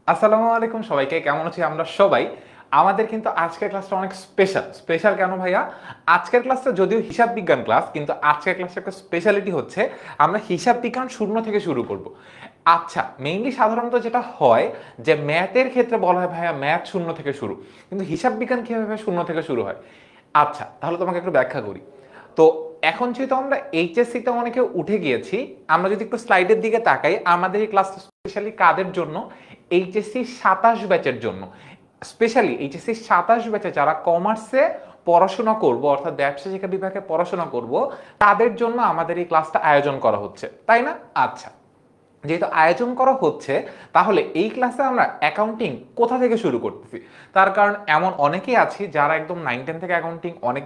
আসসালামু আলাইকুম সবাইকে, কেমন আছি আমরা সবাই। আমাদের কিন্তু আজকের ক্লাসটা অনেক স্পেশাল। স্পেশাল কেন ভাইয়া? আজকের ক্লাসটা যদিও হিসাব বিজ্ঞান ক্লাস, কিন্তু আজকের ক্লাসের একটা স্পেশালিটি হচ্ছে আমরা হিসাব বিজ্ঞান শূন্য থেকে শুরু করব। আচ্ছা, মেইনলি সাধারণত যেটা হয় যে ম্যাথের ক্ষেত্রে বলা হয় ভাইয়া ম্যাথ শূন্য থেকে শুরু, কিন্তু হিসাব বিজ্ঞান কিভাবে শূন্য থেকে শুরু হয়? আচ্ছা, তাহলে তোমাকে একটু ব্যাখ্যা করি। তো এখন যেহেতু আমরা এইচএসসি তে অনেকে উঠে গিয়েছি, আমরা যদি একটু স্লাইডের দিকে তাকাই, আমাদের এই ক্লাসটা স্পেশালি কাদের জন্য? এইচএসসি 27 ব্যাচের জন্য। স্পেশালি এইচএসসি 27 ব্যাচে যারা কমার্সে পড়াশোনা করব, অর্থাৎ ব্যবসা শিক্ষা বিভাগে পড়াশোনা করব, তাদের জন্য আমাদের এই ক্লাসটা আয়োজন করা হচ্ছে, তাই না? আচ্ছা, যেহেতু আয়োজন করা হচ্ছে, তাহলে এই ক্লাসে আমরা অ্যাকাউন্টিং কোথা থেকে শুরু করতেছি? তার কারণ এমন অনেকেই আছি যারা একদম 9-10 থেকে অ্যাকাউন্টিং অনেক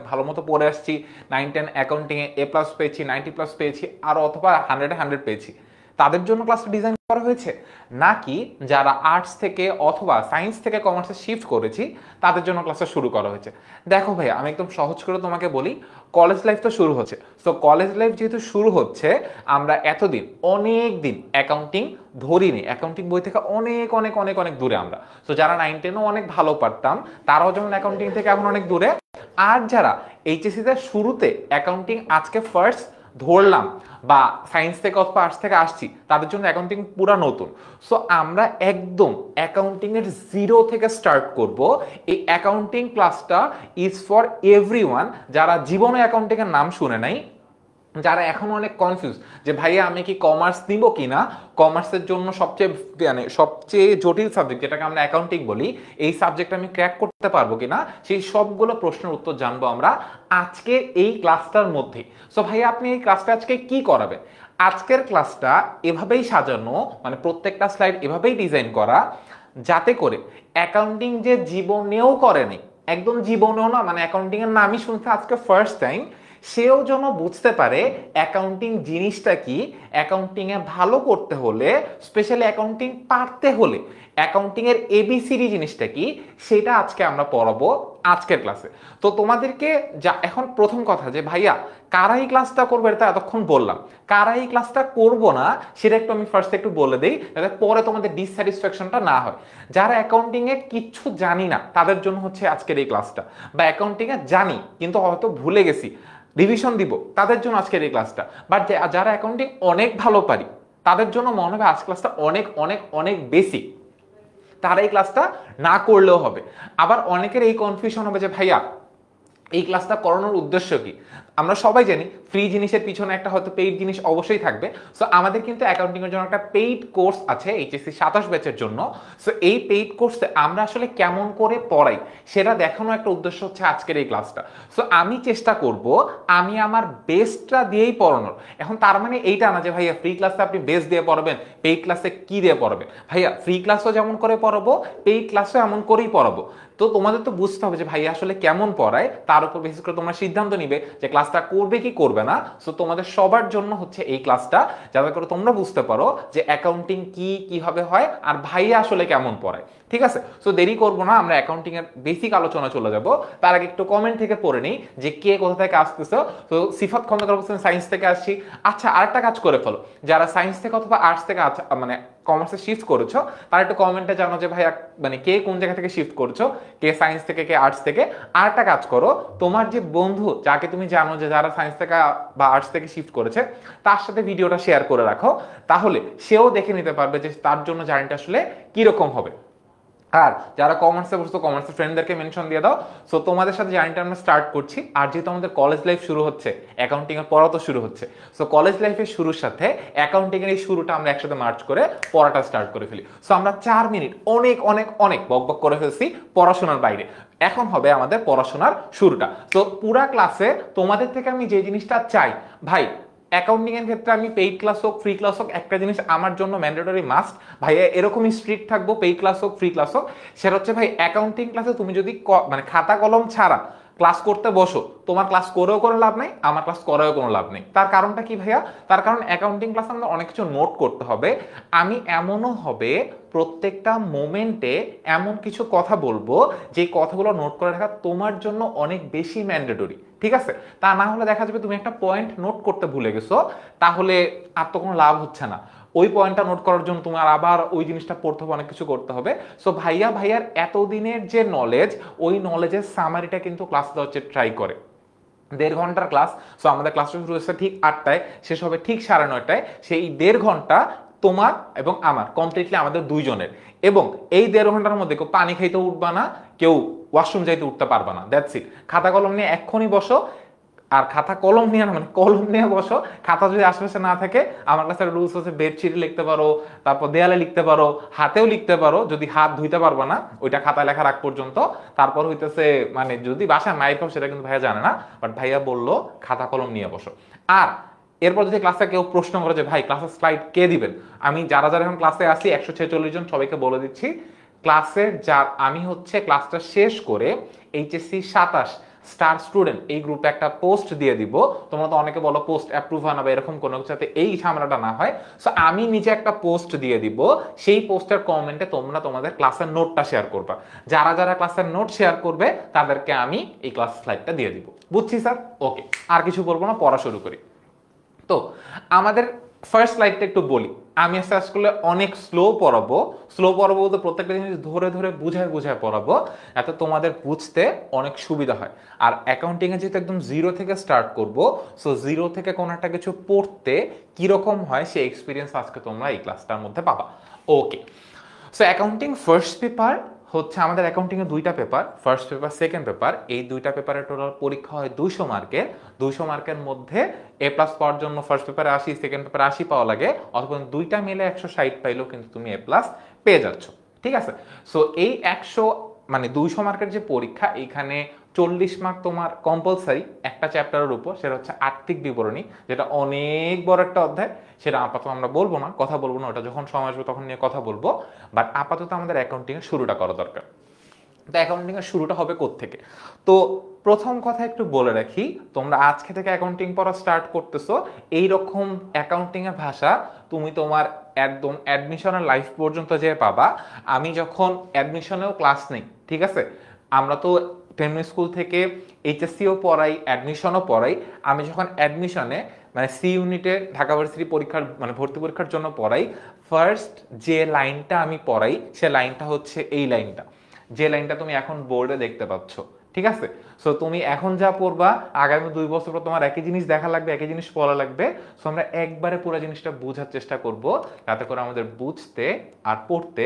ভালো মতো পড়ে আসছি, 9-10 অ্যাকাউন্টিংয়ে A+ পেয়েছি, 90+ পেয়েছি, আর অথবা 100-এ 100 পেয়েছি। তাদের জন্য ক্লাসটা ডিজাইন করা হয়েছে, নাকি যারা আর্টস থেকে অথবা সায়েন্স থেকে কমার্সে শিফট করেছি তাদের জন্য ক্লাসটা শুরু করা হয়েছে? দেখো ভাইয়া, আমি একদম সহজ করে তোমাকে বলি, কলেজ লাইফ তো শুরু হচ্ছে। সো কলেজ লাইফ যেহেতু শুরু হচ্ছে, আমরা এতদিন অনেক দিন অ্যাকাউন্টিং ধরিনি, অ্যাকাউন্টিং বই থেকে অনেক অনেক অনেক অনেক দূরে আমরা। তো যারা 9-10ও অনেক ভালো পারতাম, তারাও যেমন অ্যাকাউন্টিং থেকে এখন অনেক দূরে। আর যারা এইচএসসি তে শুরুতে অ্যাকাউন্টিং আজকে ফার্স্ট ধরলাম, বা সায়েন্স থেকে অথবা আর্টস থেকে আসছি, তাদের জন্য অ্যাকাউন্টিং পুরা নতুন। সো আমরা একদম অ্যাকাউন্টিং এর জিরো থেকে স্টার্ট করব। এই অ্যাকাউন্টিং ক্লাসটা ইজ ফর এভরিওয়ান যারা জীবনে অ্যাকাউন্টিং এর নাম শুনে নাই, যারা এখন অনেক কনফিউজ যে ভাইয়া আমি কি কমার্স নিব কিনা, কমার্সের জন্য সবচেয়ে জটিল সাবজেক্ট যেটাকে আমরা অ্যাকাউন্টিং বলি, এই সাবজেক্ট আমি ক্র্যাক করতে পারবো কিনা, সেই সবগুলো প্রশ্নের উত্তর জানবো আমরা আজকে এই ক্লাসটার মধ্যে। সো ভাইয়া, আপনি এই ক্লাসটা আজকে কি করাবেন? আজকের ক্লাসটা এভাবেই সাজানো, মানে প্রত্যেকটা স্লাইড এভাবেই ডিজাইন করা, যাতে করে অ্যাকাউন্টিং যে জীবনেও করেনি, একদম জীবনেও না, মানে অ্যাকাউন্টিং এর নামই শুনছে আজকে ফার্স্ট টাইম, সেও যেন বুঝতে পারে অ্যাকাউন্টিং জিনিসটা কি। অ্যাকাউন্টিং এ ভালো করতে হলে, স্পেশালি অ্যাকাউন্টিং পারতে হলে, অ্যাকাউন্টিং এর এবিসিডি জিনিসটা কি, সেটা আজকে আমরা পড়াবো আজকের ক্লাসে। তো তোমাদেরকে যা এখন প্রথম কথা যে ভাইয়া কারা এই ক্লাসটা করবে, এটা এতক্ষণ বললাম, কারা এই ক্লাসটা করব না সেটা একটু আমি ফার্স্ট একটু বলে দেই, যাতে পরে তোমাদের ডিসস্যাটিসফ্যাকশনটা না হয়। যারা অ্যাকাউন্টিং এ কিচ্ছু জানি না তাদের জন্য হচ্ছে আজকের এই ক্লাসটা, বা অ্যাকাউন্টিং এ জানি কিন্তু হয়তো ভুলে গেছি, রিভিশন দিব, তাদের জন্য আজকের এই ক্লাসটা। বাট যারা অ্যাকাউন্টিং অনেক ভালো পারি, তাদের জন্য মনে হবে আজ ক্লাসটা অনেক অনেক অনেক বেসিক, তারা এই ক্লাসটা না করলেও হবে। আবার অনেকের এই কনফিউশন হবে যে ভাইয়া এই ক্লাসটা করানোর উদ্দেশ্য কি? আমরা সবাই জানি ফ্রি জিনিসের পিছনে একটা হয়তো পেইড জিনিস অবশ্যই থাকবে। সো আমাদের কিন্তু অ্যাকাউন্টিং এর জন্য একটা পেইড কোর্স আছে এইচএসসি 27 ব্যাচের জন্য। সো এই পেইড কোর্সে আমরা আসলে কেমন করে পড়াই সেটা দেখানো একটা উদ্দেশ্য হচ্ছে আজকের এই ক্লাসটা। সো আমি চেষ্টা করব আমি আমার বেস্টটা দিয়েই পড়ানোর। এখন তার মানে এইটা না যে ভাইয়া ফ্রি ক্লাসে আপনি বেস্ট দিয়ে পড়াবেন, পেইড ক্লাসে কি দিয়ে পড়াবেন। ভাইয়া ফ্রি ক্লাসও যেমন করে পড়াবো, পেইড ক্লাসও এমন করেই পড়াবো। তো তোমাদের তো বুঝতে হবে যে ভাইয়া আসলে কেমন পড়ায়, তার উপর বেসিস করে তোমরা সিদ্ধান্ত নিবে যে ক্লাসটা করবে কি করবে না। সো তোমাদের সবার জন্য হচ্ছে এই ক্লাসটা, যাতে করে তোমরা বুঝতে পারো যে অ্যাকাউন্টিং কি কিভাবে হয় আর ভাইয়া আসলে কেমন পড়ায়। ঠিক আছে? সো দেরি করবো না, আমরা অ্যাকাউন্টিং এর বেসিক আলোচনা চলে যাব। তার আগে একটু কমেন্ট থেকে পড়ে নেই যে কে কোথা থেকে আসতেছো। তো সিফাত খন্দকার বলছেন সায়েন্স থেকে আসছি। আচ্ছা, আরেকটা কাজ করে ফেলো, যারা সায়েন্স থেকে অথবা আর্টস থেকে মানে কমার্সে শিফট করেছো, তারা একটু কমেন্টে জানো যে ভাইয়া মানে কে কোন জায়গা থেকে শিফট করছো, কে সায়েন্স থেকে, কে আর্টস থেকে। আর একটা কাজ করো, তোমার যে বন্ধু যাকে তুমি জানো যে যারা সায়েন্স থেকে বা আর্টস থেকে শিফট করেছে, তার সাথে ভিডিওটা শেয়ার করে রাখো, তাহলে সেও দেখে নিতে পারবে যে তার জন্য জার্নিটা আসলে কিরকম হবে। আর যারা কমার্সে বসতো কমার্সের ফ্রেন্ডদেরকে মেনশন দিয়ে দাও। সো তোমাদের সাথে জার্নিটা আমরা স্টার্ট করছি। আর যেহেতু আমাদের কলেজ লাইফ শুরু হচ্ছে, অ্যাকাউন্টিং এর পড়া তো শুরু হচ্ছে। সো কলেজ লাইফের শুরুর সাথে অ্যাকাউন্টিং এর এই শুরুটা আমরা একসাথে মার্চ করে পড়াটা স্টার্ট করে ফেলি। সো আমরা 4 মিনিট অনেক অনেক অনেক বকবক করে ফেলছি পড়াশোনার বাইরে। এখন হবে আমাদের পড়াশোনার শুরুটা। তো পুরা ক্লাসে তোমাদের থেকে আমি যে জিনিসটা চাই, ভাই অ্যাকাউন্টিং এর ক্ষেত্রে আমি পেইড ক্লাস হোক ফ্রি ক্লাস হোক, একটা জিনিস আমার জন্য ম্যান্ডেটরি মাস্ট, ভাই এরকমই স্ট্রিক্ট থাকবো, পেইড ক্লাস হোক ফ্রি ক্লাস হোক, সেটা হচ্ছে ভাই অ্যাকাউন্টিং ক্লাসে তুমি যদি মানে খাতা কলম ছাড়া ক্লাস করতে বসো, তোমার ক্লাস করেও কোনো লাভ নেই, আমার ক্লাস করেও কোনো লাভ নেই। তার কারণটা কি ভাইয়া? তার কারণ অ্যাকাউন্টিং ক্লাসে আমাদের অনেক কিছু নোট করতে হবে। আমি এমনও হবে প্রত্যেকটা মোমেন্টে এমন কিছু কথা বলবো যে কথাগুলো নোট করে রাখা তোমার জন্য অনেক বেশি ম্যান্ডেটরি। ঠিক আছে? তা না হলে দেখা যাবে তুমি একটা পয়েন্ট নোট করতে ভুলে গেছো, তাহলে আর তো কোনো লাভ হচ্ছে না। ওই পয়েন্টটা নোট করার জন্য তোমার আবার ওই জিনিসটা পড়তে হবে, অনেক কিছু করতে হবে। সো ভাইয়ার এতদিনের যে নলেজ, ওই নলেজের সামারিটা কিন্তু ক্লাস দেওয়ার ট্রাই করে। 1.5 ঘন্টার ক্লাস। সো আমাদের ক্লাসটা শুরু হচ্ছে ঠিক 8টায়, শেষ হবে ঠিক 9:30টায়। সেই 1.5 ঘন্টা তোমার এবং আমার, কমপ্লিটলি আমাদের দুইজনের। এবং এই 1.5 ঘন্টার মধ্যে কেউ পানি খাইতে উঠবা না, কেউ ওয়াশরুম যাইতে উঠতে পারবা না, দ্যাটস ইট। খাতা কলম নিয়ে এক্ষুনি বসো, আর খাতা কলম নিয়ে না, মানে কলম নিয়ে বসো। খাতা যদি আশেপাশে না থাকে, আমার কাছে রুলস হচ্ছে বেডশিটে লিখতে পারো, তারপর দেয়ালে লিখতে পারো, হাতেও লিখতে পারো, যদি হাত ধুইতে পারবা না ওইটা খাতায় লেখা রাখ পর্যন্ত। তারপর হইতেছে মানে যদি বাসায় মায়ের খাও, সেটা কিন্তু ভাইয়া জানে না, বাট ভাইয়া বললো খাতা কলম নিয়ে বসো। আর এরপর যদি ক্লাসে কেউ প্রশ্ন করে যে ভাই ক্লাসের স্লাইড কে দিবেন, আমি যারা যারা এখন ক্লাসে আসি 146 জন সবাইকে বলে দিচ্ছি, ক্লাসের আমি হচ্ছে ক্লাসটা শেষ করে এইচএসসি 27 স্টার স্টুডেন্ট এই গ্রুপে একটা পোস্ট দিয়ে দিব। তোমরা তো অনেকে বলো পোস্ট অ্যাপ্রুভ হয় না বা এরকম কোনো কিছু, যাতে এই ঝামেলাটা না হয়। সো আমি নিজে একটা পোস্ট দিয়ে দিব, সেই পোস্টের কমেন্টে তোমরা তোমাদের ক্লাসের নোটটা শেয়ার করবা। যারা যারা ক্লাসের নোট শেয়ার করবে তাদেরকে আমি এই ক্লাস স্লাইডটা দিয়ে দিব। বুঝছি স্যার? ওকে, আর কিছু বলবো না, পড়া শুরু করি। তো আমাদের ফার্স্ট স্লাইডটা একটু বলি। আমি স্কুলে অনেক স্লো পড়াবো বলতে প্রত্যেকটা জিনিস ধরে ধরে বুঝায় পড়াবো, এতে তোমাদের বুঝতে অনেক সুবিধা হয়। আর অ্যাকাউন্টিং এ যেহেতু একদম জিরো থেকে স্টার্ট করব, সো জিরো থেকে কোনো একটা কিছু পড়তে কিরকম হয় সেই এক্সপিরিয়েন্স আজকে তোমরা এই ক্লাসটার মধ্যে পাবা। ওকে, সো অ্যাকাউন্টিং ফার্স্ট পেপার হচ্ছে আমাদের অ্যাকাউন্টিং এ 2টা paper, first paper second paper. এই 2টা পেপারের টোটাল পরীক্ষা হয় 200 মার্কের। 200 মার্কের মধ্যে এ প্লাস পাওয়ার জন্য ফার্স্ট পেপারে 80, সেকেন্ড পেপারে 80 পাওয়া লাগে, অথবা 2টা মিলে 160 পাইলেও কিন্তু তুমি এ প্লাস পেয়ে যাচ্ছ। ঠিক আছে? সো এই 100 মানে 200 মার্কের যে পরীক্ষা, এইখানে 40 মার্ক তোমার কম্পালসারি একটা চ্যাপ্টারের উপর, সেটা হচ্ছে আর্থিক বিবরণী, যেটা অনেক বড় একটা অধ্যায়। সেটা আপাতত আমরা বলবো না, কথা বলবো না, ওটা যখন সময় আসবে তখন নিয়ে কথা বলবো। বাট আপাতত আমাদের অ্যাকাউন্টিং এর শুরুটা করা দরকার। তো অ্যাকাউন্টিং এর শুরুটা হবে কোত্থেকে? তো প্রথম কথা একটু বলে রাখি, তোমরা আজকে থেকে অ্যাকাউন্টিং পড়া স্টার্ট করতেছো, এইরকম অ্যাকাউন্টিং এর ভাষা তুমি তোমার একদম অ্যাডমিশনের লাইফ পর্যন্ত যে পাবা। আমি যখন অ্যাডমিশনেও ক্লাস নেই, ঠিক আছে, আমরা তো টেনমি স্কুল থেকে এইচএসসিও পড়াই, অ্যাডমিশনও পড়াই। আমি যখন অ্যাডমিশনে মানে সি ইউনিটে ঢাকা ভার্সিটি পরীক্ষার মানে ভর্তি পরীক্ষার জন্য পড়াই, ফার্স্ট যে লাইনটা আমি পড়াই সে লাইনটা হচ্ছে এই লাইনটা, যে লাইনটা তুমি এখন বোর্ডে দেখতে পাচ্ছ। ঠিক আছে? সো তুমি এখন যা পড়বা, আগামী 2 বছর পর তোমার একই জিনিস দেখা লাগবে, একই জিনিস পড়া লাগবে। সো আমরা একবারে পুরো জিনিসটা বোঝার চেষ্টা করব, যাতে করে আমাদের বুঝতে আর পড়তে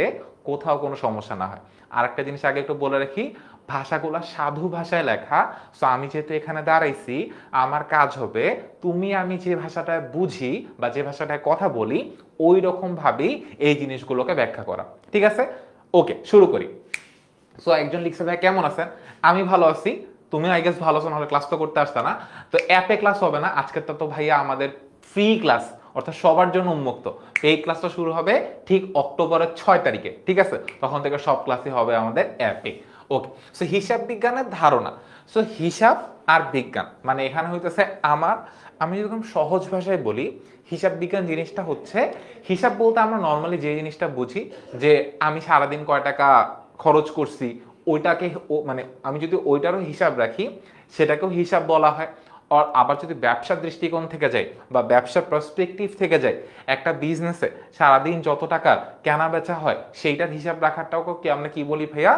কোথাও কোনো সমস্যা না হয়। আর একটা জিনিস আগে একটু বলে রাখি, ভাষাগুলো সাধু ভাষায় লেখা। সো আমি যেহেতু এখানে দাঁড়াইছি, আমার কাজ হবে আমি যে ভাষাটায় বুঝি বা যে ভাষাটায় কথা বলি, ওই রকম ভাবেই এই জিনিসগুলোকে ব্যাখ্যা করা। ঠিক আছে? ওকে, শুরু করি। সো একজন লিখছে ভাই কেমন আছেন? আমি ভালো আছি, তুমি আই গেস ভালো আছো, নাহলে ক্লাস তো করতে আসতা না। তো অ্যাপে ক্লাস হবে না আজকে, তো ভাইয়া আমাদের ফ্রি ক্লাস, অর্থাৎ সবার জন্য উন্মুক্ত। এই ক্লাসটা শুরু হবে ঠিক অক্টোবরের 6 তারিখে। ঠিক আছে? তখন থেকে সব ক্লাসই হবে আমাদের অ্যাপে। ওকে, সো হিসাব বিজ্ঞানের ধারণা। সো হিসাব আর বিজ্ঞান মানে এখানে হইতেছে আমি যেরকম সহজ ভাষায় বলি, হিসাব বিজ্ঞান জিনিসটা হচ্ছে, হিসাব বলতে আমরা নর্মালি যে জিনিসটা বুঝি যে আমি সারাদিন কয় টাকা খরচ করছি, ওইটাকে মানে আমি যদি ওইটারও হিসাব রাখি, সেটাকেও হিসাব বলা হয়। আর আবার যদি ব্যবসার দৃষ্টিকোণ থেকে যাই বা ব্যবসার পার্সপেক্টিভ থেকে যাই, একটা বিজনেসে সারাদিন যত টাকার কেনা বেচা হয় সেইটার হিসাব রাখাটাও কি আমরা কি বলি ভাইয়া?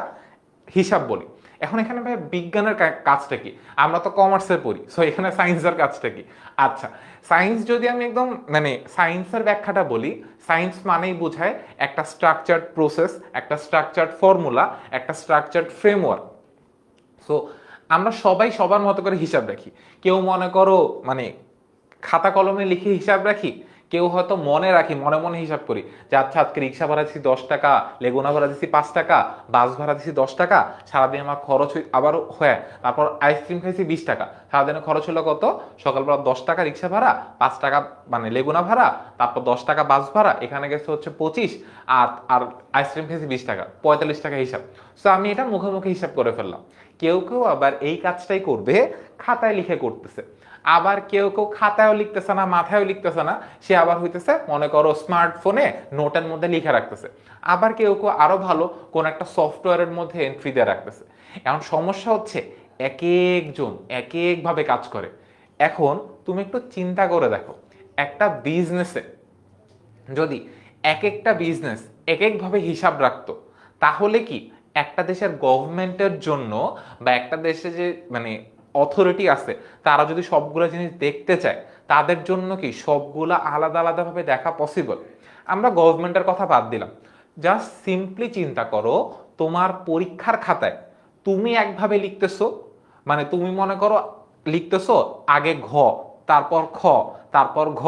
হিসাব বলি। এখন এখানে ভাই বিজ্ঞানের কাজটা কি? আমরা তো কমার্সে পড়ি, সো এখানে সায়েন্সের কাজটা কি? আচ্ছা, সায়েন্স যদি আমি একদম মানে সায়েন্সের ব্যাখ্যাটা বলি, সায়েন্স মানেই বোঝায় একটা স্ট্রাকচার্ড প্রসেস, একটা স্ট্রাকচার্ড ফর্মুলা, একটা স্ট্রাকচার্ড ফ্রেমওয়ার্ক। সো আমরা সবাই সবার মতো করে হিসাব রাখি। কেউ মনে করো মানে খাতা কলমে লিখে হিসাব রাখি, কেউ হয়তো মনে রাখি, মনে মনে হিসাব করি যে আচ্ছা আজকে রিক্সা ভাড়া দিচ্ছি 10 টাকা, লেগুনা ভাড়া দিচ্ছি 5 টাকা, বাস ভাড়া দিচ্ছি 10 টাকা, সারাদিন আমার খরচ আবারও হয়, তারপর আইসক্রিম খাইছি 20 টাকা, সারাদিনে খরচ হলো কত? সকালবেলা 10 টাকা রিক্সা ভাড়া, 5 টাকা মানে লেগুনা ভাড়া, তারপর 10 টাকা বাস ভাড়া, এখানে গেছে হচ্ছে 25, আর আইসক্রিম খেয়েছি 20 টাকা, 45 টাকা হিসাব। সো আমি এটা মুখে মুখে হিসাব করে ফেললাম। কেউ কেউ আবার এই কাজটাই করবে খাতায় লিখে করতেছে, আবার কেউ কেউ খাতায়ও লিখতেছে না, মাথায়ও লিখতেছে না, সে আবার হইতেছে মনে করো স্মার্টফোনে নোটের মধ্যে লিখে রাখতেছে, আবার কেউ কেউ আরো ভালো কোন একটা সফটওয়্যারের মধ্যে এন্ট্রি দিয়ে রাখতেছে। এখন সমস্যা হচ্ছে এক একজন এক এক ভাবে কাজ করে। এখন তুমি একটু চিন্তা করে দেখো, একটা বিজনেসে যদি এক একটা বিজনেস এক একভাবে হিসাব রাখতো, তাহলে কি একটা দেশের গভর্নমেন্টের জন্য বা একটা দেশে যে মানে অথরিটি আছে তারা যদি সবগুলো জিনিস দেখতে চায়, তাদের জন্য কি সবগুলা আলাদা আলাদাভাবে দেখা পসিবল? আমরা গভর্নমেন্টের কথা বাদ দিলাম, জাস্ট সিম্পলি চিন্তা করো, তোমার পরীক্ষার খাতায় তুমি একভাবে লিখতেছো, মানে তুমি মনে করো লিখতেছো আগে ঘ, তারপর খ, তারপর ঘ,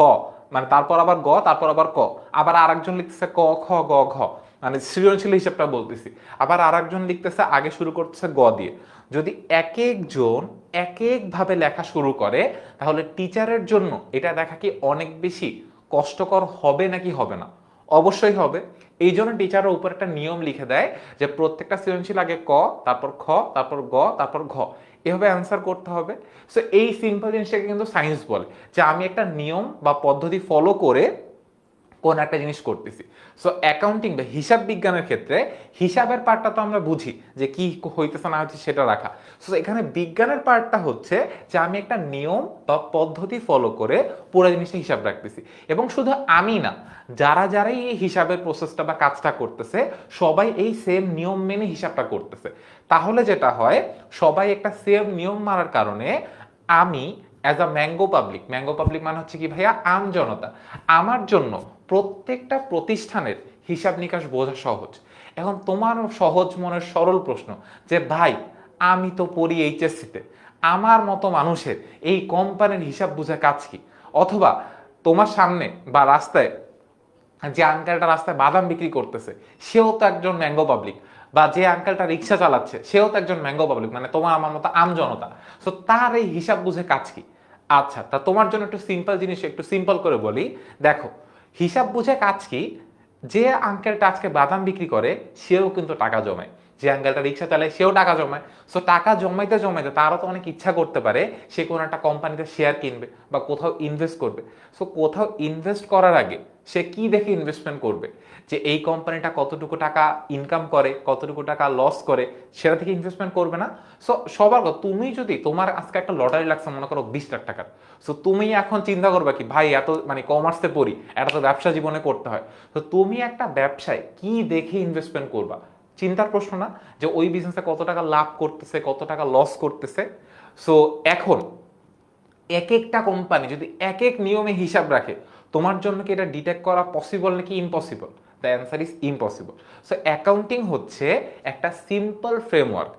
মানে তারপর আবার গ, তারপর আবার ক, আবার আরেকজন লিখতেছে ক খ গ ঘ, মানে সৃজনশীল হিসাবটা বলতেছি, আবার আরেকজন লিখতেছে আগে শুরু করতেছে গ দিয়ে। যদি এক একজন এক একভাবে লেখা শুরু করে, তাহলে টিচারের জন্য এটা দেখা কি অনেক বেশি কষ্টকর হবে নাকি হবে না? অবশ্যই হবে। এই জন্য টিচারের উপর একটা নিয়ম লিখে দেয় যে প্রত্যেকটা সৃজনশীল আগে ক, তারপর খ, তারপর গ, তারপর ঘ, এভাবে অ্যান্সার করতে হবে। সো এই সিম্পল জিনিসটাকে কিন্তু সায়েন্স বলে, যে আমি একটা নিয়ম বা পদ্ধতি ফলো করে কোন একটা জিনিস করতেছি। সো অ্যাকাউন্টিং বা হিসাব বিজ্ঞানের ক্ষেত্রে হিসাবের পার্টটা তো আমরা বুঝি যে কি হইতেছে না হচ্ছে সেটা রাখা। সো এখানে বিজ্ঞানের পার্টটা হচ্ছে যে আমি একটা নিয়ম বা পদ্ধতি ফলো করে পুরো জিনিসটা হিসাব রাখতেছি। এবং শুধু আমি না, যারা যারাই এই হিসাবের প্রসেসটা বা কাজটা করতেছে সবাই এই সেম নিয়ম মেনে হিসাবটা করতেছে। তাহলে যেটা হয়, সবাই একটা সেম নিয়ম মানার কারণে আমি অ্যাজ আ ম্যাঙ্গো পাবলিক মানে হচ্ছে কি ভাইয়া, আম জনতা, আমার জন্য প্রত্যেকটা প্রতিষ্ঠানের হিসাব নিকাশ বোঝা সহজ। এখন তোমার সহজ মনের সরল প্রশ্ন যে ভাই আমি তো পড়ি এইচএসসিতে, আমার মতো মানুষের এই কোম্পানির হিসাব বোঝা কাজ কি? অথবা তোমার সামনে বা রাস্তায় যে আঙ্কেলটা রাস্তায় বাদাম বিক্রি করতেছে সেও তো একজন ম্যাঙ্গো পাবলিক, বা যে আঙ্কেলটা রিক্সা চালাচ্ছে সেও তো একজন ম্যাঙ্গো পাবলিক, মানে তোমার আমার মতো আম জনতা। সো তার এই হিসাব বুঝে কাজ কি? আচ্ছা, তা তোমার জন্য একটু সিম্পল জিনিস একটু সিম্পল করে বলি, দেখো হিসাব বুঝে কাজ কি, যে আঙ্কেলটা আজকে বাদাম বিক্রি করে সেও কিন্তু টাকা জমায়, যে আঙ্কেলটা রিক্সা চালায় সেও টাকা জমায়। সো টাকা জমাইতে জমাইতে তারও তো অনেক ইচ্ছা করতে পারে সে কোনো একটা কোম্পানিতে শেয়ার কিনবে বা কোথাও ইনভেস্ট করবে। সো কোথাও ইনভেস্ট করার আগে সে কি দেখে ইনভেস্টমেন্ট করবে, যে এই কোম্পানিটা কতটুকু টাকা ইনকাম করে, কতটুকু টাকা লস করে, সেটা থেকে ইনভেস্টমেন্ট করবে না? সো সবার কথা, তুমি যদি তোমার আজকে একটা লটারি লাগছে মনে করো 20 লাখ টাকার, সো তুমি এখন চিন্তা করবে কি ভাই এত মানে কমার্সে পড়ি, এটা তো ব্যবসা জীবনে করতে হয়, তো তুমি একটা ব্যবসায় কি দেখে ইনভেস্টমেন্ট করবা? চিন্তার প্রশ্ন না, যে ওই বিজনেসে কত টাকা লাভ করতেছে, কত টাকা লস করতেছে। সো এখন এক একটা কোম্পানি যদি এক এক নিয়মে হিসাব রাখে, তোমার জন্য কি এটা ডিটেক্ট করা পসিবল নাকি impossible? The answer is impossible. So accounting হচ্ছে একটা সিম্পল ফ্রেমওয়ার্ক,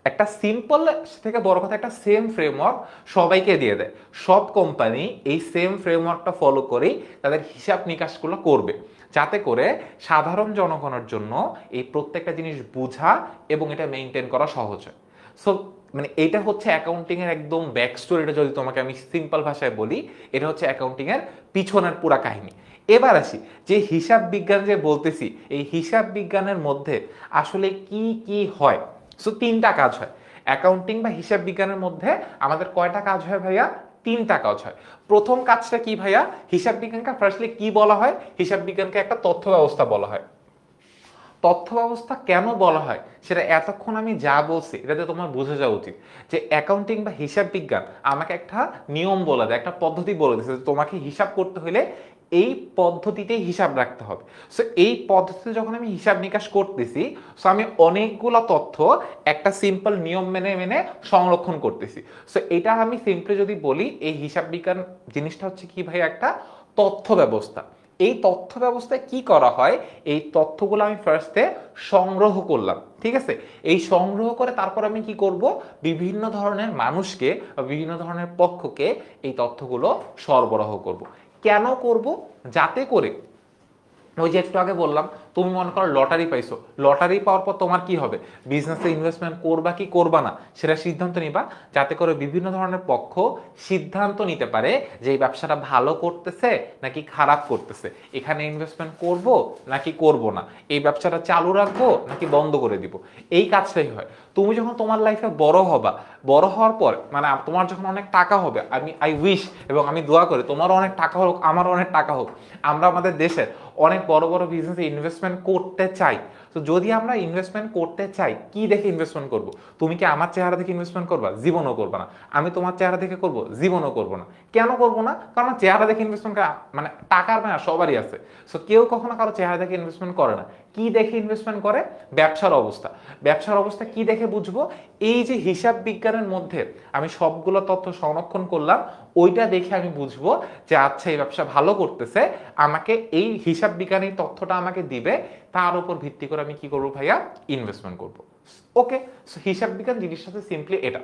একটা সিম্পল থেকে বড় কথা একটা সেম ফ্রেমওয়ার্ক সবাইকে দিয়ে দেয়। সব কোম্পানি এই সেম ফ্রেমওয়ার্কটা ফলো করেই তাদের হিসাব নিকাশগুলো করবে, যাতে করে সাধারণ জনগণের জন্য এই প্রত্যেকটা জিনিস বোঝা এবং এটা মেনটেন করা সহজ হয়। সো মানে এটা হচ্ছে অ্যাকাউন্টিং এর একদম ব্যাক স্টোরিটা যদি তোমাকে আমি সিম্পল ভাষায় বলি, এটা হচ্ছে অ্যাকাউন্টিং এর পিছনের পুরা কাহিনী। এবার আসি যে হিসাব বিজ্ঞান যে বলতেছি, এই হিসাব বিজ্ঞানের মধ্যে আসলে কি কি হয়। সো 3টা কাজ হয় অ্যাকাউন্টিং বা হিসাব বিজ্ঞানের মধ্যে। আমাদের কয়টা কাজ হয় ভাইয়া? 3টা কাজ হয়। প্রথম কাজটা কি ভাইয়া? হিসাব বিজ্ঞানকে ফার্স্টলি কি বলা হয়? হিসাব বিজ্ঞানকে একটা তথ্য ব্যবস্থা বলা হয়। তথ্য ব্যবস্থা কেন বলা হয় সেটা এতক্ষণ আমি যা বলছি এটাতে তোমার বুঝে যাওয়া উচিত, যে অ্যাকাউন্টিং বা হিসাব বিজ্ঞান আমাকে একটা নিয়ম বলে দেয়, একটা পদ্ধতি বলে দিচ্ছে যে তোমাকে হিসাব করতে হলে এই পদ্ধতিতেই হিসাব রাখতে হবে। সো এই পদ্ধতিতে যখন আমি হিসাব নিকাশ করতেছি, সো আমি অনেকগুলো তথ্য একটা সিম্পল নিয়ম মেনে মেনে সংরক্ষণ করতেছি। সো এটা আমি সিম্পলি যদি বলি, এই হিসাব বিজ্ঞান জিনিসটা হচ্ছে কি ভাই, একটা তথ্য ব্যবস্থা। এই তথ্য ব্যবস্থায় কি করা হয়, এই তথ্যগুলো আমি ফার্স্টে সংগ্রহ করলাম, ঠিক আছে? এই সংগ্রহ করে তারপর আমি কি করব, বিভিন্ন ধরনের মানুষকে বা বিভিন্ন ধরনের পক্ষকে এই তথ্যগুলো সরবরাহ করব। কেন করব? যাতে করে ওই যে একটু আগে বললাম, তুমি মনে করো লটারি পাইছো, লটারি পাওয়ার পর তোমার কি হবে, বিজনেসে ইনভেস্টমেন্ট করবা কি করবা না সেটা সিদ্ধান্ত নিবা, যাতে করে বিভিন্ন ধরনের পক্ষ সিদ্ধান্ত নিতে পারে যে এই ব্যবসাটা ভালো করতেছে নাকি খারাপ করতেছে, এখানে ইনভেস্টমেন্ট করব নাকি করব না, এই ব্যবসাটা চালু রাখবো নাকি বন্ধ করে দিব। এই কাজটাই হয়। তুমি যখন তোমার লাইফে বড় হবা, বড় হওয়ার পর মানে তোমার যখন অনেক টাকা হবে, আই উইশ এবং আমি দোয়া করি তোমারও অনেক টাকা হোক, আমারও অনেক টাকা হোক, আমরা আমাদের দেশের অনেক বড় বড় বিজনেসে ইনভেস্টমেন্ট করতে চাই। তো যদি আমরা ইনভেস্টমেন্ট করতে চাই, কি দেখে ইনভেস্টমেন্ট করব? তুমি কি আমার চেহারা দেখে ইনভেস্টমেন্ট করবা? জীবনও করবে না। আমি তোমার চেহারা দেখে করব? জীবনও করব না। কেন করব না? কারণ চেহারা দেখে ইনভেস্টমেন্ট মানে টাকার মায়া সবারই আছে। সো কেউ কখনো কারো চেহারা দেখে ইনভেস্টমেন্ট করে না। কি দেখে ইনভেস্টমেন্ট করে? ব্যবসার অবস্থা। ব্যবসার অবস্থা কি দেখে বুঝবো? এই যে হিসাব বিজ্ঞানের মধ্যে আমি সবগুলো তথ্য সংরক্ষণ করলাম, ওইটা দেখে আমি বুঝবো যে আচ্ছা এই ব্যবসা ভালো করতেছে, আমাকে এই হিসাব বিজ্ঞানের তথ্যটা আমাকে দিবে, তার উপর ভিত্তি করে আমি কি করবো ভাইয়া? ইনভেস্টমেন্ট করব। ওকে, সো হিসাব বিজ্ঞান জিনিসটা সিম্পলি এটা।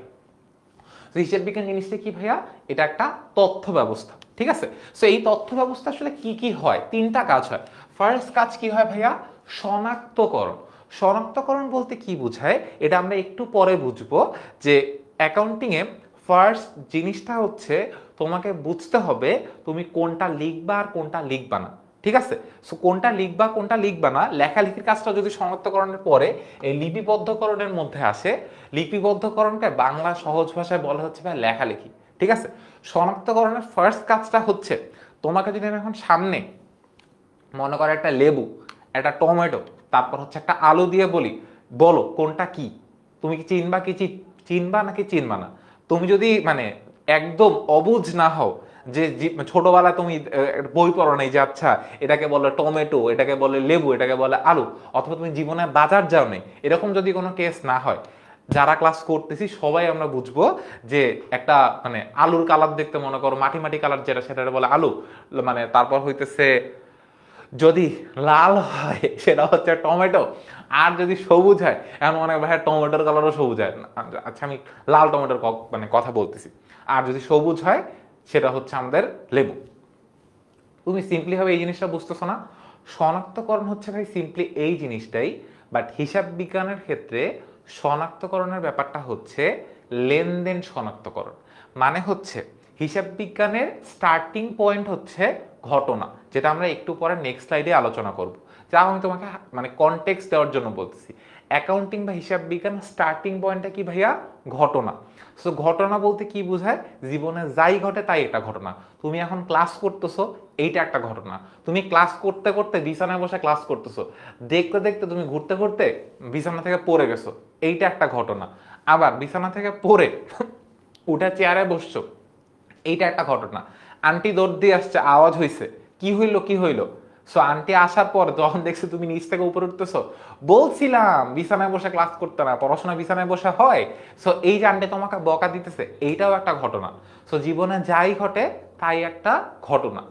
হিসাব বিজ্ঞান জিনিসটা কি ভাইয়া? এটা একটা তথ্য ব্যবস্থা, ঠিক আছে? সো এই তথ্য ব্যবস্থা আসলে কি কি হয়? তিনটা কাজ হয়। ফার্স্ট কাজ কি হয় ভাইয়া? শনাক্তকরণ। শনাক্তকরণ বলতে কি বোঝায় এটা আমরা একটু পরে বুঝবো। যে অ্যাকাউন্টিং এ ফার্স্ট জিনিসটা হচ্ছে তোমাকে বুঝতে হবে তুমি কোনটা লিখবা আর কোনটা লিখবা না, ঠিক আছে? সো কোনটা লিখবা কোনটা লিখবা না, লেখালেখির কাজটা যদি শনাক্তকরণের পরে এই লিপিবদ্ধকরণের মধ্যে আসে, লিপিবদ্ধকরণকে বাংলা সহজ ভাষায় বলা হচ্ছে ভাই লেখালেখি, ঠিক আছে? শনাক্তকরণের ফার্স্ট কাজটা হচ্ছে তোমাকে যদি আমি এখন সামনে মনে করো একটা লেবু, একটা টমেটো, তারপর হচ্ছে একটা আলু দিয়ে বলি বলো কোনটা কি, তুমি কি চিনবা কি চিনবা নাকি চিনবা না? তুমি যদি মানে একদম অবুঝ না হও, যে ছোটবেলায় তুমি বই পড়ো নাই যে আচ্ছা এটাকে বলে টমেটো, এটাকে বলে লেবু, এটাকে বলে আলু, অথবা তুমি জীবনে বাজার যাও নাই, এরকম যদি কোনো কেস না হয়, যারা ক্লাস করতেছি সবাই আমরা বুঝবো যে একটা মানে আলুর কালার দেখতে মনে করো মাটি মাটি কালার, যেটা সেটা বলে আলু, মানে তারপর হইতেছে যদি লাল হয় সেটা হচ্ছে টমেটো, আর যদি সবুজ হয়, এমন অনেক ভাই টমেটোর কালারও সবুজ হয়, আচ্ছা আমি লাল টমেটোর মানে কথা বলতেছি, আর যদি সবুজ হয় সেটা হচ্ছে আমাদের লেবু। তুমি সিম্পলি ভাবে এই জিনিসটা বুঝতেছো না? শনাক্তকরণ হচ্ছে ভাই সিম্পলি এই জিনিসটাই, বাট হিসাব বিজ্ঞানের ক্ষেত্রে শনাক্তকরণের ব্যাপারটা হচ্ছে লেনদেন শনাক্তকরণ। মানে হচ্ছে হিসাব বিজ্ঞানের স্টার্টিং পয়েন্ট হচ্ছে ঘটনা, যেটা আমরা একটু পরে নেক্সট স্লাইডে আলোচনা করব। যা আমি তোমাকে মানে কনটেক্সট দেওয়ার জন্য বলতেছি। অ্যাকাউন্টিং বা হিসাব বিজ্ঞান স্টার্টিং পয়েন্টটা কি ভাইয়া? ঘটনা। সো ঘটনা বলতে কি বোঝায়? জীবনে যাই ঘটে তাই একটা ঘটনা। তুমি এখন ক্লাস করতেছো, এইটা একটা ঘটনা। তুমি ক্লাস করতে করতে বিছানায় বসে ক্লাস করতেছো, দেখতে দেখতে তুমি ঘুরতে ঘুরতে বিছানা থেকে পড়ে গেছো, এইটা একটা ঘটনা। আবার বিছানা থেকে পড়ে উঠে চেয়ারে বসছো, এইটা একটা ঘটনা। আন্টি দৌড় দিয়ে আসছে, আওয়াজ হইছে, কি হইলো কি হইলো? সো আন্টি আসার পর যখন দেখছে তুমি নিচ থেকে উপরে উঠতেছো, বলছিলাম বিছানায় বসে ক্লাস করতে না, পড়াশোনা বিছানায় বসে হয়। সো এই যে আন্টি তোমাকে বকা দিতেছে, এইটাও একটা ঘটনা। সো জীবনে যাই ঘটে তাই একটা ঘটনা।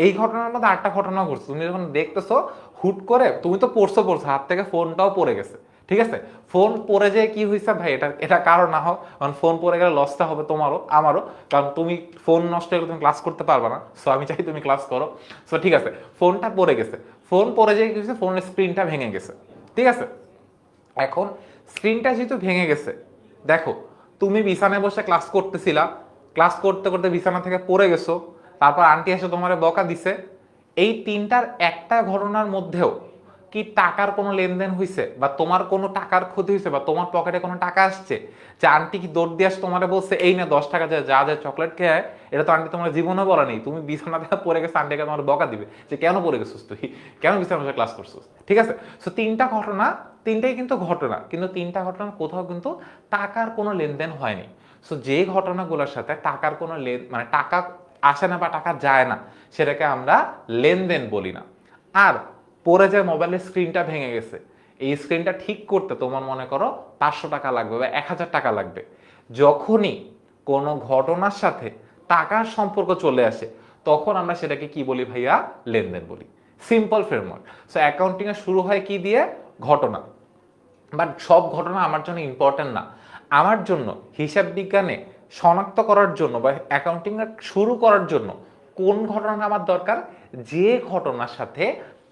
এই ঘটনার মধ্যে আরেকটা ঘটনা ঘটছে, তুমি যখন দেখতেছো হুট করে তুমি তো পড়ছো হাত থেকে ফোনটাও পড়ে গেছে, ঠিক আছে? ফোন পড়ে যেয়ে কি হয়েছে ভাই, এটা কারো না হোক, কারণ ফোন পড়ে গেলে লসটা হবে তোমারও আমারও, কারণ তুমি ফোন নষ্ট হয়ে গেলে তুমি ক্লাস করতে পারবে না। সো আমি চাই তুমি ক্লাস করো। সো ঠিক আছে, ফোনটা পড়ে গেছে, ফোন পড়ে যেয়ে কি হয়েছে, ফোনের স্ক্রিনটা ভেঙে গেছে, ঠিক আছে? এখন স্ক্রিনটা যেহেতু ভেঙে গেছে, দেখো তুমি বিছানায় বসে ক্লাস করতেছিলা, ক্লাস করতে করতে বিছানা থেকে পড়ে গেছো, তারপর আন্টি এসে তোমার বকা দিছে, এই তিনটার একটা ঘটনার মধ্যেও কি টাকার কোনো লেনদেন হয়েছে, বা তোমার কোনো টাকার ক্ষতি হয়েছে, বা তোমার পকেটে কোনো টাকা আসছে, যে আন্টি কি দৌড় দিয়ে আসে তোমার বলছে এই না 10 টাকা যা যা চকলেট খেয়ে, এটা তো আন্টি তোমার জীবনে বলা নেই, তুমি বিছানা থেকে পড়ে গেছে, আন্টিকে তোমার বকা দিবে যে কেন পড়ে গেছিস তুই, কেন বিছানা বসে ক্লাস করছিস, ঠিক আছে? সো তিনটা ঘটনা, তিনটাই কিন্তু ঘটনা, কিন্তু তিনটা ঘটনার কোথাও কিন্তু টাকার কোনো লেনদেন হয়নি। সো যে ঘটনাগুলোর সাথে টাকার কোনো মানে টাকা আসে না বা টাকা যায় না, সেটাকে আমরা লেনদেন বলি না। আর পরে যে মোবাইলের স্ক্রিনটা ভেঙে গেছে, এই স্ক্রিনটা ঠিক করতে তোমার মনে করো 500 টাকা লাগবে বা 1000 টাকা লাগবে, যখনই কোনো ঘটনার সাথে টাকার সম্পর্ক চলে আসে, তখন আমরা সেটাকে কি বলি ভাইয়া? লেনদেন বলি। Simple framework. সো অ্যাকাউন্টিং এ শুরু হয় কি দিয়ে? ঘটনা। বাট সব ঘটনা আমার জন্য ইম্পর্টেন্ট না। আমার জন্য হিসাব বিজ্ঞানে শনাক্ত করার জন্য বা অ্যাকাউন্টিং শুরু করার জন্য কোন ঘটনাটা আমার দরকার? যে ঘটনার সাথে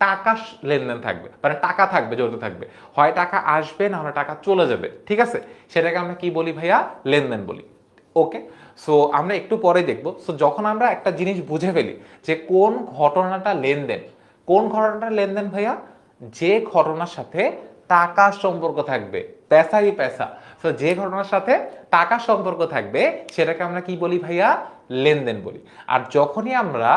টাকা লেনদেন থাকবে, মানে টাকা থাকবে, জড়িত থাকবে, হয় টাকা আসবে না হলে টাকা চলে যাবে, ঠিক আছে? সেটাকে আমরা কি বলি ভাইয়া? লেনদেন বলি। ওকে, সো আমরা একটু পরে দেখবো। সো যখন আমরা একটা জিনিস বুঝে ফেলি যে কোন ঘটনাটা লেনদেন, কোন ঘটনাটা লেনদেন ভাইয়া? যে ঘটনার সাথে টাকার সম্পর্ক থাকবে, पैसा ही पैसा। তো যে ঘটনার সাথে টাকা সম্পর্ক থাকবে সেটাকে আমরা কি বলি ভাইয়া? লেনদেন বলি। আর যখনই আমরা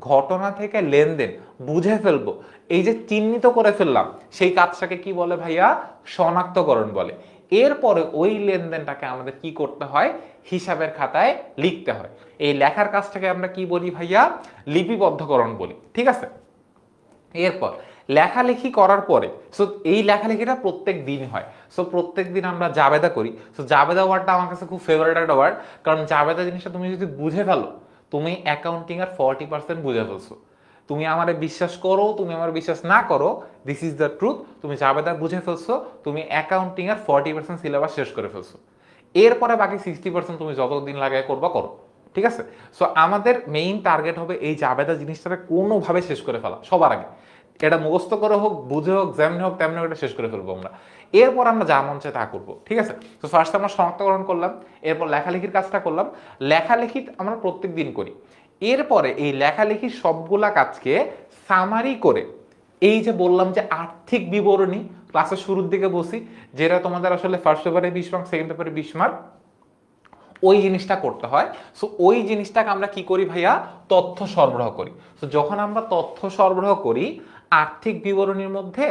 ঘটনা থেকে লেনদেন বুঝে ফেলবো, এই যে চিহ্নিত করে ফেললাম, সেই কাজটাকে কি বলে ভাইয়া? শনাক্তকরণ বলে। এরপরে ওই লেনদেনটাকে আমাদের কি করতে হয়? হিসাবের খাতায় লিখতে হয়। এই লেখার কাজটাকে আমরা কি বলি ভাইয়া? লিপিবদ্ধকরণ বলি। ঠিক আছে? এরপর লেখালেখি করার পরে সো এই লেখালেখিটা প্রত্যেক দিন হয়। সো প্রত্যেক দিন আমরা জাবেদা করি। সো জাবেদা ওয়ার্ডটা আমার কাছে খুব ফেভারিট একটা ওয়ার্ড, কারণ জাবেদা জিনিসটা তুমি যদি বুঝে ফেলো, তুমি অ্যাকাউন্টিং এর 40% বুঝে ফেলছো। তুমি আমারে বিশ্বাস করো, তুমি আমার বিশ্বাস না করো, দিস ইজ দ্য ট্রুথ। তুমি জাবেদা বুঝে ফেলছো, তুমি অ্যাকাউন্টিং এর 40% সিলেবাস শেষ করে ফেলছো। এরপরে বাকি 60% তুমি যতদিন লাগায় করবা করো। ঠিক আছে? সো আমাদের মেইন টার্গেট হবে এই জাবেদা জিনিসটাকে কোনোভাবে শেষ করে ফেলা সবার আগে। এটা মুখস্থ করে হোক, বুঝে হোক, যেমনি হোক তেমনি এটা শেষ করে ফেলবো আমরা। এরপর আমরা যা মন চায় তা করবো। ঠিক আছে? তো ফার্স্ট আমরা শনাক্তকরণ করলাম, এরপর লেখালেখির কাজটা করলাম। লেখালেখি আমরা প্রত্যেক দিন করি। এরপরে এই লেখালেখির সবগুলা কাজকে সামারি করে, এই যে বললাম যে আর্থিক বিবরণী ক্লাসের শুরুর দিকে বসি, যেটা তোমাদের আসলে ফার্স্ট পেপারে 20 মার্ক, সেকেন্ড পেপারে 20 মার্ক, ওই জিনিসটা করতে হয়। সো ওই জিনিসটাকে আমরা কি করি ভাইয়া? তথ্য সরবরাহ করি। সো যখন আমরা তথ্য সরবরাহ করি, আর্থিক বিবরণীর মধ্যে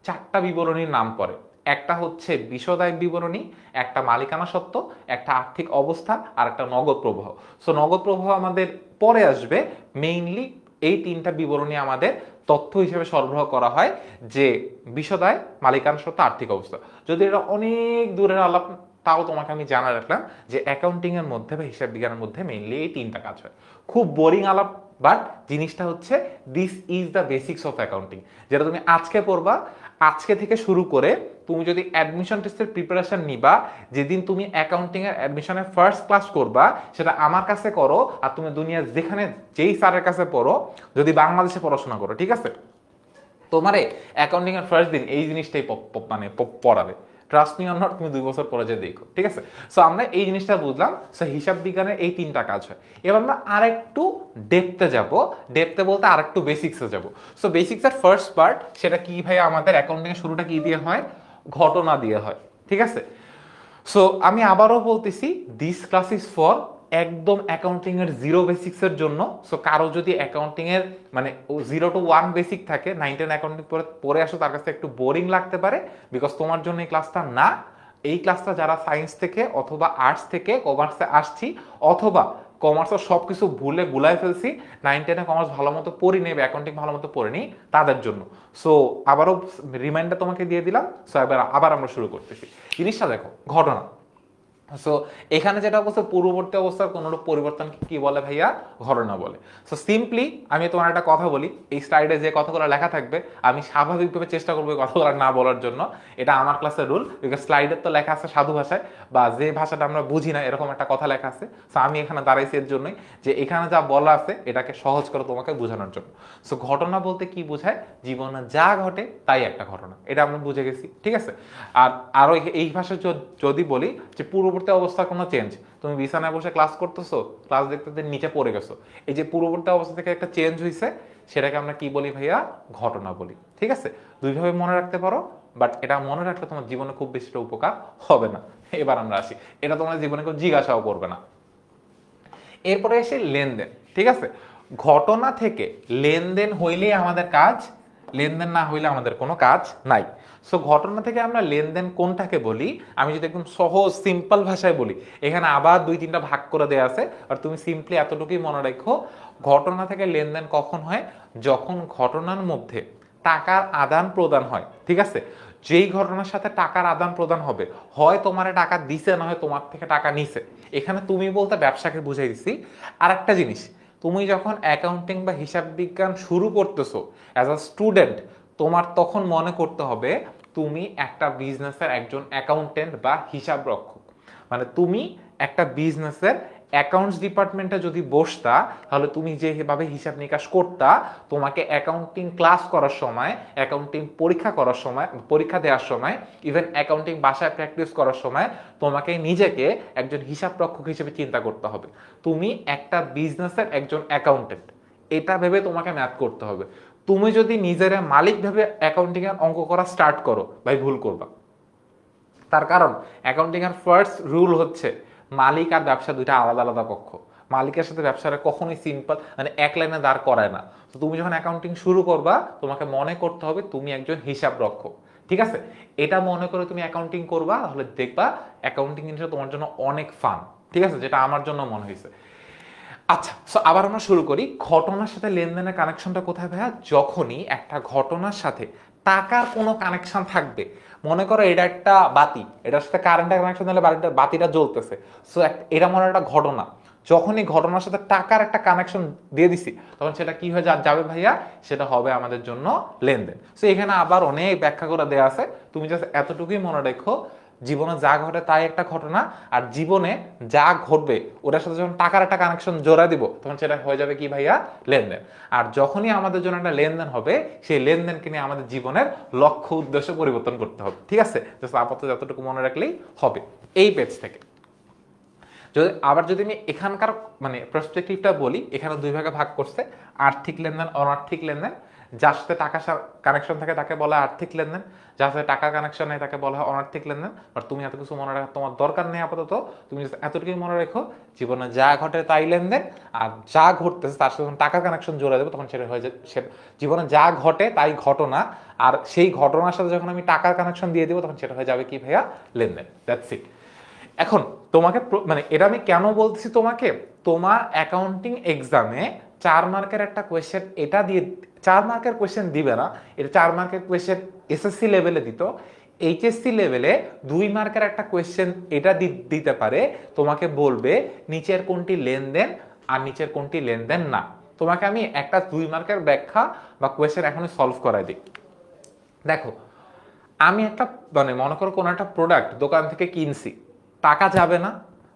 4টা বিবরণীর নাম পড়ে। একটা হচ্ছে বিশদায় বিবরণী, একটা মালিকানা সত্ত্ব, একটা আর্থিক অবস্থা, আর একটা নগদ প্রবাহ। সো নগদ প্রবাহ আমাদের পরে আসবে। মেইনলি এই 3টা বিবরণী আমাদের তথ্য হিসেবে সরবরাহ করা হয়, যে বিশদায়, মালিকানা সত্ত্ব, আর্থিক অবস্থা। যদি এটা অনেক দূরের আলাপ, তাও তোমাকে আমি জানা রাখলাম যে অ্যাকাউন্টিং এর মধ্যে বা হিসাব বিজ্ঞানের মধ্যে মেইনলি এই 3টা কাজ হয়। খুব বোরিং আলাপ, বাট জিনিসটা হচ্ছে this is the basics of accounting, যেটা তুমি আজকে পড়বা। আজকে থেকে শুরু করে তুমি যদি অ্যাডমিশন টেস্টের প্রিপারেশন নিবা, যেদিন তুমি অ্যাকাউন্টিং এর অ্যাডমিশনের ফার্স্ট ক্লাস করবা, সেটা আমার কাছে করো, আর তুমি দুনিয়ার যেখানে যেই স্যারের কাছে পড়ো, যদি বাংলাদেশে পড়াশোনা করো, ঠিক আছে, তোমারে অ্যাকাউন্টিং এর ফার্স্ট দিন এই জিনিসটাই মানে পড়াবে। ট্রাস্ট মি অর নট, তুমি 2 বছর পরে যে দেখো। ঠিক আছে? সো আমরা এই জিনিসটা বুঝলাম। সো হিসাব বিজ্ঞানের এই 3টা কাজ হয়। এবার আমরা আরেকটু ডেপথে যাব। ডেপথে বলতে আরেকটু বেসিক্সে যাব। সো বেসিক্সের ফার্স্ট পার্ট, সেটা কি ভাই? আমাদের অ্যাকাউন্টিং এর শুরুটা কি দিয়ে হয়? ঘটনা দিয়ে হয়। ঠিক আছে? সো আমি আবারও বলতেছি, দিস ক্লাস ইজ ফর একদম অ্যাকাউন্টিং এর 0 বেসিক্স এর জন্য। সো কারো যদি অ্যাকাউন্টিং এর মানে 0 to 1 বেসিক থাকে, 9 10 অ্যাকাউন্টিং পড়ে আসো, তার কাছে একটু বোরিং লাগতে পারে, বিকজ তোমার জন্য এই ক্লাসটা না। এই ক্লাসটা যারা সায়েন্স থেকে অথবা আর্টস থেকে কমার্সে আসছি, অথবা কমার্সের সবকিছু ভুলে গুলাই ফেলছি, 9 10 কমার্স ভালো মতো পড়ি নেই, অ্যাকাউন্টিং ভালো মতো পড়ে নিই, তাদের জন্য। সো আবারও রিমাইন্ডার তোমাকে দিয়ে দিলাম। সো আবার আমরা শুরু করতেছি। জিনিসটা দেখো, ঘটনা। সো এখানে যেটা অবস্থা, পূর্ববর্তী অবস্থার কোনোরূপ পরিবর্তন কি বলে ভাইয়া? ঘটনা বলে। সো সিম্পলি আমি তোমার একটা কথা বলি, এই স্লাইডে যে কথাগুলো লেখা থাকবে আমি স্বাভাবিকভাবে চেষ্টা করবো এই কথাগুলো না বলার জন্য। এটা আমার ক্লাসের রুল, বিকজ স্লাইডের তো লেখা আছে সাধু ভাষায়, বা যে ভাষাটা আমরা বুঝি না এরকম একটা কথা লেখা আছে। সো আমি এখানে দাঁড়াইছি এর জন্যই, যে এখানে যা বলা আছে এটাকে সহজ করে তোমাকে বোঝানোর জন্য। সো ঘটনা বলতে কি বোঝায়? জীবনে যা ঘটে তাই একটা ঘটনা, এটা আমরা বুঝে গেছি। ঠিক আছে? আর আরো এই ভাষায় যদি বলি যে পূর্ববর্তী অবস্থার কোনো চেঞ্জ, তুমি বিছানায় বসে ক্লাস করতেছো, ক্লাস দেখতে দেখতে নিচে পড়ে গেছো, এই যে পূর্ববর্তী অবস্থা থেকে একটা চেঞ্জ হয়েছে, সেটাকে আমরা কি বলি ভাইয়া? ঘটনা বলি। ঠিক আছে? দুইভাবে মনে রাখতে পারো, বাট এটা মনে রাখলে তোমার জীবনে খুব বেশি উপকার হবে না। এবার আমরা আসি, এটা তোমার জীবনে কেউ জিজ্ঞাসাও করবে না। এরপরে এসে লেনদেন। ঠিক আছে? ঘটনা থেকে লেনদেন হইলেই আমাদের কাজ, লেনদেন না হইলে আমাদের কোনো কাজ নাই। সো ঘটনা থেকে আমরা লেনদেন কোনটাকে বলি? আমি যদি একদম সহজ সিম্পল ভাষায় বলি, এখানে আবার 2-3টা ভাগ করে দেওয়া আছে, আর তুমি সিম্পলি এতটুকুই মনে রাখো, ঘটনা থেকে লেনদেন কখন হয়? যখন ঘটনার মধ্যে টাকার আদান প্রদান হয়। ঠিক আছে? যেই ঘটনার সাথে টাকার আদান প্রদান হবে, হয় তোমার টাকা দিছে, না হয় তোমার থেকে টাকা নিছে। এখানে তুমি বলতে ব্যবসাকে বুঝাই দিছি। আর একটা জিনিস, তুমি যখন অ্যাকাউন্টিং বা হিসাব বিজ্ঞান শুরু করতেছো অ্যাজ আ স্টুডেন্ট, তোমার তখন মনে করতে হবে তুমি একটা বিজনেসের একজন অ্যাকাউন্টেন্ট বা হিসাব রক্ষক। মানে তুমি একটা বিজনেসের অ্যাকাউন্টস ডিপার্টমেন্টে যদি বসতা, তাহলে তুমি যেভাবে হিসাব নিকাশ করতা, তোমাকে অ্যাকাউন্টিং ক্লাস করার সময়, অ্যাকাউন্টিং পরীক্ষা করার সময়, পরীক্ষা দেওয়ার সময়, ইভেন অ্যাকাউন্টিং বাসায় প্র্যাকটিস করার সময়, তোমাকে নিজেকে একজন হিসাব রক্ষক হিসেবে চিন্তা করতে হবে। তুমি একটা বিজনেসের একজন অ্যাকাউন্টেন্ট, এটা ভেবে তোমাকে ম্যাথ করতে হবে। তুমি যদি নিজের মালিক ভেবে অ্যাকাউন্টিং এর অঙ্ক করা স্টার্ট করো, ভাই ভুল করবা। তার কারণ অ্যাকাউন্টিং এর ফার্স্ট রুল হচ্ছে মালিক আর ব্যবসা দুইটা আলাদা আলাদা পক্ষ। মালিকের সাথে ব্যবসাটা কখনোই সিম্পল মানে এক লাইনে দাঁড় করায় না। তো তুমি যখন অ্যাকাউন্টিং শুরু করবা তোমাকে মনে করতে হবে তুমি একজন হিসাব রক্ষক, ঠিক আছে? এটা মনে করে তুমি অ্যাকাউন্টিং করবা, তাহলে দেখবা অ্যাকাউন্টিং জিনিসটা তোমার জন্য অনেক ফান, ঠিক আছে? যেটা আমার জন্য মনে হয়েছে। আচ্ছা, সো আবার আমরা শুরু করি। ঘটনার সাথে লেনদেনের কানেকশনটা কোথায় ভাইয়া? যখনই একটা ঘটনার সাথে টাকার কোনো কানেকশন থাকবে, মনে করো এটা একটা বাতি, এটার সাথে কারেন্টের কানেকশন দিলে বাতিটা জ্বলতেছে, সো এটা মনে একটা ঘটনা। যখনই ঘটনার সাথে টাকার একটা কানেকশন দিয়ে দিছি তখন সেটা কি হয়ে যাবে ভাইয়া? সেটা হবে আমাদের জন্য লেনদেন। সো এখানে আবার অনেক ব্যাখ্যা করে দেওয়া আছে, তুমি জাস্ট এতটুকুই মনে রেখো, জীবনে যা ঘটে তাই একটা ঘটনা, আর জীবনে যা ঘটবে ওটার সাথে যখন টাকার একটা কানেকশন জোড়া দিব তখন সেটা হয়ে যাবে কি ভাইয়া? লেনদেন। আর যখনই আমাদের জন্য একটা লেনদেন হবে সেই লেনদেনকে নিয়ে আমাদের জীবনের লক্ষ্য উদ্দেশ্য পরিবর্তন করতে হবে, ঠিক আছে? জাস্ট আপাতত যতটুকু মনে রাখলেই হবে এই পেজ থেকে। যদি আমি এখানকার মানে পার্সপেক্টিভটা বলি, এখানে দুই ভাগে ভাগ করছে, আর্থিক লেনদেন, অনার্থিক লেনদেন। যার সাথে টাকা কানেকশন থাকে তাকে বলা হয় আর্থিক লেনদেন, যার সাথে টাকা কানেকশন নেই তাকে বলা হয় অনার্থিক লেনদেন। আর তুমি এত কিছু মনে রাখা তোমার দরকার নেই আপাতত, তুমি এতটুকুই মনে রেখো, জীবনে যা ঘটে তাই লেনদেন, আর যা ঘটতেছে তার সাথে যখন টাকার কানেকশন জোড়া দেবো তখন সেটা হয়ে যায় জীবনে যা ঘটে তাই ঘটনা, আর সেই ঘটনার সাথে যখন আমি টাকার কানেকশন দিয়ে দেবো তখন সেটা হয়ে যাবে কি ভাইয়া? লেনদেন। That's it. এখন তোমাকে মানে এটা আমি কেন বলতেছি তোমাকে, তোমার অ্যাকাউন্টিং এক্সামে 4 মার্কের একটা কোয়েশ্চেন এটা দিয়ে, 4 মার্কের কোয়েশ্চেন দিবে না, এটা 4 মার্কের কোয়েশ্চেন এসএসসি লেভেলে দিত, এইচএসসি লেভেলে 2 মার্কের একটা কোয়েশ্চেন এটা দিতে পারে, তোমাকে বলবে নিচের কোনটি লেনদেন আর নিচের কোনটি লেনদেন না। তোমাকে আমি একটা 2 মার্কের ব্যাখ্যা বা কোয়েশ্চেন এখনই সলভ করাই দিই। দেখো, আমি একটা মানে মনে করো কোনো একটা প্রোডাক্ট দোকান থেকে কিনছি, টাকা যাবে না।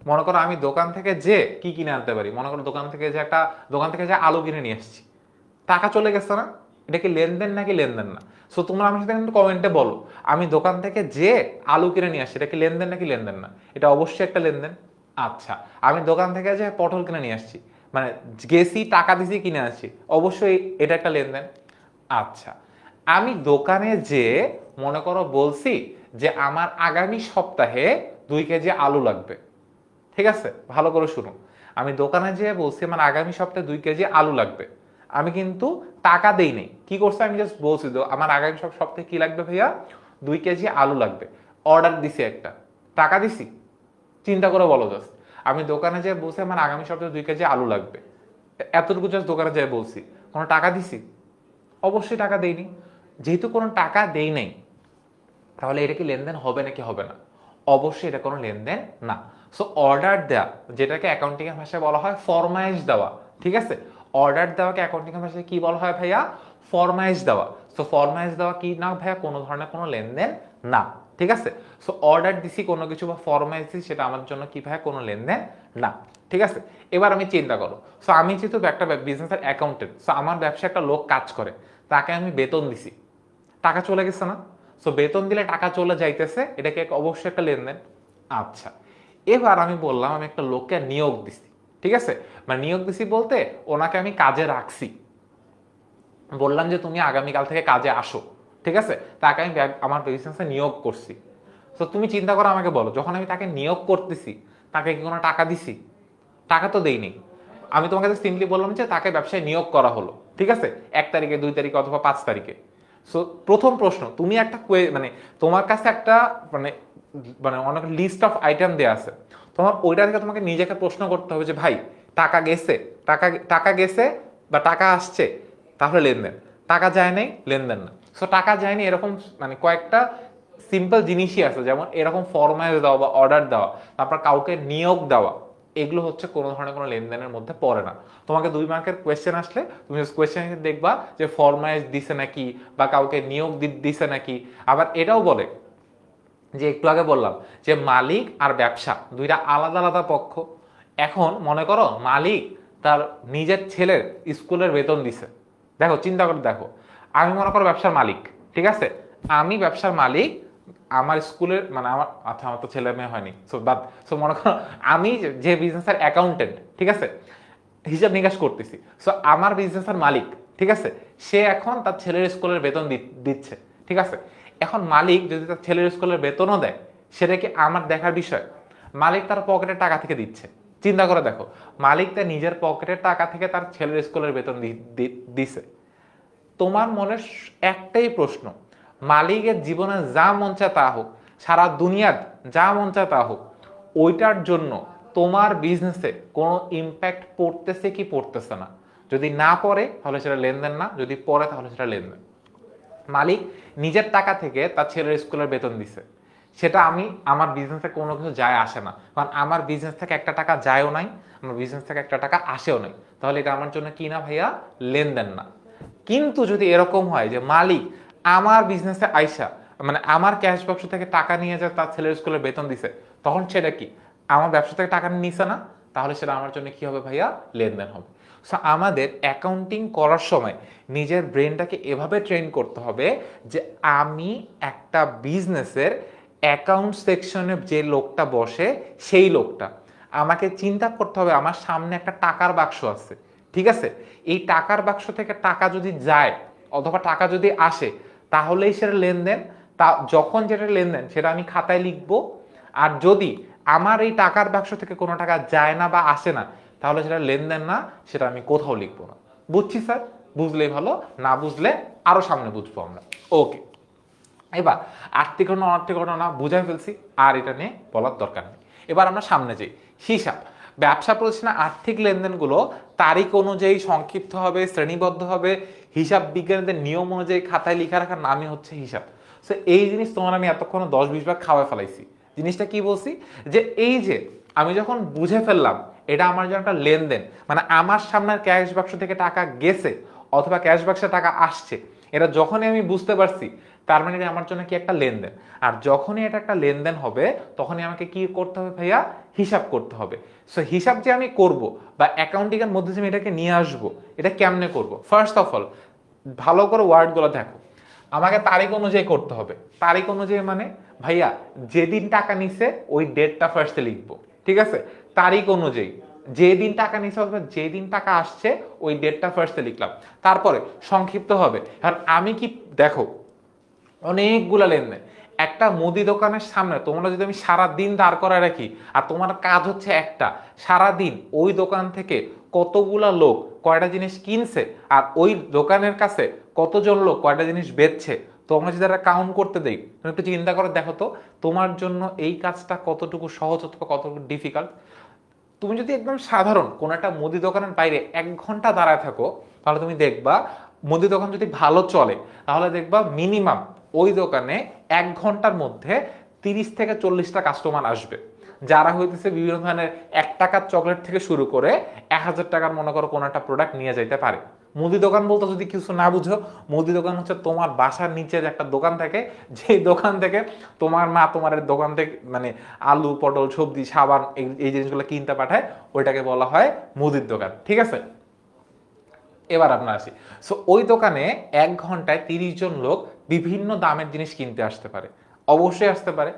মনে করো আমি দোকান থেকে যে কি কিনে আনতে পারি, মনে করো দোকান থেকে যে আলু কিনে নিয়ে এসেছি, টাকা চলে গেছে না? এটা কি লেনদেন নাকি লেনদেন না? সো তোমরা আমার সাথে কিন্তু কমেন্টে বলো, আমি দোকান থেকে যে আলু কিনে নিয়ে আসছি এটা কি লেনদেন নাকি লেনদেন না? এটা অবশ্যই একটা লেনদেন। আচ্ছা, আমি দোকান থেকে যে পটল কিনে নিয়ে আসছি, মানে গেছি টাকা দিছি কিনে আসছি, অবশ্যই এটা একটা লেনদেন। আচ্ছা, আমি দোকানে যে মনে করো বলছি যে আমার আগামী সপ্তাহে 2 কেজি আলু লাগবে, ঠিক আছে? ভালো করে শুনো, আমি দোকানে যেয়ে বলছি আমার আগামী সপ্তাহে 2 কেজি আলু লাগবে, আমি কিন্তু টাকা দেই নাই, কি করছি আমি জাস্ট বলছি আমার আগামী সপ্তাহে কি লাগবে ভাইয়া? 2 কেজি আলু লাগবে। অর্ডার দিছি একটা, টাকা দিছি? চিন্তা করে বলো জাস্ট, আমি দোকানে যেয়ে বলছি আমার আগামী সপ্তাহে 2 কেজি আলু লাগবে, এতটুকু জাস্ট দোকানে যেয়ে বলছি, কোনো টাকা দিছি? অবশ্যই টাকা দেইনি। যেহেতু কোনো টাকা দেই নাই তাহলে এটা কি লেনদেন হবে নাকি হবে না? অবশ্যই এটা কোনো লেনদেন না। সো অর্ডার দেওয়া, যেটাকে অ্যাকাউন্টিং এর ভাষায় বলা হয় ফরমাইশ দেওয়া, ঠিক আছে? অর্ডার দেওয়াকে অ্যাকাউন্টিং এর ভাষায় কি বলা হয় ভাইয়া? ফরমাইশ দেওয়া। সো ফরমাইশ দেওয়া কি না ভাইয়া? কোনো ধরনের কোনো লেনদেন না, ঠিক আছে? সো অর্ডার দিছি কোনো কিছু বা ফরমাইশ দিছি, সেটা আমার জন্য কি ভাইয়া? কোনো লেনদেন না, ঠিক আছে? এবার আমি চিন্তা করো, সো আমি যেহেতু একটা বিজনেসের অ্যাকাউন্টেন্ট, সো আমার ব্যবসায় একটা লোক কাজ করে, তাকে আমি বেতন দিছি, টাকা চলে গেছে না? সো বেতন দিলে টাকা চলে যাইতেছে, এটাকে অবশ্যই একটা লেনদেন। আচ্ছা, এবার আমি বললাম আমি একটা লোককে নিয়োগ দিছি, ঠিক আছে? মানে নিয়োগ দিছি বলতে ওনাকে আমি কাজে রাখছি, বললাম যে তুমি আগামীকাল থেকে কাজে আসো, ঠিক আছে? তাকে আমি আমার বিজনেসে নিয়োগ করছি। তো তুমি চিন্তা করো, আমাকে বলো, যখন আমি তাকে নিয়োগ করতেছি তাকে কি কোনো টাকা দিছি? টাকা তো দেইনি। আমি তোমাকে সিম্পলি বললাম যে তাকে ব্যবসায় নিয়োগ করা হলো, ঠিক আছে? 1 তারিখে, 2 তারিখে অথবা 5 তারিখে। সো প্রথম প্রশ্ন, তুমি একটা মানে তোমার কাছে একটা মানে মানে অনেক লিস্ট অফ আইটেম দেয়া আছে, তোমার ওইটা থেকে তোমাকে নিজেকে প্রশ্ন করতে হবে যে ভাই টাকা গেছে, টাকা গেছে বা টাকা আসছে, তাহলে লেনদেন। টাকা যায় নাই, লেনদেন না। সো টাকা যায়নি এরকম মানে কয়েকটা সিম্পল জিনিসই আছে, যেমন এরকম ফরমাইজ দেওয়া বা অর্ডার দেওয়া, তারপর কাউকে নিয়োগ দেওয়া, এগুলো হচ্ছে কোনো ধরনের কোনো লেনদেনের মধ্যে পড়ে না। তোমাকে 2 মার্কের কোয়েশ্চেন আসলে তুমি কোয়েশ্চেন দেখবা যে ফরমাইজ দিছে নাকি বা কাউকে নিয়োগ দিছে নাকি। আবার এটাও বলে যে একটু আগে বললাম যে মালিক আর ব্যবসা দুইটা আলাদা আলাদা পক্ষ। এখন মনে করো মালিক তার নিজের ছেলের স্কুলের বেতন দিছে, দেখো চিন্তা করে দেখো, আমি মনে করো ব্যবসার মালিক, ঠিক আছে? আমি ব্যবসার মালিক, আমার স্কুলের মানে আমার, আচ্ছা আমার তো ছেলে মেয়ে হয়নি, সো মনে করো আমি যে বিজনেসের অ্যাকাউন্টেন্ট, ঠিক আছে, হিসাব নিকাশ করতেছি, সো আমার বিজনেসের মালিক, ঠিক আছে, সে এখন তার ছেলের স্কুলের বেতন দিচ্ছে, ঠিক আছে? এখন মালিক যদি তার ছেলের স্কুলের বেতনও দেয়, সেটা কি আমার দেখার বিষয়? মালিক তার পকেটের টাকা থেকে দিচ্ছে, চিন্তা করে দেখো, মালিক তার নিজের পকেটের টাকা থেকে তার ছেলের স্কুলের বেতন দিছে। তোমার মনের একটাই প্রশ্ন, মালিকের জীবনে যা মন চায় তা হোক, সারা দুনিয়ার যা মন চায় তা হোক, ওইটার জন্য তোমার বিজনেসে কোনো ইম্প্যাক্ট পড়তেছে কি পড়তেছে না? যদি না পড়ে তাহলে সেটা লেনদেন না, যদি পড়ে তাহলে সেটা লেনদেন। মালিক নিজের টাকা থেকে তার ছেলের স্কুলের বেতন দিছে, সেটা আমার বিজনেসে কোনো কিছু যায় আসে না, কারণ আমার বিজনেস থেকে একটা টাকা যায়ও নাই, আমার বিজনেস থেকে একটা টাকা আসেও নাই, তাহলে এটা আমার জন্য কি না ভাইয়া? লেনদেন না। কিন্তু যদি এরকম হয় যে মালিক আমার বিজনেসে আইসা মানে আমার ক্যাশ বাক্স থেকে টাকা নিয়ে যায় তার ছেলের স্কুলের বেতন দিছে, তখন সেটা কি আমার ব্যবসা থেকে টাকা নিছে না? তাহলে সেটা আমার জন্য কি হবে ভাইয়া? লেনদেন হবে। সো আমাদের অ্যাকাউন্টিং করার সময় নিজের ব্রেনটাকে এভাবে ট্রেন করতে হবে যে আমি একটা বিজনেসের অ্যাকাউন্ট সেকশনে যে লোকটা বসে সেই লোকটা, আমাকে চিন্তা করতে হবে আমার সামনে একটা টাকার বাক্স আছে, ঠিক আছে? এই টাকার বাক্স থেকে টাকা যদি যায় অথবা টাকা যদি আসে তাহলেই সেটা লেনদেন। তা যখন যেটা লেনদেন সেটা আমি খাতায় লিখবো। আর যদি আমার এই টাকার বাক্স থেকে কোনো টাকা যায় না বা আসে না, তাহলে সেটা লেনদেন না, সেটা আমি কোথাও লিখবো না। বুঝছি স্যার? বুঝলেই ভালো, না বুঝলে আরো সামনে বুঝবো আমরা। ওকে, এবার আর্থিক ঘটনা অনার্থিক ঘটনা বুঝাই ফেলছি, আর এটা নিয়ে বলার দরকার নেই। এবার আমরা সামনে যাই। হিসাব। ব্যবসা প্রতিষ্ঠানে আর্থিক লেনদেনগুলো তারিখ অনুযায়ী সংক্ষিপ্ত হবে, শ্রেণীবদ্ধ হবে, হিসাব বিজ্ঞানীদের নিয়ম অনুযায়ী খাতায় লিখে রাখার নামই হচ্ছে হিসাব। সো এই জিনিস তোমার আমি এতক্ষণ 10-20 বার খাওয়াই ফেলাইছি। জিনিসটা কি বলছি? যে এই যে আমি যখন বুঝে ফেললাম এটা আমার জন্য একটা লেনদেন, মানে আমার সামনের ক্যাশ বাক্স থেকে টাকা গেছে অথবা ক্যাশ বাক্সে টাকা আসছে, এটা যখনই আমি বুঝতে পারছি তার মানে আমার জন্য কি একটা লেনদেন। আর যখনই এটা একটা লেনদেন হবে তখনই আমাকে কি করতে হবে ভাইয়া? হিসাব করতে হবে। সো হিসাব যে আমি করব বা অ্যাকাউন্টিং এর মধ্যে যে আমি এটাকে নিয়ে আসবো, এটা কেমনে করব? ফার্স্ট অফ অল ভালো করে ওয়ার্ডগুলো দেখো। আমাকে তারিখ অনুযায়ী করতে হবে। তারিখ অনুযায়ী মানে ভাইয়া যেদিন টাকা নিছে ওই ডেটটা ফার্স্টে লিখবো, ঠিক আছে? তারিখ অনুযায়ী যেদিন টাকা নিছে অথবা যেদিন টাকা আসছে ওই ডেটটা ফার্স্টে লিখলাম। তারপরে সংক্ষিপ্ত হবে। কারণ আমি কি দেখো, অনেকগুলা লেনদেন। একটা মুদি দোকানের সামনে তোমরা যদি আমি সারা দিন দাঁড় করায় রাখি আর তোমার কাজ হচ্ছে একটা, সারা দিন ওই দোকান থেকে কতগুলা লোক কয়টা জিনিস কিনছে আর ওই দোকানের কাছে কতজন লোক কয়টা জিনিস বেচছে, তোমরা যদি একটা কাউন্ট করতে দেই, তুমি একটু চিন্তা করে দেখো তো তোমার জন্য এই কাজটা কতটুকু সহজ অথবা কতটুকু ডিফিকাল্ট। তুমি যদি একদম সাধারণ কোন একটা মুদি দোকানের বাইরে 1 ঘন্টা দাঁড়ায় থাকো, তাহলে তুমি দেখবা মুদি দোকান যদি ভালো চলে তাহলে দেখবা মিনিমাম ওই দোকানে 1 ঘন্টার মধ্যে 30 থেকে 40টা কাস্টমার আসবে, যারা হইতেছে বিভিন্ন ধরনের 1 টাকার চকলেট থেকে শুরু করে 1000 টাকার মনে করো কোনো একটা প্রোডাক্ট নিয়ে যাইতে পারে। মুদি দোকান বলতে যদি কিছু না বুঝো, মুদি দোকান হচ্ছে তোমার বাসার নিচে একটা দোকান থাকে, যে দোকান থেকে তোমার মা তোমার দোকান থেকে মানে আলু পটল সবজি সাবান এই জিনিসগুলো কিনতে পাঠায়, ওইটাকে বলা হয় মুদির দোকান, ঠিক আছে? এবার আপনার আসি। সো ওই দোকানে 1 ঘন্টায় 30 জন লোক বিভিন্ন দামের জিনিস কিনতে আসতে পারে, অবশ্যই আসতে পারে।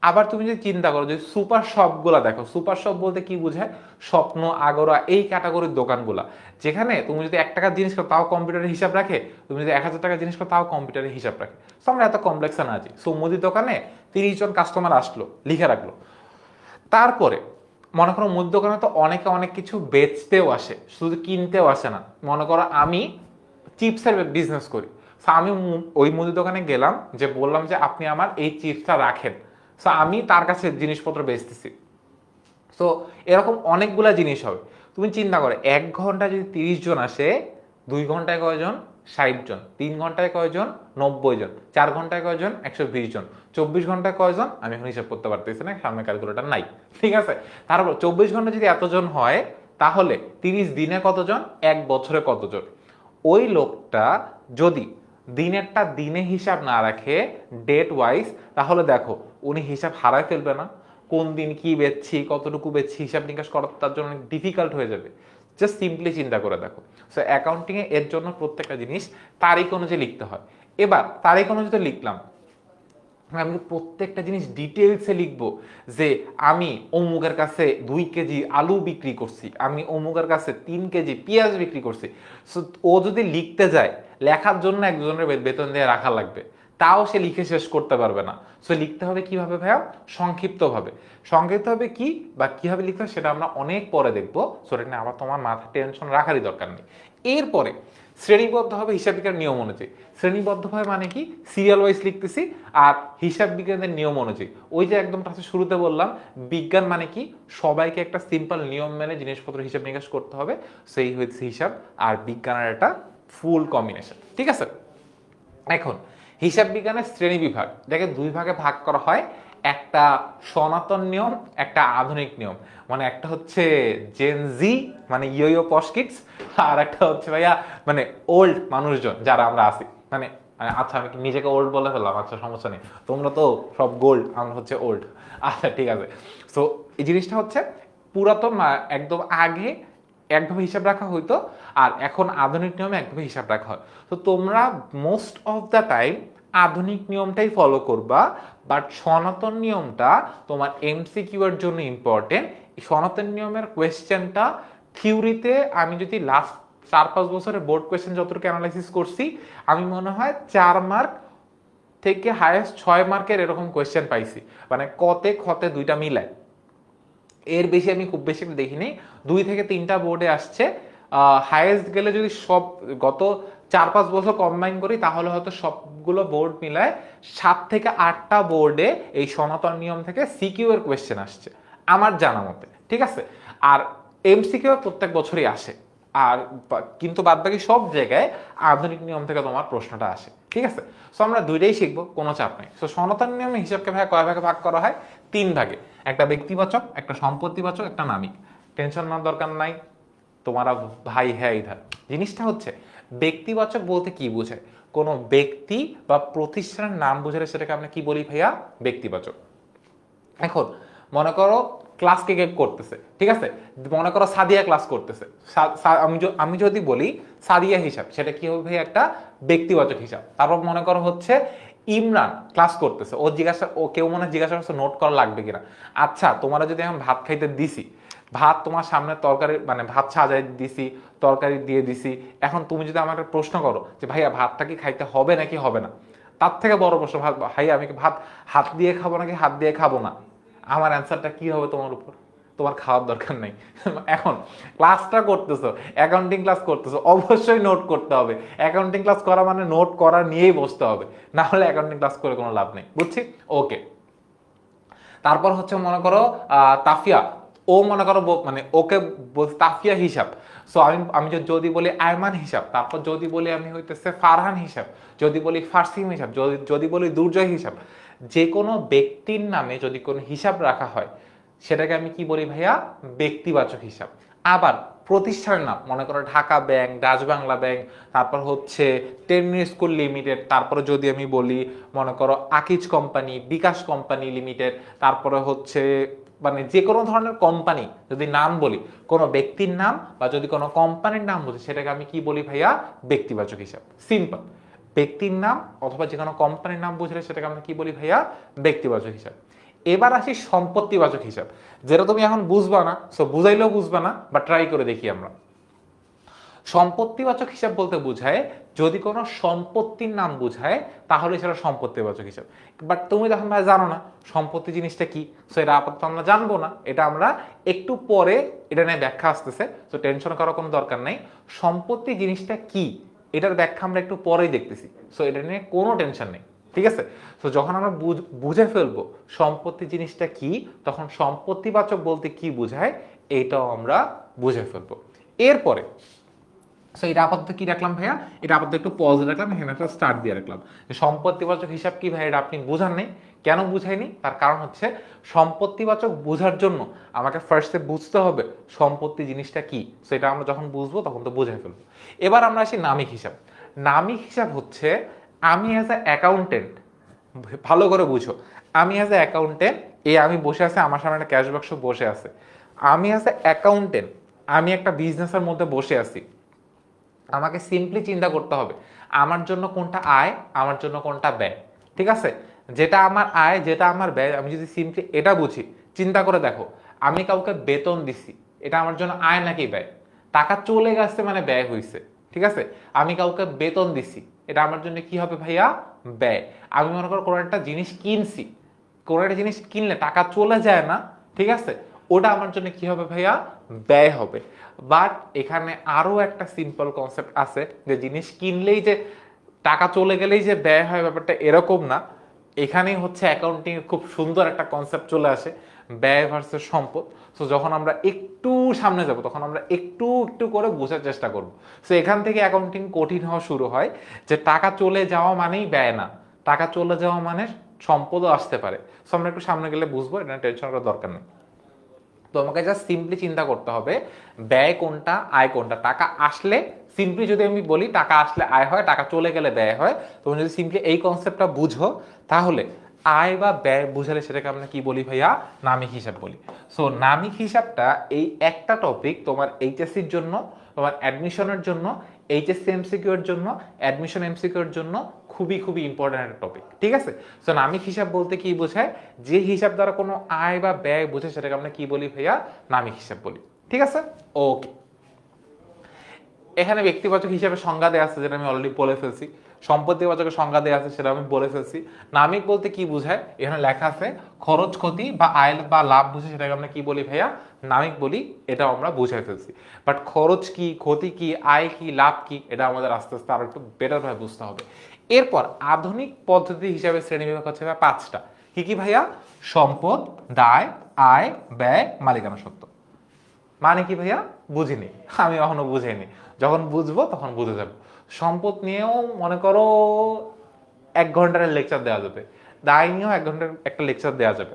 আবার তুমি যদি চিন্তা করো যে সুপার শপগুলা দেখো, সুপার শপ বলতে কি বোঝায়? স্বপ্ন, আগরা এই ক্যাটাগরির দোকানগুলা, যেখানে তুমি যদি 1 টাকার জিনিস করো তাও কম্পিউটারের হিসাব রাখে, তুমি যদি 1000 টাকার জিনিস করো তাও কম্পিউটারের হিসাব রাখে। সো আমরা এত কমপ্লেক্সে না আছি। সো মুদির দোকানে 30 জন কাস্টমার আসলো, লিখে রাখলো। তারপরে মনে করো মুদি দোকানে তো অনেকে অনেক কিছু বেচতেও আসে, শুধু কিনতেও আসে না। মনে করো আমি চিপসের বিজনেস করি, আমি ওই মুদি দোকানে গেলাম, যে বললাম যে আপনি আমার এই চিপসটা রাখেন, সো আমি তার কাছে জিনিসপত্র বেচতেছি। সো এরকম অনেকগুলা জিনিস হবে। তুমি চিন্তা করো 1 ঘন্টায় যদি 30 জন আসে, 2 ঘন্টায় কয়জন? 60 জন। 3 ঘন্টায় কয়জন? 90 জন। 4 ঘন্টায় কয়জন? 120 জন। 24 ঘন্টায় কয়জন? আমি এখন হিসাব করতে পারতেছি না, সামনে ক্যালকুলেটর নাই, ঠিক আছে? তারপর 24 ঘন্টা যদি এতজন হয় তাহলে 30 দিনে কতজন? 1 বছরে কতজন? ওই লোকটা যদি দিনেরটা দিনে হিসাব না রাখে, ডেট ওয়াইজ, তাহলে দেখো উনি হিসাব হারায় ফেলবে না? কোন দিন কি বেচছি, কতটুকু বেচছি, হিসাব নিকাশ করা তার জন্য অনেক ডিফিকাল্ট হয়ে যাবে। জাস্ট সিম্পলি চিন্তা করে দেখো। সো অ্যাকাউন্টিং এর জন্য প্রত্যেকটা জিনিস তারিখ অনুযায়ী লিখতে হয়। এবার তারিখ অনুযায়ী তো লিখলাম, আমি প্রত্যেকটা জিনিস ডিটেলসে লিখবো যে আমি অমুকের কাছে 2 কেজি আলু বিক্রি করছি, আমি অমুকের কাছে 3 কেজি পেঁয়াজ বিক্রি করছি। সো ও যদি লিখতে যায়, লেখার জন্য একজনের বেতন দিয়ে রাখা লাগবে, তাও সে লিখে শেষ করতে পারবে না। সো লিখতে হবে কিভাবে ভাইয়া? সংক্ষিপ্তভাবে। সংক্ষিপ্তভাবে কি বা কিভাবে লিখতে হবে সেটা আমরা অনেক পরে দেখবো। সো এটা নিয়ে আবার তোমার মাথা টেনশন রাখারই দরকার নেই। এরপরে শ্রেণীবদ্ধ হবে হিসাব বিজ্ঞানের নিয়ম অনুযায়ী। শ্রেণীবদ্ধভাবে মানে কি? সিরিয়াল ওয়াইজ লিখতেছি, আর হিসাব বিজ্ঞানের নিয়ম অনুযায়ী। ওই যে একদম ক্লাসে শুরুতে বললাম, বিজ্ঞান মানে কি? সবাইকে একটা সিম্পল নিয়ম মেনে জিনিসপত্র হিসাব নিকাশ করতে হবে। সেই হচ্ছে হিসাব আর বিজ্ঞানের একটা ফুল কম্বিনেশন। ঠিক আছে? এখন হিসাব বিজ্ঞানের শ্রেণী বিভাগ, যাকে দুই ভাগে ভাগ করা হয়, একটা সনাতন নিয়ম, একটা আধুনিক নিয়ম। মানে একটা হচ্ছে জেনজি মানে ইয়ো পশকিটস, আর একটা হচ্ছে ভাইয়া মানে ওল্ড মানুষজন যারা আমরা আছি। মানে আচ্ছা আমি নিজেকে ওল্ড বলে ফেললাম, আচ্ছা সমস্যা নেই, তোমরা তো সব গোল্ড, আমরা হচ্ছে ওল্ড। আচ্ছা ঠিক আছে। সো এই জিনিসটা হচ্ছে পুরাতন একদম আগে একভাবে হিসাব রাখা হইতো, আর এখন আধুনিক নিয়মে একভাবে হিসাব রাখা হয়। তো তোমরা মোস্ট অফ দ্য টাইম আধুনিক নিয়মটাই ফলো করবা, বাট সনাতন নিয়মটা তোমার এমসিকিউ এর জন্য ইম্পর্টেন্ট। সনাতন নিয়মের কোয়েশ্চেনটা থিওরিতে আমি যদি লাস্ট 4-5 বছরের বোর্ড কোয়েশ্চেন যতটুকু অ্যানালাইসিস করছি, আমি মনে হয় 4 মার্ক থেকে হায়েস্ট 6 মার্কের এরকম কোয়েশ্চেন পাইছি, মানে কতে খতে দুইটা মিলায়। এর বেশি আমি খুব বেশি দেখিনি। 2 থেকে 3টা বোর্ডে আসছে। হাইয়েস্ট গেলে যদি সব গত 4-5 বছর কম্বাইন করি তাহলে হয়তো সবগুলো বোর্ড মিলায় 7 থেকে 8টা বোর্ডে এই সনাতন নিয়ম থেকে সিকিউ এর কোয়েশ্চেন আসছে আমার জানা মতে। ঠিক আছে? আর এমসিকিউ প্রত্যেক বছরই আসে, আর কিন্তু বাদবাকি সব জায়গায় আধুনিক নিয়ম থেকে তোমার প্রশ্নটা আসে। ঠিক আছে? সো আমরা দুইটাই শিখবো, কোনো চাপ নেই। সো সনাতন নিয়মে হিসাবকে কয় ভাগে ভাগ করা হয়? 3 ভাগে। একটা ব্যক্তিবাচক, একটা সম্পত্তিবাচক, একটা নামিক। টেনশন নেওয়ার দরকার নাই, তোমারা ভাই হ্যাঁ ইধার। জিনিসটা হচ্ছে ব্যক্তিবাচক বলতে কি বোঝায়? কোনো ব্যক্তি বা প্রতিষ্ঠানের নাম বোঝালে সেটাকে আমরা কি বলি ভাইয়া? ব্যক্তিবাচক। এখন মনে করো ক্লাস কে কে করতেছে, ঠিক আছে? মনে করো সাদিয়া ক্লাস করতেছে। আমি যদি বলি সাদিয়া হিসাব, সেটা কি হবে? একটা ব্যক্তিবাচক হিসাব। তারপর মনে করো হচ্ছে ইমরান ক্লাস করতেছে, ও কেউ মনে জিজ্ঞাসা করছে নোট করা লাগবে কিনা। আচ্ছা তোমরা যদি এখন ভাত খাইতে দিছি, ভাত তোমার সামনে তরকারি মানে ভাত সাজাই দিছি, তরকারি দিয়ে দিছি, এখন তুমি যদি আমাকে প্রশ্ন করো যে ভাইয়া ভাতটা কি খাইতে হবে নাকি হবে না, তার থেকে বড় প্রশ্ন ভাই আমি কি ভাত হাত দিয়ে খাবো নাকি হাত দিয়ে খাবো না, আমার অ্যান্সারটা কি হবে তোমার উপর? তোমার খাওয়ার দরকার নেই। এখন ক্লাসটা করতেছো, অ্যাকাউন্টিং ক্লাস করতেছো, অবশ্যই নোট করতে হবে। অ্যাকাউন্টিং ক্লাস করা মানে নোট করা নিয়েই বসতে হবে, না হলে অ্যাকাউন্টিং ক্লাস করে কোনো লাভ নেই। বুঝছি? ওকে। তারপর হচ্ছে মনে করো তাফিয়া, ও মনে করো মানে ওকে তাফিয়া হিসাব। সো আমি যদি বলি আয়মান হিসাব, তারপর যদি বলি আমি হইতেছে ফারহান হিসাব, যদি বলি ফারসিম হিসাব, যদি বলি দুর্জয় হিসাব, যে কোনো ব্যক্তির নামে যদি কোনো হিসাব রাখা হয় সেটাকে আমি কি বলি ভাইয়া? ব্যক্তিবাচক হিসাব। আবার প্রতিষ্ঠানের নাম, মনে করো Dhaka bank, Dutch Bangla bank, তারপর হচ্ছে টেনমির স্কুল লিমিটেড, তারপরে যদি আমি বলি মনে করো আকিজ কোম্পানি, বিকাশ কোম্পানি লিমিটেড, তারপরে হচ্ছে মানে যে কোনো ধরনের কোম্পানি যদি নাম বলি, কোনো ব্যক্তির নাম বা যদি কোনো কোম্পানির নাম বলি, সেটাকে আমি কি বলি ভাইয়া? ব্যক্তিবাচক হিসাব। সিম্পল। ব্যক্তির নাম অথবা যে কোনো কোম্পানির নাম বুঝলে সেটাকে আমরা কি বলি ভাইয়া? ব্যক্তিবাচক হিসাব। এবার আসি সম্পত্তিবাচক হিসাব, যেটা তুমি এখন বুঝবা না, সো বুঝাইলেও বুঝবা না, বা ট্রাই করে দেখি আমরা। সম্পত্তিবাচক হিসাব বলতে বোঝায় যদি কোনো সম্পত্তির নাম বোঝায় তাহলে সেটা সম্পত্তিবাচক হিসাব। বাট তুমি তখন ভাই জানো না সম্পত্তি জিনিসটা কি, সো এটা আপাতত আমরা জানবো না, এটা আমরা একটু পরে এটা নিয়ে ব্যাখ্যা আসতেছে, তো টেনশন করার কোনো দরকার নাই। সম্পত্তি জিনিসটা কি এটার ব্যাখ্যা আমরা একটু পরেই দেখতেছি, সো এটা নিয়ে কোনো টেনশন নেই। ঠিক আছে? তো যখন আমরা বুঝে ফেলবো সম্পত্তি জিনিসটা কি, তখন সম্পত্তিবাচক বলতে কি বোঝায় এটাও আমরা বুঝে ফেলবো। এরপরে সো এটা আপাতত কি রাখলাম ভাইয়া? এটা আপাতত একটু পজ রাখলাম, এখানে একটা স্টার্ট দিয়ে রাখলাম। সম্পত্তিবাচক হিসাব কি ভাই? এটা আপনি বুঝান নাই। কেন বুঝাইনি? তার কারণ হচ্ছে সম্পত্তিবাচক বোঝার জন্য আমাকে ফার্স্টে বুঝতে হবে সম্পত্তি জিনিসটা কি। সো এটা আমরা যখন বুঝবো তখন তো বুঝে ফেলবো। এবার আমরা আসি নামিক হিসাব। নামিক হিসাব হচ্ছে আমি অ্যাজ এ অ্যাকাউন্টেন্ট, ভালো করে বুঝো, আমি অ্যাজ এ অ্যাকাউন্টেন্ট, আমি বসে আছে, আমার সামনে একটা ক্যাশ বাক্স বসে আছে, আমি অ্যাজ এ অ্যাকাউন্টেন্ট আমি একটা বিজনেসের মধ্যে বসে আছি। আমাকে সিম্পলি চিন্তা করতে হবে আমার জন্য কোনটা আয়, আমার জন্য কোনটা ব্যয়। ঠিক আছে? যেটা আমার আয়, যেটা আমার ব্যয়, আমি যদি সিম্পলি এটা বুঝি, চিন্তা করে দেখো, আমি কাউকে বেতন দিছি, এটা আমার জন্য আয় নাকি ব্যয়? টাকা চলে গেছে মানে ব্যয় হয়েছে। ঠিক আছে? আমি কাউকে বেতন দিছি, এটা আমার জন্য কি হবে ভাইয়া? ব্যয়। আমি মনে করো কোনো একটা জিনিস কিনছি, কোনো একটা জিনিস কিনলে টাকা চলে যায় না, ঠিক আছে, ওটা আমার জন্য কি হবে ভাইয়া? ব্যয় হবে। বাট এখানে আরো একটা সিম্পল কনসেপ্ট আছে যে জিনিস কিনলেই যে টাকা চলে গেলেই যে ব্যয় হয় ব্যাপারটা এরকম না। এখানেই হচ্ছে অ্যাকাউন্টিং এর খুব সুন্দর একটা কনসেপ্ট চলে আসে, ব্যয় ভার্সেস সম্পদ। সো যখন আমরা একটু সামনে যাব তখন আমরা একটু একটু করে বোঝার চেষ্টা করব। সো এখান থেকে অ্যাকাউন্টিং কঠিন হওয়া শুরু হয় যে টাকা চলে যাওয়া মানেই ব্যয় না, টাকা চলে যাওয়া মানে সম্পদও আসতে পারে। সো আমরা একটু সামনে গেলে বুঝবো, এটা টেনশন করার দরকার নেই। তো আমাকে জাস্ট সিম্পলি চিন্তা করতে হবে ব্যয় কোনটা আয় কোনটা। টাকা আসলে সিম্পলি যদি আমি বলি টাকা আসলে আয় হয়, টাকা চলে গেলে ব্যয় হয়, তুমি যদি সিম্পলি এই কনসেপ্টটা বুঝো তাহলে আয় বা ব্যয় বুঝালে সেটাকে আমরা কি বলি ভাইয়া? নামিক হিসাব বলি। সো নামিক হিসাবটা এই একটা টপিক তোমার এইচএসসির জন্য, তোমার অ্যাডমিশনের জন্য, এইচএসসি এমসিকিউ এর জন্য, অ্যাডমিশন এমসিকিউ এর জন্য খুবই খুবই ইম্পর্টেন্ট একটা টপিক, ঠিক আছে? সো নামিক হিসাব বলতে কি বোঝায়? যে হিসাব দ্বারা কোনো আয় বা ব্যয় বোঝায় সেটাকে আমরা কি বলি ভাইয়া? নামিক হিসাব বলি, ঠিক আছে? ওকে, এখানে ব্যক্তিবাচক হিসাবে সংজ্ঞা দেওয়া আছে যেটা আমি অলরেডি বলে ফেলছি, সম্পত্তিবাচকের সংজ্ঞা দেওয়া আছে সেটা আমি বলে ফেলছি। নামিক বলতে কি বোঝায়? এখানে লেখা আছে খরচ ক্ষতি বা আয় বা লাভ বুঝে সেটাকে আমরা কি বলি ভাইয়া? নামিক বলি। এটাও আমরা বুঝাই ফেলছি। বাট খরচ কি, ক্ষতি কি, আয় কি, লাভ কি, এটা আমাদের আস্তে আস্তে আরো একটু বেটার ভাবে বুঝতে হবে। এরপর আধুনিক পদ্ধতি হিসাবে শ্রেণীবিভাগ হচ্ছে পাঁচটা। কি কি ভাইয়া? সম্পদ, দায়, আয়, ব্যয়, মালিকানা সত্ত্ব। মানে কি ভাইয়া? বুঝিনি, আমি এখনো বুঝিনি, যখন বুঝবো তখন বুঝে যাবো। সম্পদ নিয়েও মনে করো 1 ঘন্টার লেকচার দেওয়া যাবে, দায় নিয়েও 1 ঘন্টার একটা লেকচার দেওয়া যাবে,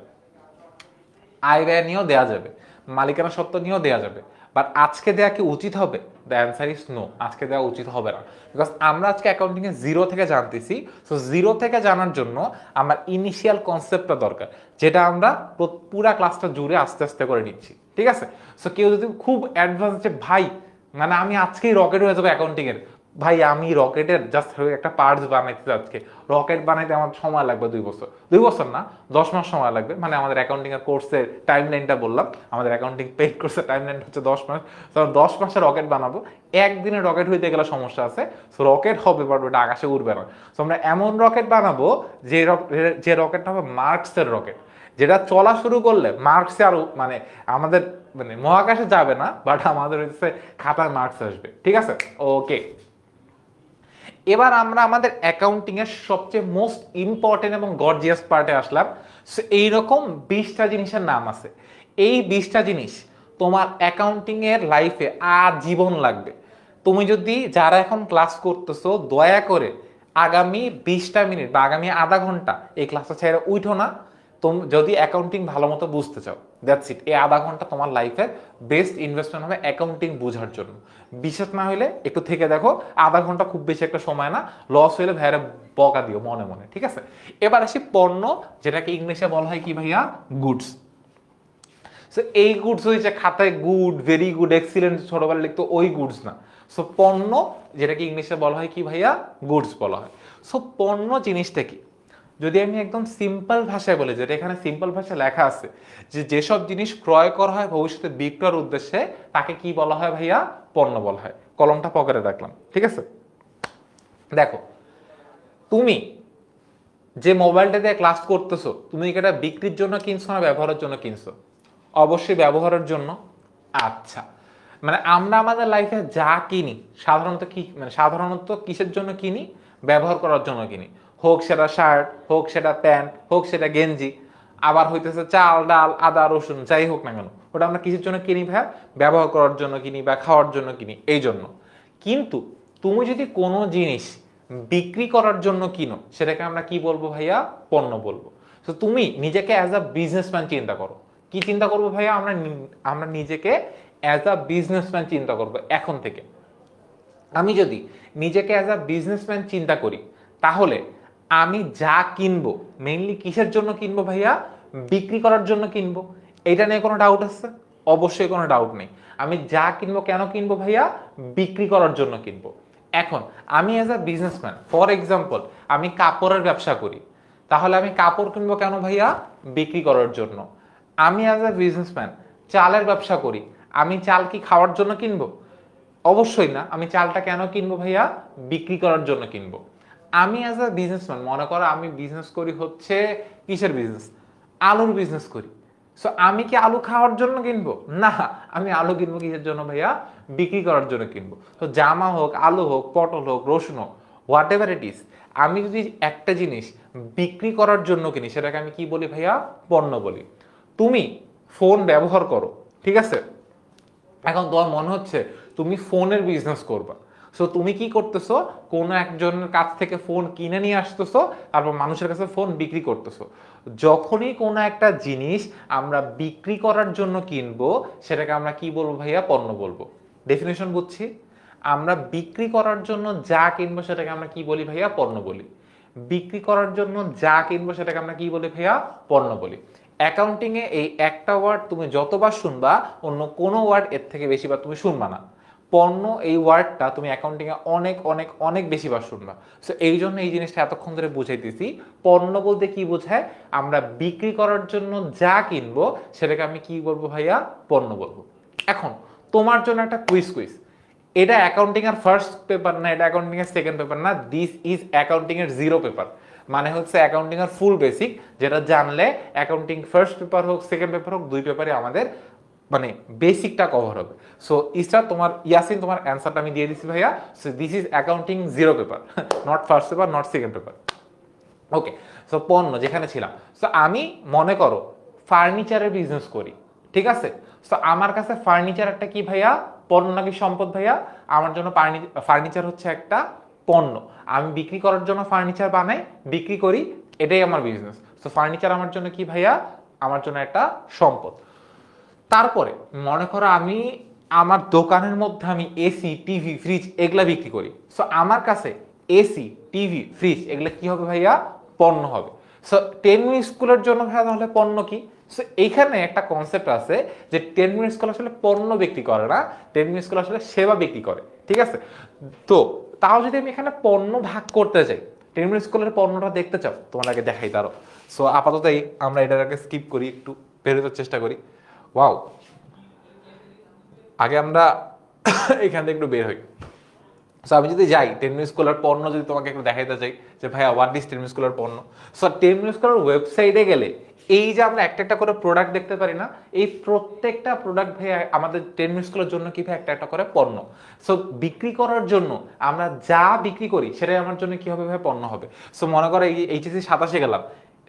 আয় ব্যয় নিয়েও দেওয়া যাবে, মালিকানা সত্ত্ব নিয়েও দেওয়া যাবে। বাট আজকে দেওয়া কি উচিত হবে? দ্য অ্যান্সার ইজ নো, আজকে দেওয়া উচিত হবে না। বিকজ আমরা আজকে অ্যাকাউন্টিং এ জিরো থেকে জানতেছি। সো জিরো থেকে জানার জন্য আমার ইনিশিয়াল কনসেপ্টটা দরকার, যেটা আমরা পুরা ক্লাসটা জুড়ে আস্তে আস্তে করে নিচ্ছি, ঠিক আছে? সো কেউ যদি খুব অ্যাডভান্স যে ভাই মানে আমি আজকেই রকেট হয়ে যাবো অ্যাকাউন্টিং এর, ভাই আমি রকেটের জাস্ট একটা পার্টস বানাইতে আজকে, রকেট বানাইতে আমার সময় লাগবে 2 বছর, 2 বছর না 10 মাস সময় লাগবে। মানে আমাদের অ্যাকাউন্টিং এর কোর্সের টাইম লাইনটা বললাম, আমাদের অ্যাকাউন্টিং পেইড কোর্সের টাইম লাইন হচ্ছে 10 মাস। তো 10 মাসে রকেট বানাবো, একদিনে রকেট হইতে গেলে সমস্যা আছে। সো রকেট হবে বাট ওটা আকাশে উড়বে না। সো আমরা এমন রকেট বানাবো যে রকেটটা হবে মার্কসের রকেট, যেটা চলা শুরু করলে মার্কসে আরো মানে আমাদের মানে মহাকাশে যাবে না, বাট আমাদের হচ্ছে খাতায় মার্কস আসবে, ঠিক আছে? ওকে, এবার আমরা আমাদের অ্যাকাউন্টিং এর সবচেয়ে মোস্ট ইম্পর্টেন্ট এবং গর্জিয়াস পার্টে আসলাম। সো এইরকম 20টা জিনিসের নাম আছে। এই 20টা জিনিস তোমার অ্যাকাউন্টিং এর লাইফে আজীবন লাগবে। তুমি যদি যারা এখন ক্লাস করতেছো দয়া করে আগামী 20টা মিনিট বা আগামী আধা ঘন্টা এই ক্লাসটা ছেড়ে উঠো না। তুমি যদি অ্যাকাউন্টিং ভালো মতো বুঝতে চাও, দ্যাটস ইট। এই আধা ঘন্টা তোমার লাইফের বেস্ট ইনভেস্টমেন্ট হবে অ্যাকাউন্টিং বোঝার জন্য। বিশেষ না হলে একটু থেকে দেখো, আধা ঘন্টা খুব বেশি একটা সময় না, লস হইলে ভাইয়ারে বকা দিও মনে মনে, ঠিক আছে? এবার আসি পণ্য, যেটাকে ইংলিশে বলা হয় কি ভাইয়া? গুডস। সো এই গুডস হয়েছে খাতায় গুড, ভেরি গুড, এক্সিলেন্ট ছোটবেলা লিখতো, ওই গুডস না। সো পণ্য, যেটাকে ইংলিশে বলা হয় কি ভাইয়া? গুডস বলা হয়। সো পণ্য জিনিসটা কি? যদি আমি একদম সিম্পল ভাষায় বলি, যেটা এখানে সিম্পল ভাষায় লেখা আছে, যে যেসব জিনিস ক্রয় করা হয় ভবিষ্যতে বিক্রয়ের উদ্দেশ্যে তাকে কি বলা হয় ভাইয়া? পণ্য বলা হয়। কলমটা পকেটে রাখলাম, ঠিক আছে? দেখো, তুমি যে মোবাইলটা দিয়ে ক্লাস করতেছো, তুমি এটা বিক্রির জন্য কিনছো না ব্যবহারের জন্য কিনছো? অবশ্যই ব্যবহারের জন্য। আচ্ছা, মানে আমরা আমাদের লাইফে যা কিনি সাধারণত কি মানে সাধারণত কিসের জন্য কিনি? ব্যবহার করার জন্য কিনি। হোক সেটা শার্ট, হোক সেটা প্যান্ট, হোক সেটা গেঞ্জি, আবার হইতেছে চাল ডাল আদা রসুন, যাই হোক না কেন, ওটা আমরা কিসের জন্য কিনি ভাইয়া? ব্যবহার করার জন্য কিনি বা খাওয়ার জন্য কিনি, এই জন্য। কিন্তু তুমি যদি কোনো জিনিস বিক্রি করার জন্য কিনো, সেটাকে আমরা কি বলবো ভাইয়া? পণ্য বলবো। তো তুমি নিজেকে অ্যাজ আ বিজনেসম্যান চিন্তা করো। কি চিন্তা করবো ভাইয়া? আমরা নিজেকে অ্যাজ আ বিজনেসম্যান চিন্তা করবো এখন থেকে। আমি যদি নিজেকে অ্যাজ আ বিজনেসম্যান চিন্তা করি, তাহলে আমি যা কিনবো মেইনলি কিসের জন্য কিনবো ভাইয়া? বিক্রি করার জন্য কিনবো। এটা নিয়ে কোনো ডাউট আছে? অবশ্যই কোনো ডাউট নেই। আমি যা কিনবো কেন কিনবো ভাইয়া? বিক্রি করার জন্য কিনবো। এখন আমি as a businessman, for example আমি কাপড়ের ব্যবসা করি, তাহলে আমি কাপড় কিনবো কেন ভাইয়া? বিক্রি করার জন্য। আমি অ্যাজ আ বিজনেসম্যান চালের ব্যবসা করি, আমি চাল কি খাওয়ার জন্য কিনবো? অবশ্যই না। আমি চালটা কেন কিনবো ভাইয়া? বিক্রি করার জন্য কিনবো। আমি অ্যাজ আ বিজনেসম্যান মনে করো আমি বিজনেস করি হচ্ছে কিসের বিজনেস, আলুর বিজনেস করি। সো আমি কি আলু খাওয়ার জন্য কিনবো না, আমি আলু কিনবো কিসের জন্য ভাইয়া, বিক্রি করার জন্য কিনবো। তো জামা হোক, আলু হোক, পটল হোক, রসুন হোক, হোয়াট এভার ইট ইজ, আমি যদি একটা জিনিস বিক্রি করার জন্য কিনি সেটাকে আমি কি বলি ভাইয়া, পণ্য বলি। তুমি ফোন ব্যবহার করো, ঠিক আছে, এখন তোমার মনে হচ্ছে তুমি ফোনের বিজনেস করবা। সো তুমি কি করতেছো, কোনো একজনের কাছ থেকে ফোন কিনে নিয়ে আসতেছো, তারপর মানুষের কাছে ফোন বিক্রি করতেছো। যখনই কোনো একটা জিনিস আমরা বিক্রি করার জন্য কিনবো সেটাকে আমরা কি বলবো ভাইয়া, পণ্য বলবো। ডেফিনেশন বুঝছি, আমরা বিক্রি করার জন্য যা কিনবো সেটাকে আমরা কি বলি ভাইয়া, পণ্য বলি। বিক্রি করার জন্য যা কিনবো সেটাকে আমরা কি বলি ভাইয়া, পণ্য বলি। অ্যাকাউন্টিং এ এই একটা ওয়ার্ড তুমি যতবার শুনবা অন্য কোনো ওয়ার্ড এর থেকে বেশিবার তুমি শুনবা না। পণ্য এই ওয়ার্ডটা তুমি অ্যাকাউন্টিং এ অনেক অনেক অনেক বেশিবার শুনবা। সো এই জন্য এই জিনিসটা এতক্ষণ ধরে বুঝাইতেছি, পণ্য বলতে কি বোঝায়, আমরা বিক্রি করার জন্য যা কিনবো সেটাকে আমি কি বলবো ভাইয়া, পণ্য বলবো। এখন তোমার জন্য একটা কুইজ, এটা অ্যাকাউন্টিং এর ফার্স্ট পেপার না, এটা অ্যাকাউন্টিং এর সেকেন্ড পেপার না, দিস ইজ অ্যাকাউন্টিং এর জিরো পেপার। মানে হচ্ছে অ্যাকাউন্টিং এর ফুল বেসিক, যেটা জানলে অ্যাকাউন্টিং ফার্স্ট পেপার হোক সেকেন্ড পেপার হোক দুই পেপারে আমাদের মানে বেসিকটা কভার হবে। সো ইস্টার তোমার ইয়াসিন তোমার অ্যান্সারটা আমি দিয়ে দিছি ভাইয়া। So this is accounting zero paper, not first paper, not second paper. Okay, so পণ্য যেখানে ছিলাম, সো আমি মনে করো ফার্নিচারের বিজনেস করি, ঠিক আছে। সো আমার কাছে ফার্নিচার একটা কি ভাইয়া, পণ্য নাকি সম্পদ ভাইয়া? আমার জন্য ফার্নিচার হচ্ছে একটা পণ্য। আমি বিক্রি করার জন্য ফার্নিচার বানাই, বিক্রি করি, এটাই আমার বিজনেস। সো ফার্নিচার আমার জন্য কি ভাইয়া, আমার জন্য একটা সম্পদ। তারপরে মনে করো আমি আমার দোকানের মধ্যে আমি এসি, টিভি, ফ্রিজ এগুলা বিক্রি করি। সো আমার কাছে এসি, টিভি, ফ্রিজ এগুলা কি হবে ভাইয়া, পণ্য হবে। সো 10 মিনিট স্কুলের জন্য ভাইয়া তাহলে পণ্য কি? সো এইখানে একটা কনসেপ্ট আছে যে 10 মিনিট স্কুল আসলে পণ্য বিক্রি করে না, 10 মিনিট স্কুল আসলে সেবা বিক্রি করে, ঠিক আছে। তো তাও যদি আমি এখানে পণ্য ভাগ করতে চাই, 10 মিনিট স্কুলের পণ্যটা দেখতে চাও, তোমার আগে দেখাই তারও। সো আপাতত আমরা এটার আগে স্কিপ করি, একটু বেরোতে চেষ্টা করি। ওয়াও, আগে আমরা এখান থেকে একটু বের হই। সো আমি যদি যাই 10 মিনিট স্কুলের পণ্য যদি তোমাকে একটু দেখাইতে চাই যে ভাইয়া হোয়াট ইজ 10 মিনিট স্কুলের পণ্য। সো 10 মিনিট স্কুলের ওয়েবসাইটে গেলে এই যে আমরা একটা একটা করে প্রোডাক্ট দেখতে পারি না, এই প্রত্যেকটা প্রোডাক্ট ভাইয়া আমাদের 10 মিনিট স্কুলের জন্য কি ভাই একটা একটা করে পণ্য। সো বিক্রি করার জন্য আমরা যা বিক্রি করি সেটাই আমার জন্য কি হবে ভাই, পণ্য হবে। সো মনে করো এই এইচএসসি 27 গেলাম,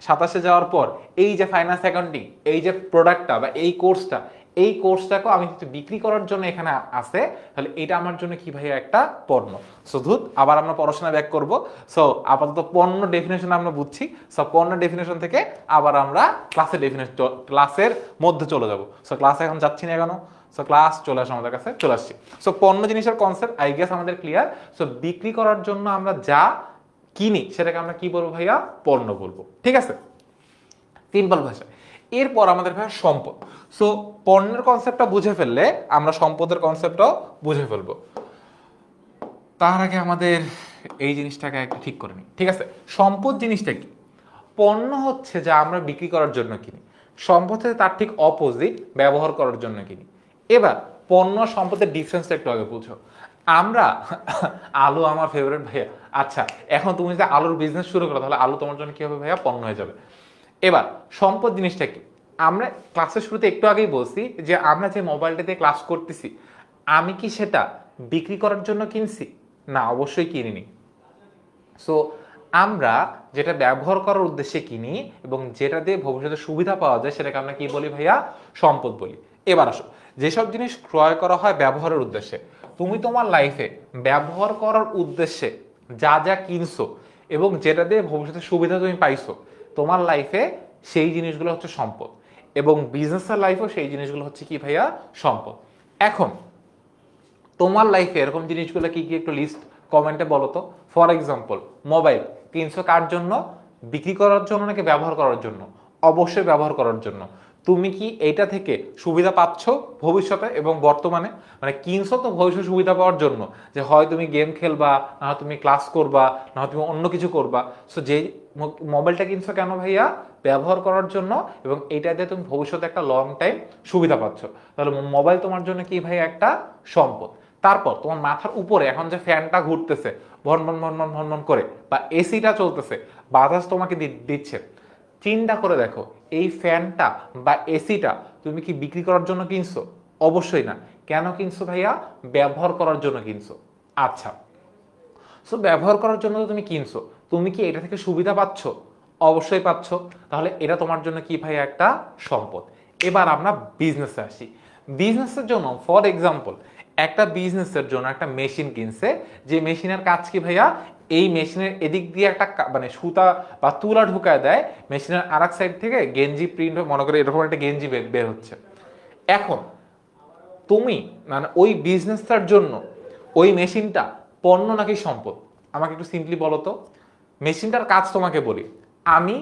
27 যাওয়ার পর এই যে ফাইন্যান্স অ্যাকাউন্টিং এই যে প্রোডাক্টটা বা এই কোর্সটাকেও আমি যদি বিক্রি করার জন্য এখানে আসে, তাহলে এটা আমার জন্য কি ভাইয়া, একটা পণ্য। সো ধুত আবার আমরা পড়াশোনা ব্যাক করব। সো আপাতত পণ্য ডেফিনেশন আমরা বুঝছি। সো পণ্য ডেফিনেশন থেকে আবার আমরা ক্লাসের মধ্যে চলে যাব। সো ক্লাসে এখন যাচ্ছি না কেন, সো ক্লাস চলে আসে আমাদের কাছে, চলে আসছি। সো পণ্য জিনিসের কনসেপ্ট আই গেস আমাদের ক্লিয়ার। সো বিক্রি করার জন্য আমরা যা কিনি সেটাকে আমরা কি বলবো ভাইয়া, পণ্য বলবো, ঠিক আছে, সিম্পল ভাষা। এরপর আমাদের ভাইয়া সম্পদ। সো পণ্যের কনসেপ্টটা বুঝে ফেললে আমরা সম্পদের কনসেপ্টটাও বুঝে ফেলবো। তার আগে আমাদের এই জিনিসটাকে একটু ঠিক করে নিই, ঠিক আছে। সম্পদ জিনিসটা কি? পণ্য হচ্ছে যা আমরা বিক্রি করার জন্য কিনি, সম্পদ হচ্ছে তার ঠিক অপোজিট, ব্যবহার করার জন্য কিনি। এবার পণ্য সম্পদের ডিফারেন্সটা একটু আগে বুঝো। আমরা আলু আমার ফেভারিট ভাইয়া, আচ্ছা এখন তুমি যদি আলুর বিজনেস শুরু করো তাহলে আলু তোমার জন্য কি হবে ভাইয়া, পণ্য হয়ে যাবে। এবার সম্পদ জিনিসটা কি? আমরা ক্লাসের শুরুতে একটু আগেই বলছি যে আমরা যে মোবাইলটাতে ক্লাস করতেছি, আমি কি সেটা বিক্রি করার জন্য কিনছি? না, অবশ্যই কিনিনি। সো আমরা যেটা ব্যবহার করার উদ্দেশ্যে কিনি এবং যেটা দিয়ে ভবিষ্যতে সুবিধা পাওয়া যায় সেটাকে আমরা কি বলি ভাইয়া, সম্পদ বলি। এবার আসো, যেসব জিনিস ক্রয় করা হয় ব্যবহারের উদ্দেশ্যে, তুমি তোমার লাইফে ব্যবহার করার উদ্দেশ্যে যা যা কিনছো এবং যেটা দিয়ে ভবিষ্যতে সুবিধা তুমি পাইছো তোমার লাইফে, সেই জিনিসগুলো হচ্ছে সম্পদ। এবং বিজনেসের লাইফেও সেই জিনিসগুলো হচ্ছে কি ভাইয়া, সম্পদ। এখন তোমার লাইফে এরকম জিনিসগুলো কি কি একটু লিস্ট কমেন্টে বলো তো। ফর এক্সাম্পল, মোবাইল কিনছো কার জন্য, বিক্রি করার জন্য নাকি ব্যবহার করার জন্য? অবশ্যই ব্যবহার করার জন্য। তুমি কি এইটা থেকে সুবিধা পাচ্ছ ভবিষ্যতে এবং বর্তমানে? মানে কিনছো তো ভবিষ্যতে সুবিধা পাওয়ার জন্য, যে হয় তুমি গেম খেলবা, না হয় তুমি ক্লাস করবা, না হয় তুমি অন্য কিছু করবা। সো যে মোবাইলটা কিনছো কেন ভাইয়া, ব্যবহার করার জন্য, এবং এইটা দিয়ে তুমি ভবিষ্যতে একটা লং টাইম সুবিধা পাচ্ছ। তাহলে মোবাইল তোমার জন্য কি ভাই, একটা সম্পদ। তারপর তোমার মাথার উপরে এখন যে ফ্যানটা ঘুরতেছে, ভন ভন ভন ভন ভন ভন করে, বা এসিটা চলতেছে, বাতাস তোমাকে দিচ্ছে, চিন্তা করে দেখো এই ফ্যানটা বা এসিটা তুমি কি বিক্রি করার জন্য কিনছো? অবশ্যই না। কেন কিনছো ভাইয়া? ব্যবহার করার জন্য কিনছো। আচ্ছা, সো ব্যবহার করার জন্য তো তুমি কিনছো, তুমি কি এটা থেকে সুবিধা পাচ্ছ? অবশ্যই পাচ্ছ। তাহলে এটা তোমার জন্য কি ভাইয়া? একটা সম্পদ। এবার আমরা বিজনেসে আসি। বিজনেসের জন্য ফর এক্সাম্পল একটা বিজনেসের জন্য একটা মেশিন কিনছে, যে মেশিনের কাজ কি ভাইয়া? এই মেশিনের এদিক দিয়ে একটা মানে সুতা বা তুলা ঢুকায় দেয়, মেশিনের আরেক সাইড থেকে গেঞ্জি প্রিন্ট হয়ে, মনে করে এরকম একটা গেঞ্জি বের হচ্ছে। এখন তুমি মানে ওই বিজনেসটার জন্য ওই মেশিনটা পণ্য নাকি সম্পদ? আমাকে একটু সিম্পলি বলো তো। মেশিনটার কাজ তোমাকে বলি, আমি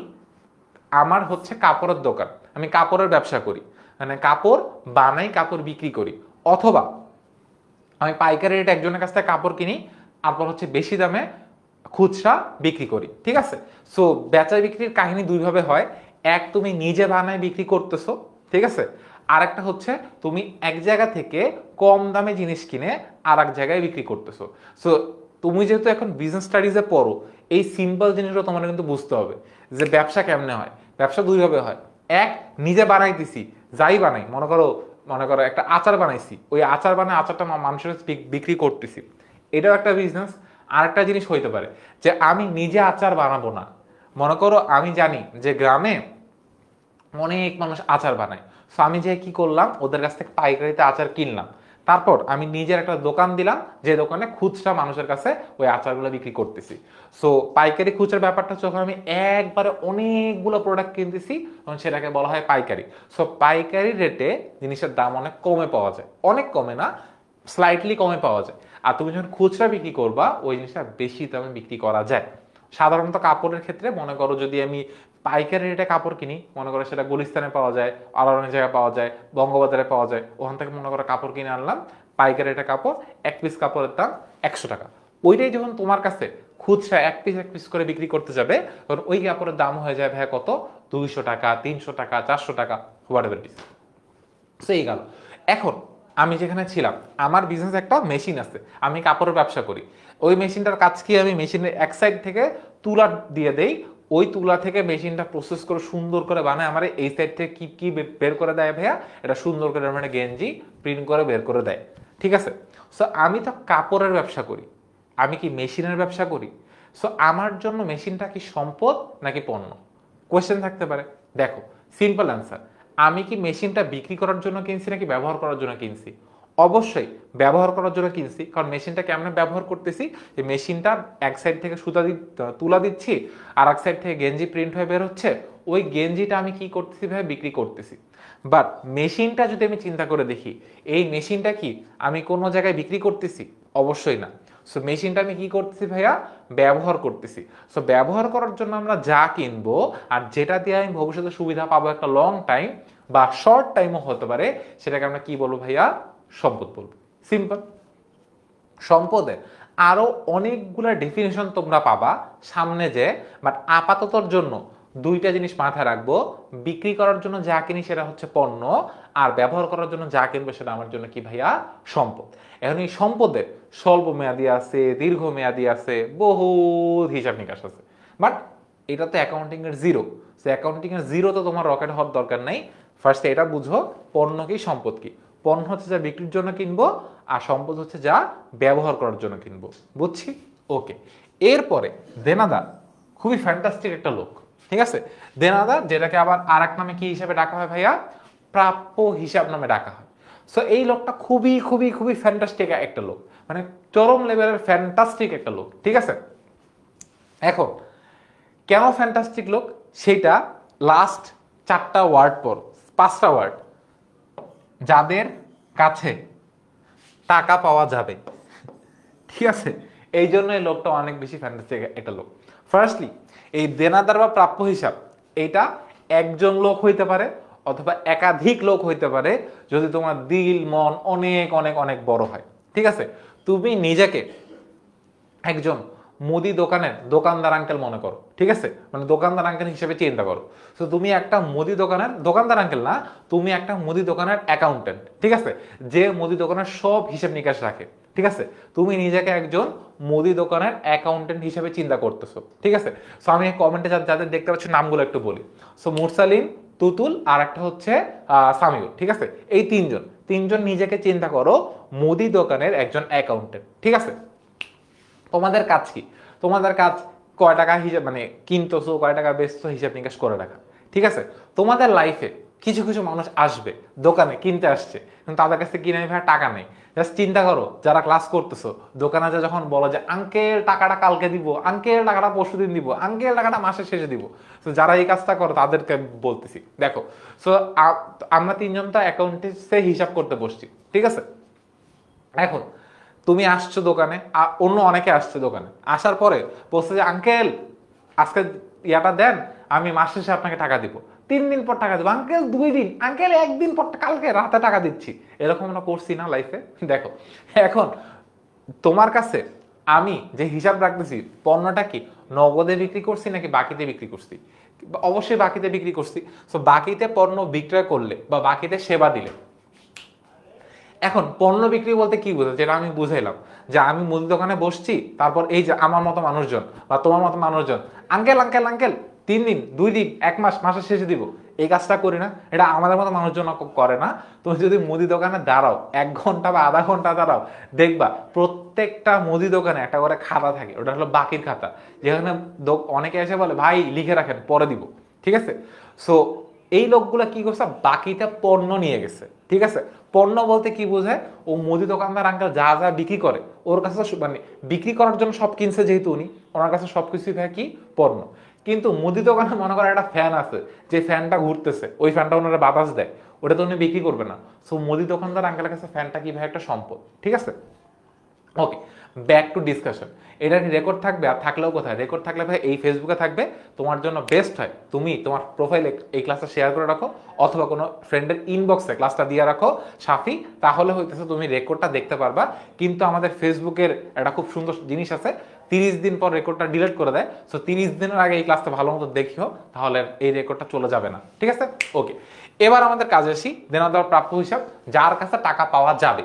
আমার হচ্ছে কাপড়ের দোকান, আমি কাপড়ের ব্যবসা করি, মানে কাপড় বানাই, কাপড় বিক্রি করি, অথবা আমি পাইকারি রেটে একজনের কাছ থেকে কাপড় কিনি, তারপর হচ্ছে বেশি দামে খুচরা বিক্রি করি। ঠিক আছে, সো বেচা বিক্রির কাহিনী দুইভাবে হয়। এক, তুমি নিজে বানায় বিক্রি করতেছো, ঠিক আছে। আর একটা হচ্ছে তুমি এক জায়গা থেকে কম দামে জিনিস কিনে আর এক জায়গায় বিক্রি করতেছো। সো তুমি যেহেতু এখন বিজনেস স্টাডিজে পড়ো, এই সিম্পল জিনিসগুলো তোমার কিন্তু বুঝতে হবে যে ব্যবসা কেমনে হয়। ব্যবসা দুইভাবে হয়। এক, নিজে বানাইতেছি, যাই বানাই, মনে করো একটা আচার বানাইছি, ওই আচার বানায় আচারটা মানুষের বিক্রি করতেছি, এটাও একটা বিজনেস। আরেকটা জিনিস হইতে পারে যে আমি নিজে আচার বানাবো না, মনে করো আমি জানি যে গ্রামে অনেক মানুষ আচার বানায়, সো আমি যে কি করলাম, ওদের কাছ থেকে পাইকারিতে আচার কিনলাম, তারপর আমি নিজের একটা দোকান দিলাম, যে দোকানে খুচরা মানুষের কাছে ওই আচারগুলো বিক্রি করতেছি। সো পাইকারি খুচরা ব্যাপারটা যখন আমি একবারে অনেকগুলো প্রোডাক্ট কিনতেছি, তখন সেটাকে বলা হয় পাইকারি। সো পাইকারি রেটে জিনিসের দাম অনেক কমে পাওয়া যায়, অনেক কমে না, স্লাইটলি কমে পাওয়া যায়। আর তুমি যখন খুচরা বিক্রি করবা, ওই জিনিসটা বেশি দামে বিক্রি করা যায়। সাধারণত কাপড়ের ক্ষেত্রে মনে করো যদি আমি পাইকারি রেটে কাপড় কিনি, মনে করো সেটা গুলিস্তানে পাওয়া যায়, আরো অনেক জায়গায় পাওয়া যায়, বঙ্গবাজারে পাওয়া যায়, ওখান থেকে মনে করো কাপড় কিনে আনলাম, পাইকারি রেটে কাপড়, এক পিস কাপড়ের দাম 100 টাকা। ওইটাই যখন তোমার কাছে খুচরা এক পিস করে বিক্রি করতে যাবে, তখন ওই কাপড়ের দাম হয়ে যায় ভাই কত? 200 টাকা, 300 টাকা, 400 টাকা, হোয়াট এভার ইট ইজ। সেই গেল। এখন আমি যেখানে ছিলাম, আমার বিজনেস একটা মেশিন আছে, আমি কাপড়ের ব্যবসা করি। ওই মেশিনটার কাজ কি? আমি মেশিনের এক সাইড থেকে তুলা দিয়ে দেই, ওই তুলা থেকে মেশিনটা প্রসেস করে সুন্দর করে বানায় আমার এই সাইড থেকে কি কি বের করে দেয় ভাইয়া, এটা সুন্দর করে মানে গেঞ্জি প্রিন্ট করে বের করে দেয়। ঠিক আছে, সো আমি তো কাপড়ের ব্যবসা করি, আমি কি মেশিনের ব্যবসা করি? সো আমার জন্য মেশিনটা কি সম্পদ নাকি পণ্য? কোয়েশ্চেন থাকতে পারে। দেখো, সিম্পল অ্যান্সার, আমি কি মেশিনটা বিক্রি করার জন্য কিনছি নাকি ব্যবহার করার জন্য কিনছি? অবশ্যই ব্যবহার করার জন্য কিনছি, কারণ মেশিনটা কেমন ব্যবহার করতেছি, যে মেশিনটা এক সাইড থেকে তুলা দিচ্ছি, আর এক সাইড থেকে গেঞ্জি প্রিন্ট হয়ে বের হচ্ছে, ওই গেঞ্জিটা আমি কি করতেছি ভাই? বিক্রি করতেছি। বাট মেশিনটা যদি আমি চিন্তা করে দেখি, এই মেশিনটা কি আমি কোনো জায়গায় বিক্রি করতেছি? অবশ্যই না। সো মেশিনটা আমি কি করতেছি ভাইয়া? ব্যবহার করতেছি। সো ব্যবহার করার জন্য আমরা যা কিনবো আর যেটা দিয়ে আমি ভবিষ্যতে সুবিধা পাবো একটা লং টাইম বা শর্ট টাইমও হতে পারে, সেটাকে আমরা কি বলবো ভাইয়া? সম্পদ বলবো। সিম্পল। সম্পদের আরো অনেকগুলা ডেফিনেশন তোমরা পাবা সামনে যে, বাট আপাততর জন্য দুইটা জিনিস মাথায় রাখবো, বিক্রি করার জন্য যা কিনি সেটা হচ্ছে পণ্য, আর ব্যবহার করার জন্য যা কিনবো সেটা আমার জন্য কি ভাইয়া? সম্পদ। এখন এই সম্পদের স্বল্প মেয়াদী আছে, দীর্ঘ মেয়াদী আছে, বহু হিসাব নিকাশ আছে, বাট এটা তো অ্যাকাউন্টিং এর জিরো। সো অ্যাকাউন্টিং এর জিরো তো তোমার রকেট হওয়ার দরকার নাই। ফার্স্টে এটা বুঝো, পণ্য কি সম্পদ কি। পণ্য হচ্ছে যা বিক্রির জন্য কিনবো, আর সম্পদ হচ্ছে যা ব্যবহার করার জন্য কিনবো। বুঝছি? ওকে। এরপরে দেনাদার, খুবই ফ্যান্টাস্টিক একটা লোক। ঠিক আছে, দেনাদার যেটাকে আবার আর এক নামে কি হিসাবে ডাকা হয় ভাইয়া? প্রাপ্য হিসাব নামে ডাকা হয়। সো এই লোকটা খুবই খুবই খুবই ফ্যান্টাস্টিক একটা লোক, মানে চরম লেভেলের ফ্যান্টাস্টিক একটা লোক। ঠিক আছে, এখন কেন ফ্যান্টাস্টিক লোক সেটা লাস্ট 4টা ওয়ার্ড পর, 5টা ওয়ার্ড, যাদের কাছে টাকা পাওয়া যাবে। ঠিক আছে, এই জন্য এই লোকটা অনেক বেশি ফ্যান্টাস্টিক একটা লোক। ফার্স্টলি, এই দেনাদার বা প্রাপ্য হিসাব, এটা একজন লোক হইতে পারে অথবা একাধিক লোক হইতে পারে, যদি তোমার দিল মন অনেক অনেক অনেক বড় হয়। ঠিক আছে, তুমি নিজেকে একজন মুদি দোকানের দোকানদার আঙ্কেল মনে করো। ঠিক আছে, মানে দোকানদার আঙ্কেল হিসেবে চিন্তা করো। তো তুমি একটা মুদি দোকানের দোকানদার আঙ্কেল না, তুমি একটা মুদি দোকানের অ্যাকাউন্টেন্ট। ঠিক আছে, যে মুদি দোকানের সব হিসেব নিকাশ রাখে। ঠিক আছে, তুমি নিজেকে একজন মুদি দোকানের অ্যাকাউন্টেন্ট হিসেবে চিন্তা করতেছো, ঠিক আছে। সো আমি কমেন্টে যাদের দেখতে পাচ্ছি নামগুলো একটু বলি। সো মুরসালিন, তুতুল, আর একটা হচ্ছে সামিউল, ঠিক আছে। এই তিনজন নিজেকে চিন্তা করো মুদি দোকানের একজন অ্যাকাউন্টেন্ট, ঠিক আছে। তোমাদের কাজ কি? তোমাদের কাজ কয় টাকা হিসাব মানে কিনতেছো, কয় টাকা বেচছো হিসাব নিকাশ করে রাখা, ঠিক আছে। তোমাদের লাইফে কিছু কিছু মানুষ আসবে দোকানে কিনতে আসছে, কিন্তু তাদের কাছে কিনে ভাই টাকা নেই। জাস্ট চিন্তা করো, যারা ক্লাস করতেছো দোকানে যখন বলো যে আঙ্কেল টাকাটা কালকে দিব, আঙ্কেল টাকাটা পরশু দিন দিব, আঙ্কেল টাকাটা মাসের শেষে দিব, তো যারা এই কাজটা করো তাদেরকে বলতেছি দেখো। সো আমরা তিনজন তো অ্যাকাউন্টে হিসাব করতে বসছি, ঠিক আছে। এখন তুমি আসছো দোকানে, অন্য অনেকে আসছে দোকানে, আসার পরে বলছে যে আঙ্কেল আজকে ইয়াটা দেন, আমি মাস শেষে আপনাকে টাকা দিব, 3 দিন পর টাকা দিব, আঙ্কেল 2 দিন, আঙ্কেল 1 দিন পর, কালকে রাতে টাকা দিচ্ছি। এরকম আমরা করছি না লাইফে? দেখো এখন তোমার কাছে আমি যে হিসাব রাখতেছি পণ্যটা কি নগদে বিক্রি করছি নাকি বাকিতে বিক্রি করছি, অবশ্যই বাকিতে বিক্রি করছি। সো বাকিতে পণ্য বিক্রয় করলে বা বাকিতে সেবা দিলে, এখন পণ্য বিক্রি বলতে কি বোঝায়, যেটা আমি বুঝাইলাম যে আমি মুদি দোকানে বসছি, তারপর এই যে আমার মতো মানুষজন বা তোমার মতো মানুষজন আঙ্কেল আঙ্কেল আঙ্কেল 3 দিন 2 দিন 1 মাস মাসের শেষে দিব, এই কাজটা করি না? এটা আমাদের মতো মানুষজন করে না। তুমি যদি মুদি দোকানে দাঁড়াও 1 ঘন্টা বা আধা ঘন্টা দাঁড়াও, দেখবা প্রত্যেকটা মুদি দোকানে একটা করে খাতা থাকে, ওটা হলো বাকির খাতা, যেখানে অনেকে এসে বলে ভাই লিখে রাখেন পরে দিব, ঠিক আছে। সো এই লোকগুলা কি করছে, বাকিতে পণ্য নিয়ে গেছে, ঠিক আছে। পণ্য বলতে কি বোঝায়, ও মুদি দোকানদার আঙ্কেল যা যা বিক্রি করে ওর কাছে মানে বিক্রি করার জন্য সব কিনছে, যেহেতু উনি ওনার কাছে সবকিছুই থাকে কি পণ্য। কিন্তু মুদি দোকানে মনে করেন একটা ফ্যান আছে, যে ফ্যানটা ঘুরতেছে, ওই ফ্যানটা ওনারা বাতাস দেয়, ওটা তো উনি বিক্রি করবে না। সো মুদি দোকানদার আঙ্কেলের কাছে ফ্যানটা কি ভাই একটা সম্পদ, ঠিক আছে। ওকে, ব্যাক টু ডিসকাশন। এটা রেকর্ড থাকবে, আর থাকলেও কোথায় রেকর্ড থাকলে ভাই এই ফেসবুকে থাকবে। তোমার জন্য বেস্ট হয় তুমি তোমার প্রোফাইলে এই ক্লাসটা শেয়ার করে রাখো, অথবা কোনো ফ্রেন্ডের ইনবক্সে ক্লাসটা দিয়ে রাখো সাফি, তাহলে হইতেছে তুমি রেকর্ডটা দেখতে পারবা। কিন্তু আমাদের ফেসবুকের একটা খুব সুন্দর জিনিস আছে, 30 দিন পর রেকর্ডটা ডিলিট করে দেয়। সো 30 দিনের আগে এই ক্লাসটা ভালো মতো দেখিও, তাহলে এই রেকর্ডটা চলে যাবে না, ঠিক আছে। ওকে, এবার আমাদের কাজে আসি, দেনা দেওয়ার প্রাপ্য হিসাব, যার কাছে টাকা পাওয়া যাবে।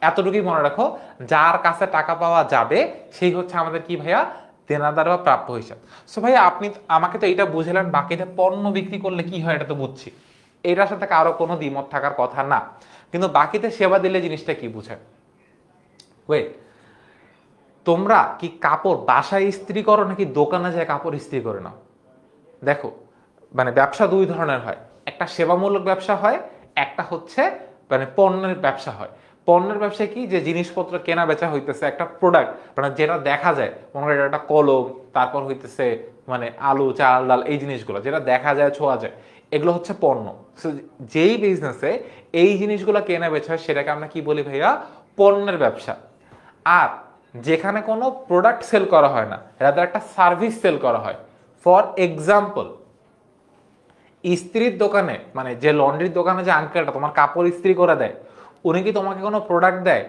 এতটুকুই মনে রাখো, যার কাছে টাকা পাওয়া যাবে সেই হচ্ছে আমাদের কি ভাইয়া, দেনাদার বা প্রাপ্য হিসাব। সো ভাইয়া আপনি আমাকে তো এটা বুঝলেন, বাকিতে পণ্য বিক্রি করলে কি হয় এটা তো বুঝছি, এটার সাথে কারো কোনো দ্বিমত থাকার কথা না। কিন্তু বাকিতে সেবা দিলে জিনিসটা কি বুঝায়? ওয়েট, তোমরা কি কাপড় বাসায় ইস্ত্রি করো নাকি দোকানে যায় কাপড় ইস্ত্রি করে নাও? দেখো, মানে ব্যবসা দুই ধরনের হয়, একটা সেবামূলক ব্যবসা হয়, একটা হচ্ছে মানে পণ্যের ব্যবসা হয়। পণ্যের ব্যবসায় কি, যে জিনিসপত্র কেনা বেচা হইতেছে, একটা প্রোডাক্ট মানে যেটা দেখা যায়, মনে করেন একটা কলম, তারপর হইতেছে মানে আলু চাল ডাল, এই জিনিসগুলো যেটা দেখা যায় ছোঁয়া যায়, এগুলো হচ্ছে পণ্য। যেই বিজনেসে এই জিনিসগুলো কেনা বেচা হয় সেটাকে আমরা কি বলি ভাইয়া, পণ্যের ব্যবসা। আর যেখানে কোনো প্রোডাক্ট সেল করা হয় না, রাদার একটা সার্ভিস সেল করা হয়। ফর এক্সাম্পল, ইস্ত্রির দোকানে মানে যে লন্ড্রির দোকানে যে আঙ্কেলটা তোমার কাপড় ইস্ত্রি করে দেয়, উনি কি তোমাকে কোনো প্রোডাক্ট দেয়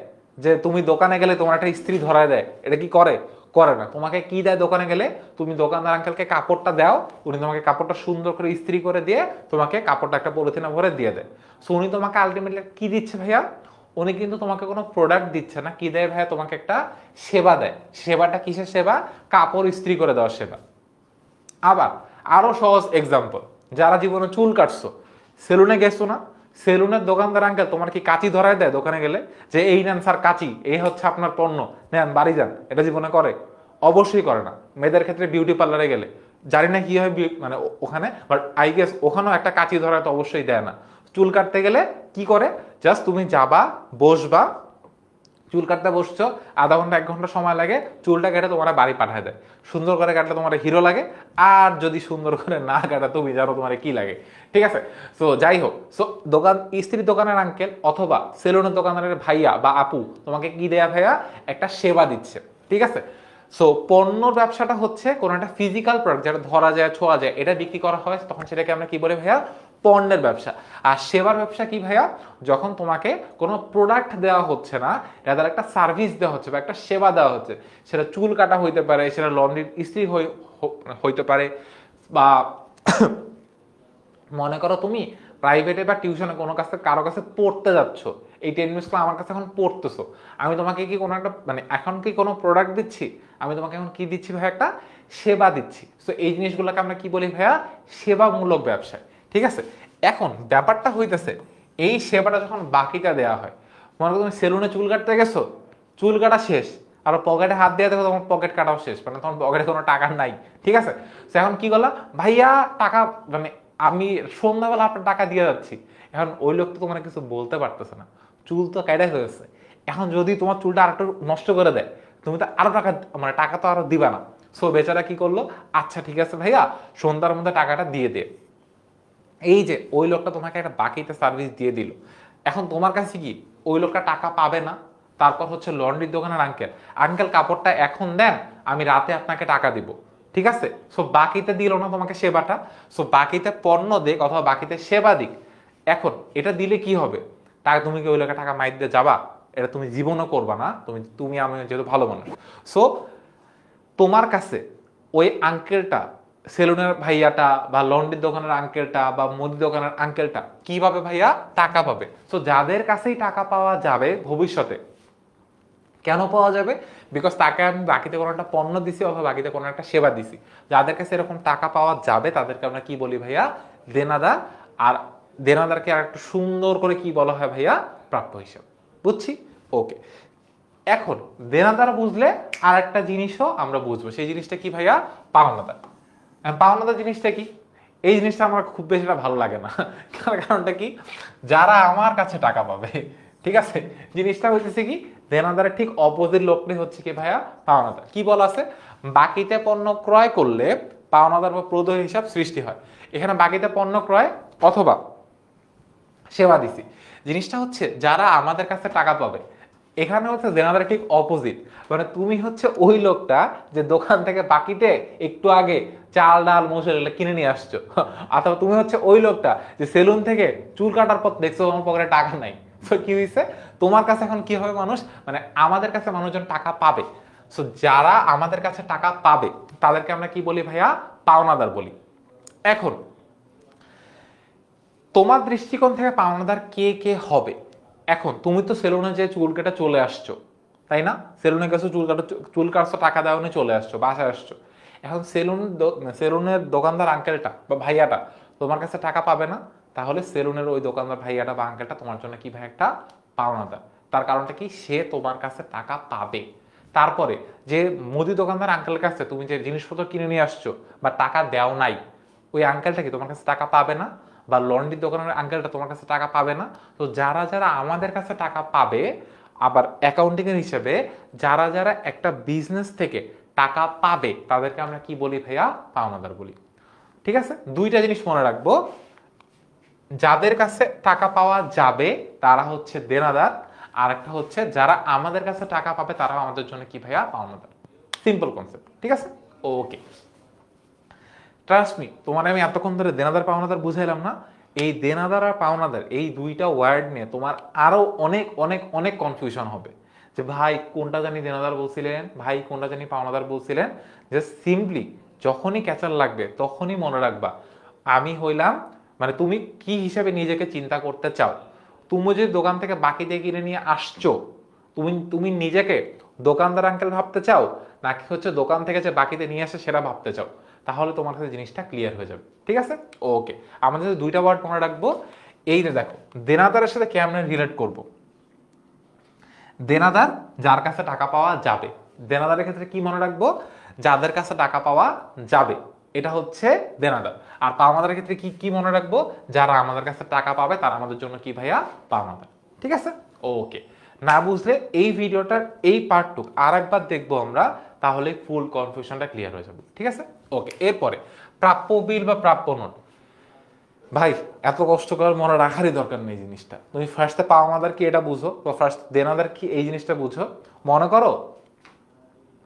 যে তুমি দোকানে গেলে তোমার একটা ইস্ত্রি ধরায় দেয়? এটা কি করে? করে না। তোমাকে কি দেয় দোকানে গেলে? তুমি দোকানদার আঙ্কেলকে কাপড়টা দাও, উনি তোমাকে কাপড়টা সুন্দর করে ইস্ত্রি করে দিয়ে তোমাকে কাপড়টা একটা পলিথিনে ভরে দিয়ে দেয়। সো উনি তোমাকে আলটিমেটলি কি দিচ্ছে ভাইয়া? উনি কিন্তু তোমাকে কোনো প্রোডাক্ট দিচ্ছে না, কি দেয় ভাইয়া? তোমাকে একটা সেবা দেয়। সেবাটা কিসের সেবা? কাপড় ইস্ত্রি করে দেওয়ার সেবা। আবার আরো সহজ এক্সাম্পল, যারা জীবনে চুল কাটছো, সেলুনে গেছো না, সেলুনের দোকানদার আঙ্কেল তোমার কি কাঁচি ধরায় দেয় দোকানে গেলে, যে এই নেন স্যার কাঁচি, এই হচ্ছে আপনার পণ্য, নেন বাড়ি যান? এটা জীবনে করে? অবশ্যই করে না। মেয়েদের ক্ষেত্রে বিউটি পার্লারে গেলে জানি না কি হয় মানে ওখানে, বাট আই গেস ওখানেও একটা কাঁচি ধরায় তো অবশ্যই দেয় না। চুল কাটতে গেলে কি করে? জাস্ট তুমি যাবা, বসবা, চুল কাটতে বসছো, আধা ঘন্টা 1 ঘন্টা সময় লাগে, চুলটা কেটে তোমার বাড়ি পাঠায় দেয়। সুন্দর করে কাটলে তোমার হিরো লাগে, আর যদি সুন্দর করে না কাটা তুমি জানো তোমার কি লাগে, ঠিক আছে। সো যাই হোক, সো দোকান ইস্ত্রির দোকানের আঙ্কেল অথবা সেলুনের দোকানের ভাইয়া বা আপু তোমাকে কি দেয়া ভাইয়া? একটা সেবা দিচ্ছে, ঠিক আছে। সো পণ্যর ব্যবসাটা হচ্ছে কোন একটা ফিজিক্যাল প্রোডাক্ট যেটা ধরা যায় ছোঁয়া যায়, এটা বিক্রি করা হয়, তখন সেটাকে আমরা কি বলি ভাইয়া? পণ্যের ব্যবসা। আর সেবার ব্যবসা কি ভাইয়া? যখন তোমাকে কোনো প্রোডাক্ট দেওয়া হচ্ছে না, রাদার একটা সার্ভিস দেওয়া হচ্ছে বা একটা সেবা দেওয়া হচ্ছে, সেটা চুল কাটা হইতে পারে, সেটা লন্ড্রি ইস্ত্রি হইতে পারে, বা মনে করো তুমি প্রাইভেটে বা টিউশনে কোনো কাছে কারো কাছে পড়তে যাচ্ছ, এই 10 মিনিটস আমার কাছে এখন পড়তেছো, আমি তোমাকে কি কোনো একটা মানে এখন কি কোনো প্রোডাক্ট দিচ্ছি, আমি তোমাকে এখন কি দিচ্ছি ভাই, একটা সেবা দিচ্ছি। সো এই জিনিসগুলোকে আমরা কি বলি ভাইয়া, সেবামূলক ব্যবসায়। ঠিক আছে, এখন ব্যাপারটা হইতেছে এই সেবাটা যখন বাকিটা দেওয়া হয়, মনে করো তুমি সেলুনে চুল কাটতে গেছো, চুল কাটা শেষ, আর পকেটে হাত দিয়ে দেখো তোমার পকেট কাটাও শেষ, মানে তোমার পকেটে কোনো টাকা নাই। ঠিক আছে, তো এখন কি করলা, ভাইয়া টাকা মানে আমি সন্ধ্যাবেলা আপনার টাকা দিয়ে যাচ্ছি। এখন ওই লোক তো তোমার কিছু বলতে পারতেছে না, চুল তো কাটাই হয়েছে। এখন যদি তোমার চুলটা আর একটু নষ্ট করে দেয়, তুমি তো আরো টাকা মানে টাকা তো আরো দিবা না। সো বেচারা কি করলো, আচ্ছা ঠিক আছে ভাইয়া সন্ধ্যার মধ্যে টাকাটা দিয়ে দে। এই যে ওই লোকটা তোমাকে একটা বাকিতে সার্ভিস দিয়ে দিল, এখন তোমার কাছে কি ওই লোকটা টাকা পাবে না? তারপর হচ্ছে লন্ড্রির দোকানের আঙ্কেল, আঙ্কেল কাপড়টা এখন দেন, আমি রাতে আপনাকে টাকা দিব। ঠিক আছে, সো বাকিতে দিল না তোমাকে সেবাটা, সো বাকিতে পণ্য দিক অথবা বাকিতে সেবা দিক। এখন এটা দিলে কি হবে, টাকা তুমি কি ওই লোকের টাকা মাইর দিয়ে যাবা? এটা তুমি জীবনও করবা না, তুমি তুমি আমি যেহেতু ভালো মানুষ। সো তোমার কাছে ওই আঙ্কেলটা, সেলুনের ভাইয়াটা বা লন্ড্রির দোকানের আঙ্কেলটা বা মুদি দোকানের আঙ্কেলটা কিভাবে ভাইয়া টাকা পাবে? তো যাদের কাছেই টাকা পাওয়া যাবে ভবিষ্যতে, কেন পাওয়া যাবে? বিকজ তাকে আমি বাকিতে কোনো একটা পণ্য দিছি অথবা বাকিতে কোনো একটা সেবা দিছি। যাদের কাছে এরকম টাকা পাওয়া যাবে তাদেরকে আমরা কি বলি ভাইয়া, দেনাদার। আর দেনাদারকে আর একটু সুন্দর করে কি বলা হয় ভাইয়া, প্রাপ্য হিসাব। বুঝছি? ওকে, এখন দেনাদার বুঝলে আর একটা জিনিসও আমরা বুঝবো, সেই জিনিসটা কি ভাইয়া, পাওনাদার। পাওনাদার জিনিসটা কি? এই জিনিসটা আমার খুব বেশি ভালো লাগে না, কারণটা কি, যারা আমার কাছে টাকা পাবে। ঠিক আছে, জিনিসটা হচ্ছে কি, দেনাদারের ঠিক অপোজিট লোকটাই হচ্ছে কি ভাইয়া, পাওনাদার। কি বলা আছে, বাকিতে পণ্য ক্রয় করলে পাওনাদার বা প্রদেয় হিসাব সৃষ্টি হয়। এখানে বাকিতে পণ্য ক্রয় অথবা সেবা দিছি, জিনিসটা হচ্ছে যারা আমাদের কাছে টাকা পাবে, এখানে হচ্ছে দেনাদার ঠিক অপোজিট। মানে তুমি হচ্ছে ওই লোকটা যে দোকান থেকে বাকিতে একটু আগে চাল ডাল মশলা এগুলো কিনে নিয়ে আসছো, অথবা তুমি হচ্ছে ওই লোকটা যে সেলুন থেকে চুল কাটার পর দেখছো তোমার পকেটে টাকা নাই। তো কি হয়েছে, তোমার কাছে এখন কি হবে মানুষ, মানে আমাদের কাছে মানুষজন টাকা পাবে। সো যারা আমাদের কাছে টাকা পাবে তাদেরকে আমরা কি বলি ভাইয়া, পাওনাদার বলি। এখন তোমার দৃষ্টিকোণ থেকে পাওনাদার কে কে হবে? এখন তুমি তো সেলুনে যে চুল কেটে চলে আসছো, তাই না? সেলুনে গেছো, চুল কাটছো, টাকা দেওয়া নিয়ে চলে আসছো, বাসায় আসছো। এখন সেলুনের দোকানদার আঙ্কেলটা বা ভাইয়াটা তোমার কাছে টাকা পাবে না, তাহলে সেলুনের ওই দোকানদার ভাইয়াটা বা আঙ্কেলটা তোমার জন্য কি ভাই, একটা পাওনাদার। তার কারণটা কি, সে তোমার কাছে টাকা পাবে। তারপরে যে মুদি দোকানদার আঙ্কেলের কাছে তুমি যে জিনিসপত্র কিনে নিয়ে আসছো বা টাকা দেও নাই, ওই আঙ্কেলটা কি তোমার কাছে টাকা পাবে না? বা লন্ড্রির দোকানের আঙ্কেলটা তোমার কাছে টাকা পাবে না? তো যারা যারা আমাদের কাছে টাকা পাবে, আবার অ্যাকাউন্টিং এর হিসেবে যারা যারা একটা বিজনেস থেকে টাকা পাবে তাদেরকে আমরা কি বলি ভাইয়া, পাওনাদার বলি। ঠিক আছে, দুইটা জিনিস মনে রাখবো, যাদের কাছে টাকা পাওয়া যাবে তারা হচ্ছে দেনাদার, আর একটা হচ্ছে যারা আমাদের কাছে টাকা পাবে তারা আমাদের জন্য কি ভাইয়া, পাওনাদার। Simple concept. ঠিক আছে, ওকে। ট্রাস্ট মি, তোমার আমি এতক্ষণ ধরে দেনাদার পাওনাদার বুঝাইলাম না, এই দেনাদার আর পাওনাদার এই দুইটা ওয়ার্ড নিয়ে তোমার আরো অনেক অনেক অনেক কনফিউশন হবে, যে ভাই কোনটা জানি দেনাদার বলছিলেন, ভাই কোনটা জানি পাওনাদার বলছিলেন। যে সিম্পলি যখনই ক্যাচার লাগবে তখনই মনে রাখবা, আমি হইলাম মানে তুমি কি হিসাবে নিজেকে চিন্তা করতে চাও। তুমি যে দোকান থেকে বাকি দিয়ে কিনে নিয়ে আসছো, তুমি তুমি নিজেকে দোকানদার আঙ্কেল ভাবতে চাও, নাকি হচ্ছে দোকান থেকে যে বাকিতে নিয়ে আসে সেটা ভাবতে চাও? তাহলে তোমার কাছে জিনিসটা ক্লিয়ার হয়ে যাবে। ঠিক আছে, ওকে। আমাদের দুইটা ওয়ার্ড মনে রাখবো। এই যে দেখো, দেনাদারের সাথে কেমন রিলেট করব। দেনাদার যার কাছে টাকা পাওয়া যাবে, দেনাদারের ক্ষেত্রে কি মনে রাখবো, যাদের কাছে টাকা পাওয়া যাবে, এটা হচ্ছে দেনাদার। আর পাওনাদারের ক্ষেত্রে কি কি মনে রাখবো, যারা আমাদের কাছে টাকা পাবে তারা আমাদের জন্য কি ভাইয়া, পাওনাদার। ঠিক আছে, ওকে। না বুঝলে এই ভিডিওটার এই পার্টটুক আর একবার দেখবো আমরা, তাহলে ফুল কনফিউশনটা ক্লিয়ার হয়ে যাবে। ঠিক আছে, ওকে। এরপরে প্রাপ্য বিল বা প্রাপ্য নোট, ভাই এত কষ্ট করে মনে রাখারই দরকার নেই জিনিসটা। তুমি ফার্স্টে পাওনাদার কি এটা বুঝো, বা ফার্স্ট দেনাদার কি এই জিনিসটা বুঝো। মনে করো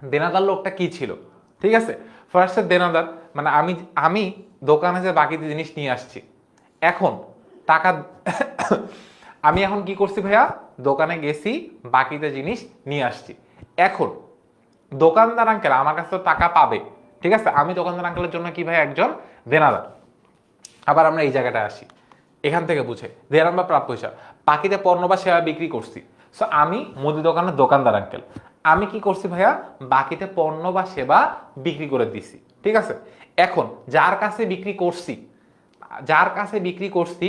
দেনাদার লোকটা কি ছিল। ঠিক আছে, ফার্স্টে দেনাদার মানে আমি আমি দোকানে যে বাকিতে জিনিস নিয়ে আসছি, এখন টাকা আমি এখন কি করছি ভাইয়া, দোকানে গেছি, বাকিতে জিনিস নিয়ে আসছি। এখন দোকানদার আঙ্কেল আমার কাছে তো টাকা পাবে। ঠিক আছে, আমি দোকানদার আঙ্কেলের জন্য কি ভাই, একজন দেনাদার। আবার আমরা এই জায়গাটায় আসি, এখান থেকে বুঝে দেনা বা প্রাপ্য হিসাব। বাকিতে পণ্য বা সেবা বিক্রি করছি। সো আমি মুদি দোকানের দোকানদার আঙ্কেল, আমি কি করছি ভাইয়া, বাকিতে পণ্য বা সেবা বিক্রি করে দিছি। ঠিক আছে, এখন যার কাছে বিক্রি করছি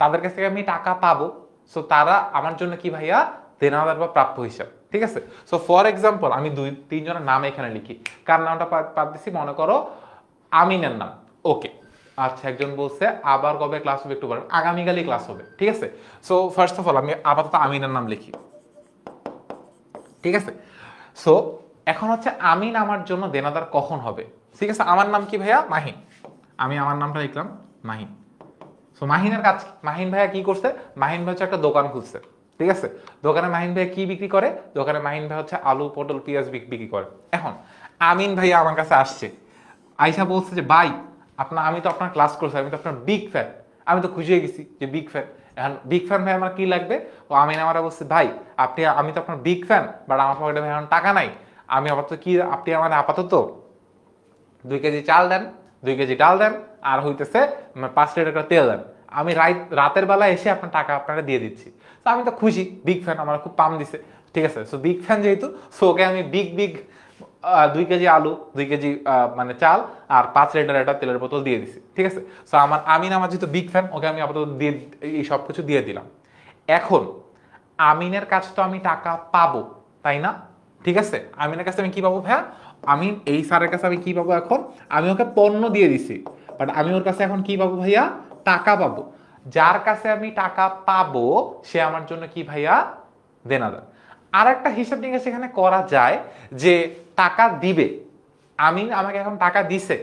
তাদের কাছ থেকে আমি টাকা পাবো। সো তারা আমার জন্য কি ভাইয়া, দেনাদার বা প্রাপ্য হিসাব। ঠিক আছে, সো ফর এক্সাম্পল আমি 2-3 জনের নাম এখানে লিখি। কার নামটা বাদ দিছি, মনে করো আমিনের নাম। ওকে, আচ্ছা, একজন বলছে আবার কবে ক্লাস হবে একটু বলেন, আগামীকালই ক্লাস হবে। ঠিক আছে, সো ফার্স্ট অফ অল আমি আপাতত আমিনের নাম লিখি। ঠিক আছে, সো এখন হচ্ছে আমিন আমার জন্য দেনাদার কখন হবে। ঠিক আছে, আমার নাম কি ভাইয়া, মাহিন। আমি আমার নামটা লিখলাম মাহিন। সো মাহিনের কাজ, মাহিন ভাইয়া কি করছে, মাহিন ভাই হচ্ছে একটা দোকান খুলছে। ঠিক আছে, দোকানে মাহিন ভাইয়া কি বিক্রি করে, দোকানে মাহিন ভাই হচ্ছে আলু, পটল, পেঁয়াজ বিক্রি করে। এখন আমিন ভাইয়া আমার কাছে আসছে, আইসা বলছে যে ভাই আমি তো আপনার ক্লাস করছি, আমি তো আপনার বিগ ফ্যান। আমি তো খুশি হয়ে গেছি যে বিগ ফ্যান। এখন বিগ ফ্যান ভাই আমার কি লাগবে, ও আমিন আমার বলছে ভাই আমি তো আপনার বিগ ফ্যান, বাট আমার পকেটে ভাই এখন টাকা নাই। আমি আপাতত কি, আপনি আমার আপাতত 2 কেজি চাল দেন, 2 কেজি ডাল দেন, আর হইতেছে 5 লিটার তেল দেন। আমি রাতের বেলা এসে আপনার টাকা আপনারা দিয়ে দিচ্ছি। তো আমি তো খুশি, বিগ ফ্যান, আমার খুব পাম দিছে। ঠিক আছে, সো বিগ ফ্যান যেহেতু, সো ওকে আমি বিগ 2 কেজি আলু, 2 কেজি মানে চাল আর 5 লিটার একটা তেলের বোতল দিয়ে দিছি। ঠিক আছে, সো আমার যেহেতু বিগ ফ্যান, ওকে আমি আপাতত দিয়ে এই সব কিছু দিয়ে দিলাম। এখন আমিনের কাছে তো আমি টাকা পাবো, তাই না? ঠিক আছে, আমিনের কাছে আমি কি পাবো ভাইয়া, আমি এই স্যারের কাছে আমি কি পাবো, এখন আমি ওকে পণ্য দিয়ে দিছি, বাট আমি ওর কাছে এখন কি পাবো ভাইয়া, টাকা পাবো। যার কাছে আমি টাকা পাবো সে আমার জন্য কি ভাইয়া, দেনাদার। আর একটা হিসাব নিকাশ এখানে করা যায় যে টাকা দিবে, আমিন আমাকে এখন টাকা দিছে,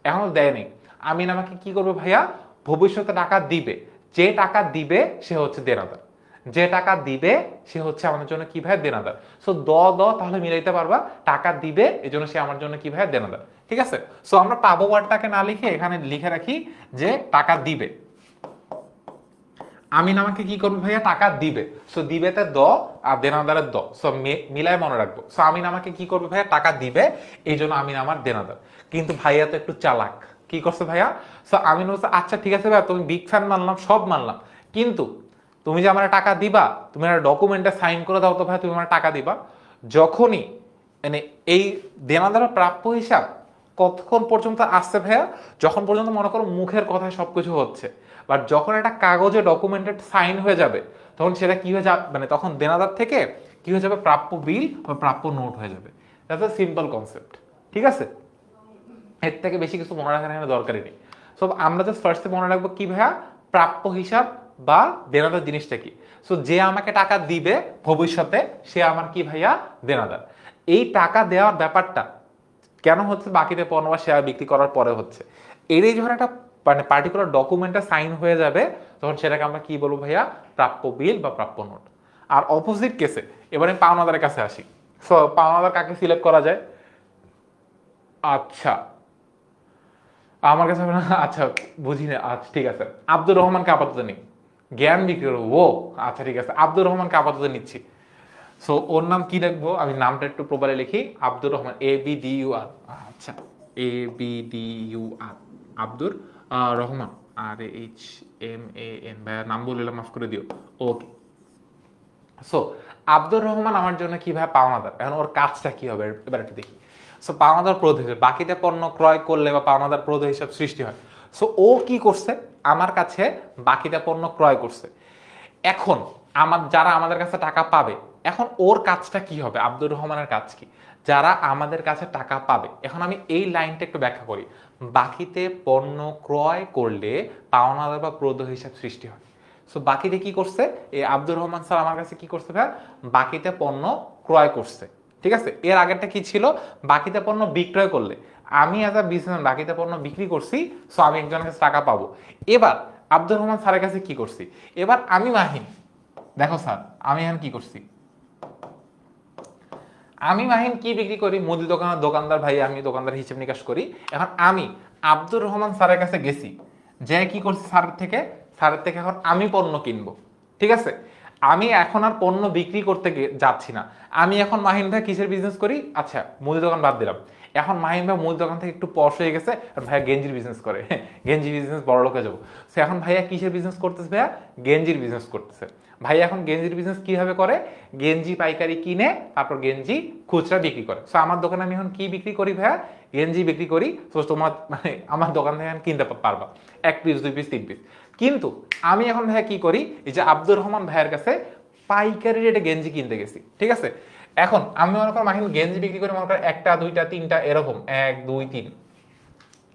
এখনো দেয়নি। আমিন আমাকে কি করবে ভাইয়া, ভবিষ্যতে টাকা দিবে। যে টাকা দিবে সে হচ্ছে দেনাদার, যে টাকা দিবে সে হচ্ছে আমার জন্য কি ভাই, দেনাদার। সো তাহলে মিলাইতে পারবা, টাকা দিবে এজন্য সে আমার জন্য কি ভাই, দেনাদার। ঠিক আছে, সো আমরা পাবো ওয়ার্ডটাকে না লিখে এখানে লিখে রাখি যে টাকা দিবে। আমিন আমাকে কি করবে ভাইয়া, টাকা দিবে। সো দিবেতে আর দেনাদারের সো মিলায় মনে রাখবো। সো আমিন আমাকে কি করবে ভাইয়া, টাকা দিবে, এই জন্য আমিন আমার দেনাদার। কিন্তু ভাইয়া তো একটু চালাক, কি করছে ভাইয়া, সো আমিন বলছে আচ্ছা ঠিক আছে ভাইয়া, তুমি বিগ ফ্যান মানলাম, সব মানলাম, কিন্তু তুমি যে আমার টাকা দিবা, তুমি একটা ডকুমেন্টে সাইন করে দাও তো ভাই, তুমি আমার টাকা দিবা। যখনই মানে এই দেনাদারের প্রাপ্য হিসাব কতক্ষণ পর্যন্ত আসছে ভাইয়া, যখন পর্যন্ত মনে করো মুখের কথায় সবকিছু হচ্ছে, বাট যখন একটা কাগজে ডকুমেন্টেড সাইন হয়ে যাবে তখন সেটা কি হয়ে যাবে, মানে তখন দেনাদার থেকে কি হয়ে যাবে, প্রাপ্য বিল বা প্রাপ্য নোট হয়ে যাবে। That's a simple concept. ঠিক আছে, এর থেকে বেশি কিছু মনে রাখার এখানে দরকারই নেই। সো আমরা জাস্ট ফার্স্টে মনে রাখবো কি ভাইয়া, প্রাপ্য হিসাব বা দেনাদার জিনিসটা কি। সো যে আমাকে টাকা দিবে ভবিষ্যতে সে আমার কি ভাইয়া, দেনাদার। এই টাকা দেওয়ার ব্যাপারটা কেন হচ্ছে, বাকিতে পণ্য বা সেবা বিক্রি করার পরে হচ্ছে। এরই যখন একটা মানে পার্টিকুলার ডকুমেন্টে সাইন হয়ে যাবে তখন সেটাকে আমরা কি বলবো ভাইয়া, প্রাপ্য বিল বা প্রাপ্য নোট। আর অপোজিট কেসে এবারে পাওনাদারের কাছে আসি। সো পাওনাদার কাকে সিলেক্ট করা যায়, আচ্ছা আমার কাছে আচ্ছা বুঝি না, আচ্ছা ঠিক আছে, আব্দুর রহমানকে আপাতত নিই, জ্ঞান বিক্রি করবো। ও আচ্ছা ঠিক আছে, আব্দুর রহমানকে আপাতত নিচ্ছি। সো ওর নাম কি লিখবো, আমি নামটা একটু প্রপারে লিখি, আব্দুর রহমান, ABDUR। আচ্ছা, ABDUR, আব্দুর রহমান, RHMAN। ভাইয়া নাম বললাম, মাফ করে দিও। ওকে, সো আব্দুর রহমান আমার জন্য কি ভাই, পাওনাদার। এখন ওর কাজটা কি হবে এবার একটু দেখি। সো পাওনাদার প্রোধ হিসাব, বাকিতে পণ্য ক্রয় করলে বা পাওনাদার প্রোধ হিসাব সৃষ্টি হয়। সো ও কি করছে, আমার কাছে বাকিতে পণ্য ক্রয় করছে। এখন যারা আমাদের কাছে টাকা পাবে, এখন ওর কাজটা কি হবে, আব্দুর রহমানের কাজ কি, যারা আমাদের কাছে টাকা পাবে। এখন আমি এই লাইনটা একটু ব্যাখ্যা করি। বাকিতে পণ্য ক্রয় করলে পাওনাদার বা প্রোধ হিসাব সৃষ্টি হয়। সো বাকিতে কি করছে, এই আব্দুর রহমান স্যার আমার কাছে কি করছে ভাই, বাকিতে পণ্য ক্রয় করছে। ঠিক আছে, এর আগেরটা কি ছিল, বাকিতে পণ্য বিক্রয় করলে আমি এজ আ বিজনেসম্যান বাকিতে পণ্য বিক্রি করছি, সো আমি একজনের কাছে টাকা পাবো। এবার আব্দুর রহমান স্যারের কাছে কি করছি, এবার আমি মাহিন, দেখো স্যার আমি এখন কি করছি, আমি মাহিন কি বিক্রি করি, মুদি দোকানের দোকানদার ভাই, আমি দোকানদার হিসেব নিকাশ করি। এখন আমি আব্দুর রহমান স্যারের কাছে গেছি, যে কি করছি, স্যারের থেকে এখন আমি পণ্য কিনবো। ঠিক আছে, আমি এখন আর পণ্য বিক্রি করতে যাচ্ছি না, আমি এখন মাহিন ভাই কিসের বিজনেস করি, আচ্ছা মুদি দোকান বাদ দিলাম, এখন মাহিম ভাই মুদির দোকান থেকে একটু পশ হয়ে গেছে, আর ভাইয়া গেঞ্জির বিজনেস করে, গেঞ্জি বিজনেস বড় লোকে যাবো। সো এখন ভাইয়া কিসের বিজনেস করতেছে? ভাইয়া গেঞ্জির বিজনেস করতেছে। ভাই এখন গেঞ্জির বিজনেস কিভাবে করে? গেঞ্জি পাইকারি কিনে তারপর গেঞ্জি খুচরা বিক্রি করে। সো আমার দোকানে আমি এখন কি বিক্রি করি ভাইয়া? গেঞ্জি বিক্রি করি। তো তোমার মানে আমার দোকান থেকে কিনতে পারবা 1 পিস 2 পিস 3 পিস। কিন্তু আমি এখন ভাইয়া কি করি, এই যে আব্দুর রহমান ভাইয়ের কাছে পাইকারি রেটে গেঞ্জি কিনতে গেছি, ঠিক আছে? এখন আমি মনে করি মাহিন গেঞ্জি বিক্রি করে মনে করি 1টা 2টা 3টা এরকম 1 2 3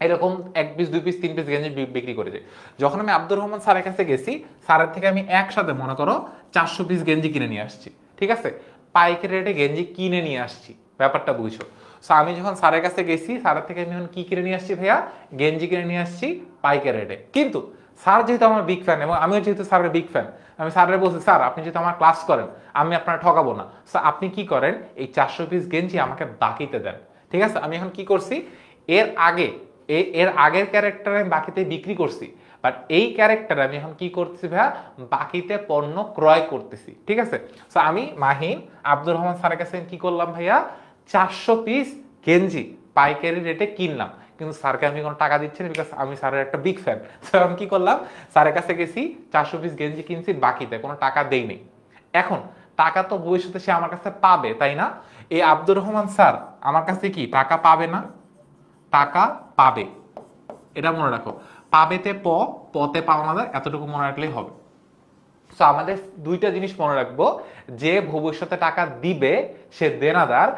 এরকম 1 পিস 2 পিস 3 পিস গেঞ্জি বিক্রি করে যায়। যখন আমি আব্দুর রহমান স্যারের কাছে গেছি, স্যারের থেকে আমি একসাথে মনে করো 400 পিস গেঞ্জি কিনে নিয়ে আসছি, ঠিক আছে? পাইকারি রেটে গেঞ্জি কিনে নিয়ে আসছি, ব্যাপারটা বুঝছো? সো আমি যখন স্যারের কাছে গেছি, স্যারের থেকে আমি এখন কি কিনে নিয়ে আসছি ভাইয়া? গেঞ্জি কিনে নিয়ে আসছি পাইকারি রেটে। কিন্তু স্যার যেহেতু আমার বিগ ফ্যান এবং আমিও যেহেতু স্যারের বিগ ফ্যান, আমি স্যারের বলছি স্যার আপনি যেহেতু আমার ক্লাস করেন, আমি আপনার ঠকাবো না। সো আপনি কি করেন, এই 400 পিস গেঞ্জি আমাকে বাকিতে দেন, ঠিক আছে? আমি এখন কি করছি, এর আগের ক্যারেক্টার আমি বাকিতে বিক্রি করছি, বাট এই ক্যারেক্টার আমি এখন কি করতেছি ভাইয়া? বাকিতে পণ্য ক্রয় করতেছি, ঠিক আছে? সো আমি মাহিন আব্দুর রহমান স্যারের কাছে কি করলাম ভাইয়া? 400 পিস গেঞ্জি পাইকারি রেটে কিনলাম, কিন্তু স্যারকে আমি কোনো টাকা দিচ্ছি না, বিকজ আমি স্যারের একটা বিগ ফ্যান। সো আমি কি করলাম, স্যারের কাছে গেছি 400 পিস গেঞ্জি কিনছি বাকিতে, কোনো টাকা দেইনি। এখন টাকা তো ভবিষ্যতে সে আমার কাছে পাবে, তাই না? এই আব্দুর রহমান স্যার আমার কাছে কি টাকা পাবে না? টাকা পাবে, এটা মনে রাখো। পাবেতে পতে পাওনাদার, এতটুকু মনে রাখলেই হবে। সো আমাদের দুইটা জিনিস মনে রাখবো, যে ভবিষ্যতে টাকা দিবে সে দেনাদার,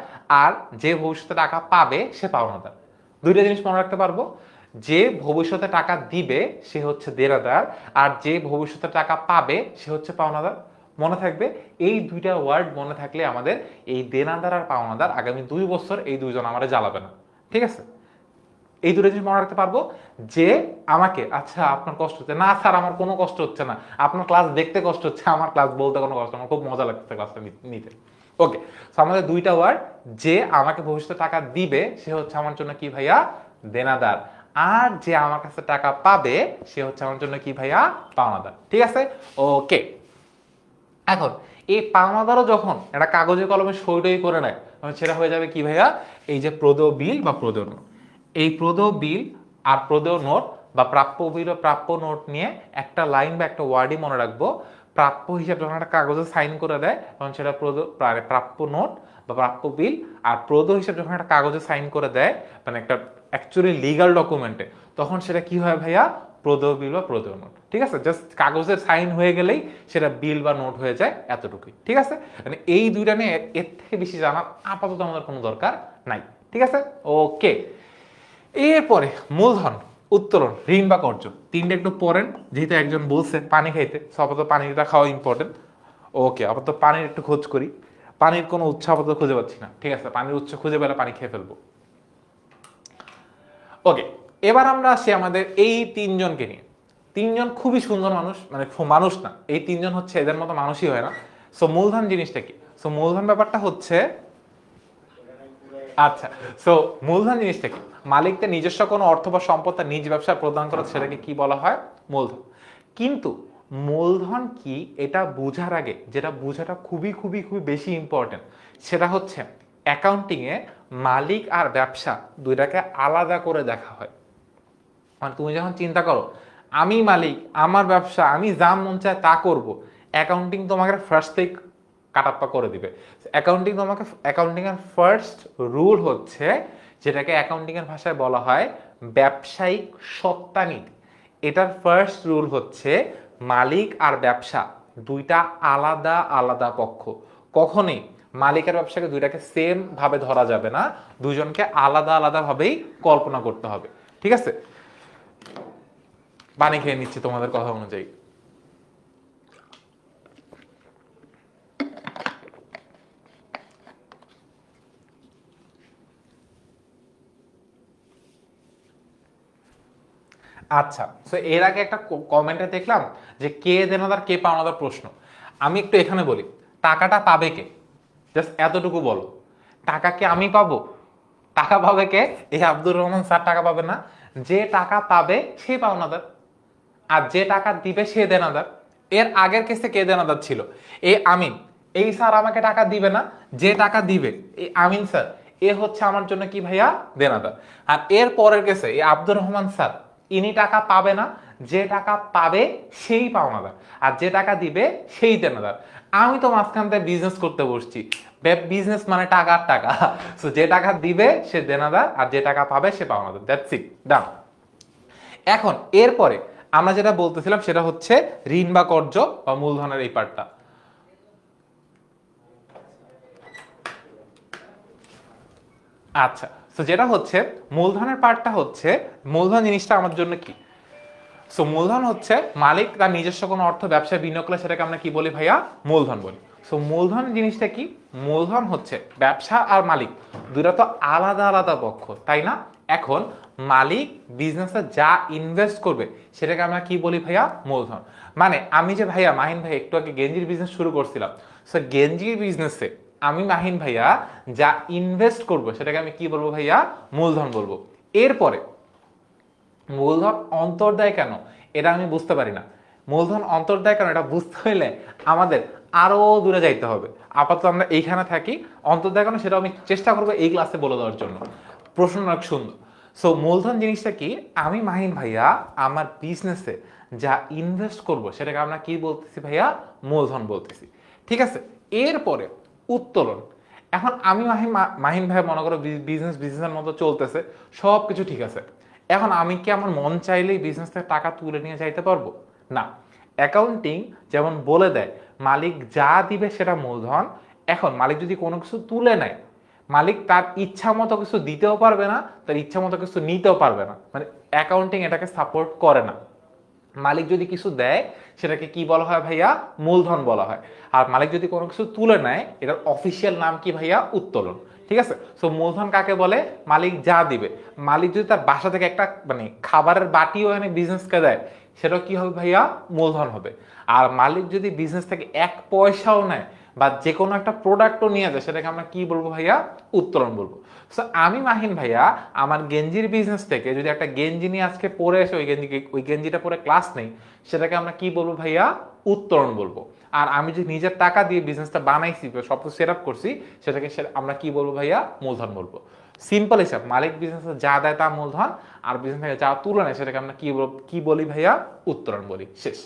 আর যে ভবিষ্যতে টাকা পাবে সে পাওনাদার। দুইটা জিনিস মনে রাখতে পারবো, যে ভবিষ্যতে টাকা দিবে সে হচ্ছে দেনাদার, আর যে ভবিষ্যতে টাকা পাবে সে হচ্ছে পাওনাদার। মনে থাকবে, এই দুইটা ওয়ার্ড মনে থাকলে আমাদের এই দেনাদার আর পাওনাদার আগামী 2 বছর এই দুইজন আমাদের জ্বালাবে না, ঠিক আছে? এই দুটো জিনিস মনে রাখতে পারবো, যে আমাকে আচ্ছা আপনার কষ্ট হচ্ছে না স্যার, আমার কোনো কষ্ট হচ্ছে না, আপনার ক্লাস দেখতে কষ্ট হচ্ছে, আমার ক্লাস বলতে কোনো কষ্ট, আমার খুব মজা লাগছে ক্লাসটা নিতে। ওকে, তো আমাদের দুইটা ওয়ার্ড, যে আমাকে ভবিষ্যতে টাকা দিবে সে হচ্ছে আমার জন্য কি ভাইয়া? দেনাদার। আর যে আমার কাছে টাকা পাবে সে হচ্ছে আমার জন্য কি ভাইয়া? পাওনাদার, ঠিক আছে? ওকে, এখন এই পাওনাদারও যখন একটা কাগজে কলমে সই করে নেয়, সেটা হয়ে যাবে কি ভাইয়া? এই যে প্রদেয় বিল বা প্রদেয় নোট। এই প্রদেয় বিল আর প্রদেয় নোট বা প্রাপ্য বিল ও প্রাপ্য নোট নিয়ে একটা লাইন বা একটা ওয়ার্ডই মনে রাখবো। প্রাপ্য হিসাবে যখন একটা কাগজে সাইন করে দেয় তখন সেটা প্রাপ্য নোট বা প্রাপ্য বিল, আর প্রদেয় হিসাবে যখন একটা কাগজে সাইন করে দেয় মানে একটা অ্যাকচুয়ালি লিগাল ডকুমেন্টে, তখন সেটা কি হয় ভাইয়া? প্রদেয় বিল বা প্রদেয় নোট, ঠিক আছে? জাস্ট কাগজের সাইন হয়ে গেলেই সেটা বিল বা নোট হয়ে যায়, এতটুকুই, ঠিক আছে? মানে এই দুইটা নিয়ে এর থেকে বেশি জানার আপাতত আমাদের কোনো দরকার নাই, ঠিক আছে? ওকে, এরপরে মূলধন, উত্তোলন, ঋণ বা কর্জ, তিনটা একটু পড়েন, যেহেতু একজন বলছে পানি খাইতে, আপাতত পানিটা খাওয়া ইম্পর্টেন্ট। ওকে, আপাতত পানির একটু খোঁজ করি। পানির কোনো উৎস আপাতত খুঁজে পাচ্ছি না, ঠিক আছে? পানির উৎস খুঁজে পেলে পানি খেয়ে ফেলবো। ওকে, এবার আমরা আসি আমাদের এই তিনজনকে নিয়ে। তিনজন খুবই সুন্দর মানুষ, মানে মানুষ না, এই তিনজন হচ্ছে এদের মতো মানুষই হয় না। সো মূলধন জিনিসটা কি? সো মূলধন ব্যাপারটা হচ্ছে, আচ্ছা, সো মূলধন জিনিসটা কি? মালিকদের নিজস্ব কোনো অর্থ বা সম্পদ তার নিজ ব্যবসা প্রদান করা, সেটাকে কি বলা হয়? মূলধন। কিন্তু মূলধন কি এটা বোঝার আগে যেটা বোঝাটা খুবই খুবই খুবই বেশি ইম্পর্টেন্ট, সেটা হচ্ছে অ্যাকাউন্টিং এ মালিক আর ব্যবসা দুইটাকে আলাদা করে দেখা হয়। মানে তুমি যখন চিন্তা করো আমি মালিক, আমার ব্যবসা, আমি যা মন চায় তা করব, অ্যাকাউন্টিং তোমাকে ফার্স্ট থেকে কাটাপ্পা করে দিবে। অ্যাকাউন্টিং তোমাকে, অ্যাকাউন্টিং এর ফার্স্ট রুল হচ্ছে, যেটাকে অ্যাকাউন্টিং এর ভাষায় বলা হয় ব্যবসায়িক সত্তা নীতি। এটার ফার্স্ট রুল হচ্ছে মালিক আর ব্যবসা দুইটা আলাদা আলাদা পক্ষ। কখনোই মালিক আর ব্যবসাকে দুইটাকে সেম ভাবে ধরা যাবে না, দুজনকে আলাদা আলাদা ভাবেই কল্পনা করতে হবে, ঠিক আছে? পানি খেয়ে নিচ্ছি তোমাদের কথা অনুযায়ী। আচ্ছা, সো এর আগে একটা কমেন্টে দেখলাম যে কে দেনাদার কে পাওনাদার প্রশ্ন। আমি একটু এখানে বলি, টাকাটা পাবে কে? জাস্ট এতটুকু বলো, টাকা কি আমি পাবো? টাকা পাবে কে? এই আব্দুর রহমান স্যার টাকা পাবে না। যে টাকা পাবে সে পাওনাদার, আর যে টাকা দিবে সে দেনাদার। এর আগের কেসে কে দেনাদার ছিল? এই আমিন। এই স্যার আমাকে টাকা দিবে না, যে টাকা দিবে এই আমিন স্যার, এ হচ্ছে আমার জন্য কি ভাইয়া দেনাদার। আর এর পরের কেসে এই আব্দুর রহমান স্যার ইনি টাকা পাবে না, যে টাকা পাবে সেই পাওনাদার, আর যে টাকা দিবে সেই দেনাদার। আমি তো মাঝখান থেকে বিজনেস করতে বসছি, বিজনেস মানে টাকার টাকা, সো যে টাকা দিবে সে দেনাদার আর যে টাকা পাবে সে পাওনাদার, দ্যাটস ইট, ডান। এখন এরপরে আমরা যেটা বলতেছিলাম সেটা হচ্ছে ঋণ বা কর্জ বা মূলধনের এই পার্টটা। আচ্ছা, তো যেটা হচ্ছে মূলধনের পার্টটা হচ্ছে, মূলধন জিনিসটা আমার জন্য কি? সো মূলধন হচ্ছে মালিক তার নিজস্ব কোনো অর্থ ব্যবসায় বিনিয়োগ করলে সেটাকে আমরা কি বলি ভাইয়া? মূলধন বলি। সো মূলধন জিনিসটা কি? মূলধন হচ্ছে ব্যবসা আর মালিক দুটো তো আলাদা আলাদা পক্ষ, তাই না? এখন মালিক বিজনেসে যা ইনভেস্ট করবে সেটাকে আমরা কি বলি ভাইয়া? মূলধন। মানে আমি যে ভাইয়া মাহিন ভাই একটু আগে গেঞ্জির বিজনেস শুরু করছিলাম, সো গেঞ্জির বিজনেসে আমি মাহিন ভাইয়া যা ইনভেস্ট করব সেটাকে আমি কি বলবো ভাইয়া? মূলধন বলবো। এরপরে মূলধন অন্তর্দায় কেন এটা আমি বুঝতে পারি না। মূলধন অন্তর্দায় কেন এটা বুঝতে হইলে আমাদের আরো দূরে যাইতে হবে। আপাতত আমরা এইখানে থাকি, অন্তর্দায় কেন সেটা আমি চেষ্টা করবো এই ক্লাসে বলে দেওয়ার জন্য। প্রশ্ন অনেক সুন্দর। সো মূলধন জিনিসটা কি? আমি মাহিন ভাইয়া আমার বিজনেসে যা ইনভেস্ট করব সেটাকে আমরা কি বলতেছি ভাইয়া? মূলধন বলতেছি। ঠিক আছে, এরপরে উত্তোলন। এখন আমি মাহিন ভাই মনে করো বিজনেসের মতো চলতেছে, সব কিছু ঠিক আছে। এখন আমি কি আমার মন চাইলেই বিজনেস থেকে টাকা তুলে নিয়ে যাইতে পারবো? না। অ্যাকাউন্টিং যেমন বলে দেয় মালিক যা দিবে সেটা মূলধন। এখন মালিক যদি কোনো কিছু তুলে নেয়, মালিক তার ইচ্ছা মতো কিছু দিতেও পারবে না, তার ইচ্ছা মতো কিছু নিতেও পারবে না, মানে অ্যাকাউন্টিং এটাকে সাপোর্ট করে না। মালিক যদি কিছু দেয় সেটাকে কি বলা হয় ভাইয়া? মূলধন বলা হয়। আর মালিক যদি কোনো কিছু তুলে নেয় এটার অফিসিয়াল নাম কি ভাইয়া? উত্তোলন। ঠিক আছে, সো মূলধন কাকে বলে? মালিক যা দিবে। মালিক যদি তার বাসা থেকে একটা মানে খাবারের বাটিও এনে বিজনেসকে দেয় সেটাও কি হবে ভাইয়া? মূলধন হবে। আর মালিক যদি বিজনেস থেকে এক পয়সাও নেয় বা যে কোনো একটা প্রোডাক্টও নিয়ে যায় সেটাকে আমরা কি বলবো ভাইয়া? উত্তোলন বলবো। সো আমি মাহিন ভাইয়া আমার গেঞ্জির বিজনেস থেকে যদি একটা গেঞ্জি নিয়ে আজকে পরে এসে ওই গেঞ্জিটা পরে ক্লাস নেই, সেটাকে আমরা কি বলবো ভাইয়া? উত্তোলন বলবো। আর আমি যে নিজের টাকা দিয়ে বিজনেসটা বানাইছি, সব কিছু সেট আপ করছি, সেটাকে আমরা কি বলবো ভাইয়া? মূলধন বলবো। সিম্পল হিসাব, মালিক বিজনেসে যা দেয় তা মূলধন, আর বিজনেস থেকে যা তুলে নেয় সেটাকে আমরা কি বলি ভাইয়া? উত্তোলন বলি। শেষ।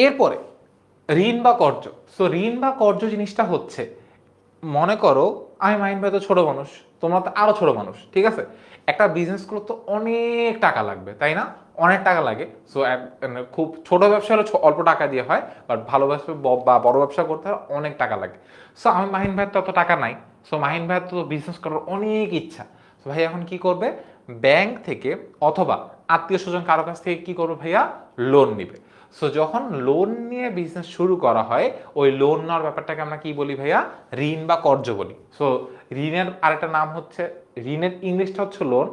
এরপরে ঋণ বা কর্জ। সো ঋণ বা কর্জ জিনিসটা হচ্ছে, মনে করো আমি মাহিন ভাই তো ছোট মানুষ, তোমরা তো আরো ছোট মানুষ, ঠিক আছে? একটা বিজনেস করতে তো অনেক টাকা লাগবে, তাই না? অনেক টাকা লাগে। সো খুব ছোট ব্যবসা হলে অল্প টাকা দিয়ে হয়, বাট ভালো ব্যবসা বা বড় ব্যবসা করতে হলে অনেক টাকা লাগে। সো আমি মাহিন ভাইয়ের তো অত টাকা নাই। সো মাহিন ভাইয়ের তো বিজনেস করার অনেক ইচ্ছা। সো ভাই এখন কি করবে? ব্যাংক থেকে অথবা আত্মীয় স্বজন কারো কাছ থেকে কি করবে ভাইয়া? লোন নিবে। সো যখন লোন নিয়ে বিজনেস শুরু করা হয়, ওই লোন নেওয়ার ব্যাপারটাকে আমরা কি বলি ভাইয়া? ঋণ বা কর্জ বলি। সো ঋণের আরেকটা নাম হচ্ছে, ঋণের ইংলিশটা হচ্ছে লোন,